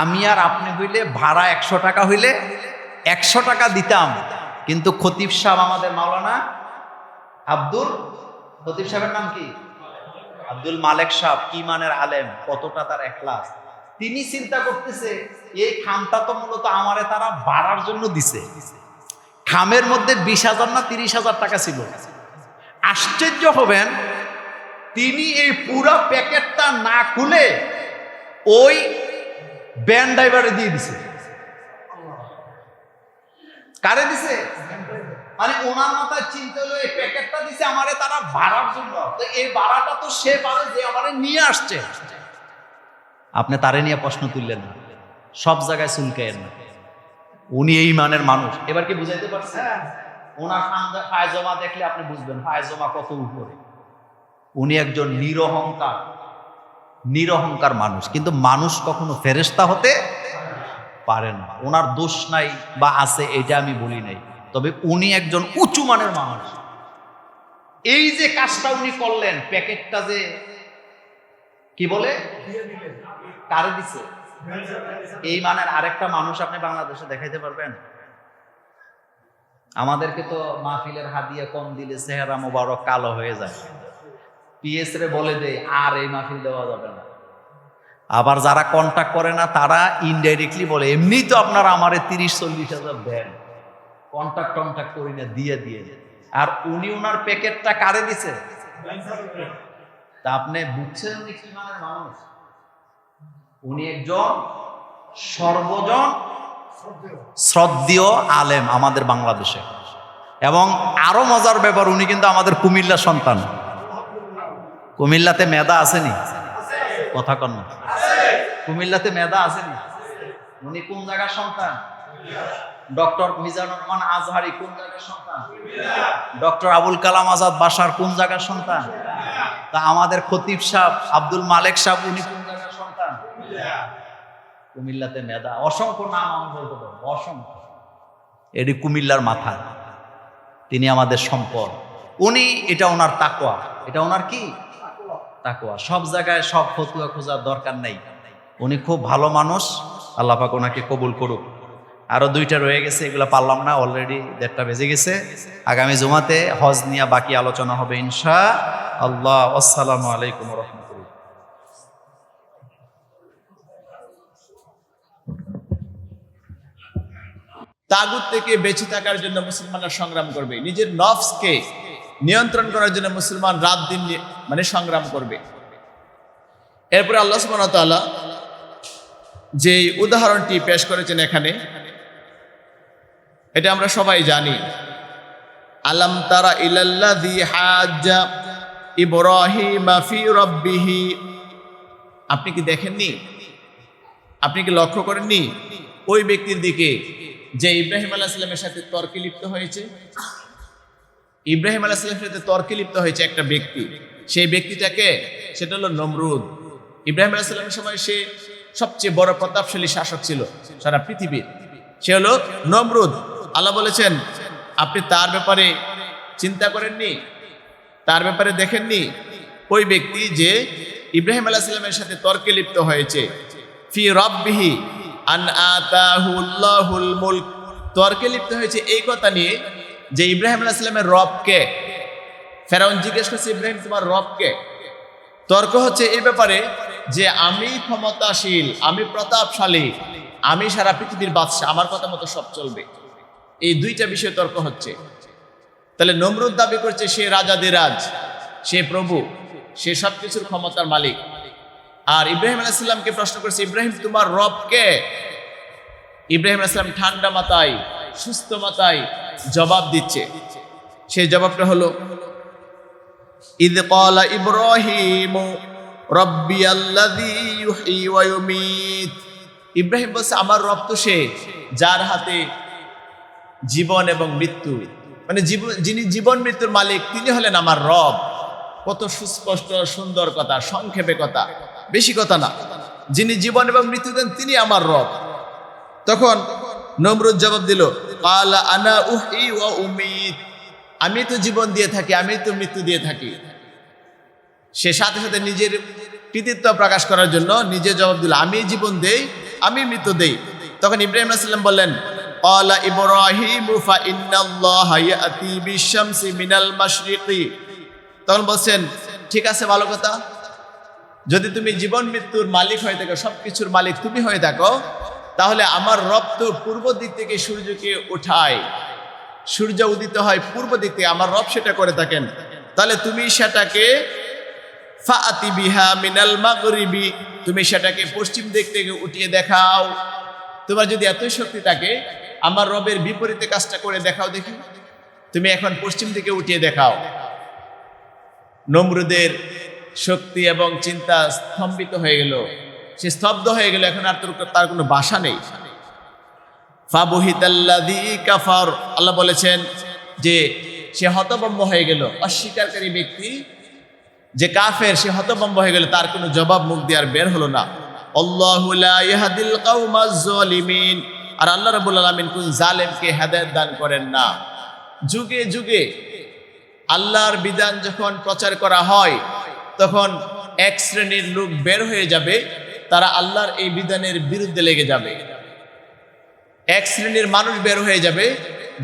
আমি আর আপনি হইলে ভাড়া 100 টাকা হইলে 100 টাকা দিতাম, কিন্তু খতিব সাহেব, আমাদের মাওলানা খতিব সাহেবের নাম কি? আব্দুল মালেক সাহেব, ইমানের আলেম, কতটা তার এখলাস। তিনি চিন্তা করতেছে, এই খামটা তো মূলত আমারে তারা ভাড়ার জন্য দিছে। খামের মধ্যে 20,000 না 30,000 টাকা ছিল। আশ্চর্য হবেন, তিনি এই পুরো প্যাকেটটা না খুলে ওই ভ্যান ড্রাইভারে দিয়ে দিছে। কারে দিছে? মানে ওনার মাথায় চিন্তা হলো এই প্যাকেটটা দিছে আমারে তারা ভাড়ার জন্য, তো এই ভাড়াটা তো সে পারে যে আমারে নিয়ে আসছে। আপনি তারে নিয়ে প্রশ্ন তুললেন না, সব জায়গায় চুলকায়েন না। উনি এই মানের মানুষ। এবার কি বুঝাইতে পারছেন? ওনার ফায়জমা দেখলে আপনি বুঝবেন ফায়জমা কত উপরে। উনি একজন নিরহংকার মানুষ, কিন্তু মানুষ কখনো ফেরেশতা হতে পারে না। ওনার দোষ নাই বা আছে এটা আমি বলি নাই, তবে উনি একজন উঁচু মানের মানুষ। এই যে কাজটা উনি করলেন, প্যাকেটটা যে কি বলে কারে দিছে, এই মানের আরেকটা মানুষ আপনি বাংলাদেশে দেখাইতে পারবেন? আমাদেরকে তো মাহফিলের হাদিয়া কম দিলে চেহারা মোবারক কালো হয়ে যায়, পিএস রে বলে দেয় আর এই মাহফিল দেওয়া যাবে না। আবার যারা কন্ট্যাক্ট করে না তারা ইনডাইরেক্টলি বলে এমনি তো আপনারা আমারে 30-40 হাজার দেন, কন্ট্যাক্ট করি না, দিয়ে আর উনি ওনার প্যাকেটটা কারে দিছে? তা আপনি বুঝছেন উনি কি মানের মানুষ? উনি একজন সর্বজন শ্রদ্ধেয় আলেম আমাদের বাংলাদেশে। এবং আরো মজার ব্যাপার, উনি কিন্তু আমাদের কুমিল্লার সন্তান। কুমিল্লাতে মেধা আসেনি? কথা কন না। কুমিল্লাতে মেধা আসেনি? উনি কোন জায়গার সন্তান? ডক্টর মিজানুর রহমান আজহারি কোন জায়গার সন্তান? ডক্টর আবুল কালাম আজাদ বাশার কোন জায়গার সন্তান? তা আমাদের খতিব সাহেব আব্দুল মালেক সাহেব উনি কোন জায়গার সন্তান? কুমিল্লাতে মেধা অসংখ্য, নাম আমি বলতে পারবো অসংখ্য। এটি কুমিল্লার মাথা, তিনি আমাদের সম্পদ। উনি এটা ওনার তাকওয়া, এটা ওনার কি তাকওয়া। সব জায়গায় সব ফতুয়া খোঁজার দরকার নেই, উনি খুব ভালো মানুষ। আল্লাহ পাক ওনাকে কবুল করুক। আরো 2টা রয়ে গেছে, এগুলো পারলাম না, অলরেডি 1:30 বেজে গেছে। আগামী জুমাতে হজ নিয়ে বাকি আলোচনা হবে ইনশাআল্লাহ। আসসালামু আলাইকুম ওয়া রাহমাতুল্লাহ। তাগুত থেকে বেঁচে থাকার জন্য মুসলমানরা সংগ্রাম করবে, নিজের নফসকে নিয়ন্ত্রণ করার জন্য মুসলমান রাত দিন মানে সংগ্রাম করবে। এরপরে আল্লাহ সুবহানাহু ওয়া তাআলা যে উদাহরণটি পেশ করেছেন এখানে, এটা আমরা সবাই জানি। আলাম তারা ইলাল্লাযী হাজ্জা ইব্রাহিমা ফি রাব্বিহি। আপনি কি দেখেননি, আপনি কি লক্ষ্য করেননি ওই ব্যক্তির দিকে যে ইব্রাহিম আলাইহিস সালামের সাথে তর্কে লিপ্ত হয়েছে? ইব্রাহিম আলাইহিস সালামের সাথে তর্কে লিপ্ত হয়েছে একটা ব্যক্তি। সেই ব্যক্তিটাকে, সেটা হলো নমরুদ। ইব্রাহিম আলাইহিস সালামের সময় সে সবচেয়ে বড় প্রতাপশালী শাসক ছিল সারা পৃথিবীর, সে হলো নমরুদ। আল্লাহ বলেছেন আপনি তার ব্যাপারে চিন্তা করেননি, তার ব্যাপারে দেখেননি? ওই ব্যক্তি যে ইব্রাহিম আলাইহিস সালামের সাথে তর্কে লিপ্ত হয়েছে, ফি রাব্বিহি আন আতাহুল্লাহুল মুলক, তর্কে লিপ্ত হয়েছে এই কথা নিয়ে যে ইব্রাহিম আলাইহিস সালামের রবকে। ফেরাউন জিজ্ঞেস করছে ইব্রাহিম তোমার রবকে? তর্ক হচ্ছে এই ব্যাপারে যে আমি ক্ষমতাশীল, আমি প্রতাপশালী, আমি সারা পৃথিবীর বাদশা, আমার কথা মতো সব চলবে। এই 2টা বিষয়ে তর্ক হচ্ছে। তাহলে নমরুদ দাবি করছে সে রাজাদিরাজ, সে প্রভু, সে সবকিছুর ক্ষমতার মালিক। আর ইব্রাহিম আলাইহিস সালামকে প্রশ্ন করছে ইব্রাহিম তোমার রবকে? ইব্রাহিম আলাইহিস সালাম ঠান্ডা মাথায়, সুস্থ মাথায় জবাব দিচ্ছে। সেই জবাবটা হলো ইয ক্বালা ইব্রাহিম রাব্বিয়াল্লাযী ইউহয়ী ওয়া ইউমীত। ইব্রাহিম বলছে আমার রব তো সে যার হাতে জীবন এবং মৃত্যু, মানে যিনি জীবন মৃত্যুর মালিক তিনি হলেন আমার রব। কত সুস্পষ্ট সুন্দর কথা, সংক্ষেপে কথা, বেশি কথা না। যিনি জীবন এবং মৃত্যু দেন তিনি আমার রব। তখন নমরুদ জবাব দিল ক্বালা আনা উহয়ী ওয়া উমীত, আমি তো জীবন দিয়ে থাকি, আমি তো মৃত্যু দিয়ে থাকি। সে সাথে সাথে নিজের কৃতিত্ব প্রকাশ করার জন্য নিজে জবাব দিল আমি জীবন দেই, আমি মৃত্যু দেই। তখন ইব্রাহিম আলাইহিস সালাম বললেন ক্বালা ইব্রাহিম ফা ইন্নাল্লাহা ইয়াতি বিশ-শামসি মিনাল মাশরিকি। তখন বলছেন ঠিক আছে, ভালো কথা, যদি তুমি জীবন মৃত্যুর মালিক হয়ে থাকো, সবকিছুর মালিক তুমি হয়ে থাকো, তাহলে আমার রব তো পূর্ব দিক থেকে সূর্যকে উঠায়, সূর্য উদিত হয় পূর্ব দিক থেকে, আমার রব সেটা করে থাকেন। তাহলে তুমি সেটাকে ফাআতি বিহা মিনাল মাগরিবি, তুমি সেটাকে পশ্চিম দিক থেকে উঠিয়ে দেখাও। তোমার যদি এতই শক্তি থাকে, আমার রবের বিপরীতে কাজটা করে দেখাও দেখি। তুমি এখন পশ্চিম দিকে উঠিয়ে দেখাও। নমরুদের শক্তি এবং চিন্তা স্তম্ভিত হয়ে গেল, সে স্তব্ধ হয়ে গেল, এখন আর তার কোনো ভাষা নেই। ফাবুহিতাল্লাযী কাফার, আল্লাহ বলেছেন যে সে হতভম্ব হয়ে গেল। অস্বীকারী ব্যক্তি যে কাফের, সে হতভম্ব হয়ে গেল, তার কোনো জবাব মুখ দিয়ে আর বের হলো না। আল্লাহু লা ইয়াহদিল কওমাজ জালিমিন, আর আল্লাহ রাব্বুল আলামিন কোন জালেমকে হেদায়েত দান করেন না। যুগে যুগে আল্লাহর বিধান যখন প্রচার করা হয়, তখন এক শ্রেণীর লোক বের হয়ে যাবে, তারা আল্লাহর এই বিধানের বিরুদ্ধে লেগে যাবে। এক শ্রেণীর মানুষ বের হয়ে যাবে,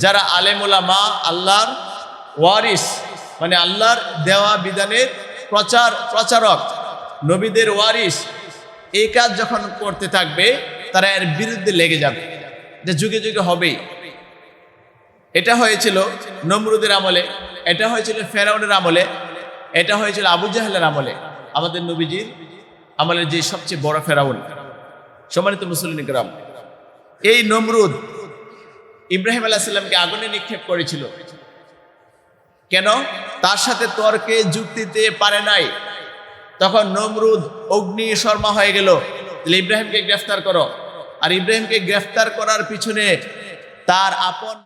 যারা আলেম ওলামা, আল্লাহর ওয়ারিস, মানে আল্লাহর দেওয়া বিধানের প্রচারক, নবীদের ওয়ারিস, এই কাজ যখন করতে থাকবে, তারা এর বিরুদ্ধে লেগে যাবে। যে যুগে যুগে হবেই। এটা হয়েছিল নমরুদের আমলে, এটা হয়েছিল ফেরাউনের আমলে, এটা হয়েছিল আবু জাহেলের আমলে। আমাদের নবীজির আমলের যে সবচেয়ে বড় ফেরাউন। সম্মানিত মুসলিম কিরাম, এই নমরুদ ইব্রাহিম আলাইহিস সালামকে আগুনে নিক্ষেপ করেছিল। কেন? তার সাথে তর্কে যুক্তিতে পারে নাই। তখন নমরুদ অগ্নি শর্মা হয়ে গেল, তাহলে ইব্রাহিমকে গ্রেফতার করো। আর ইব্রাহিমকে গ্রেফতার করার পিছনে তার আপন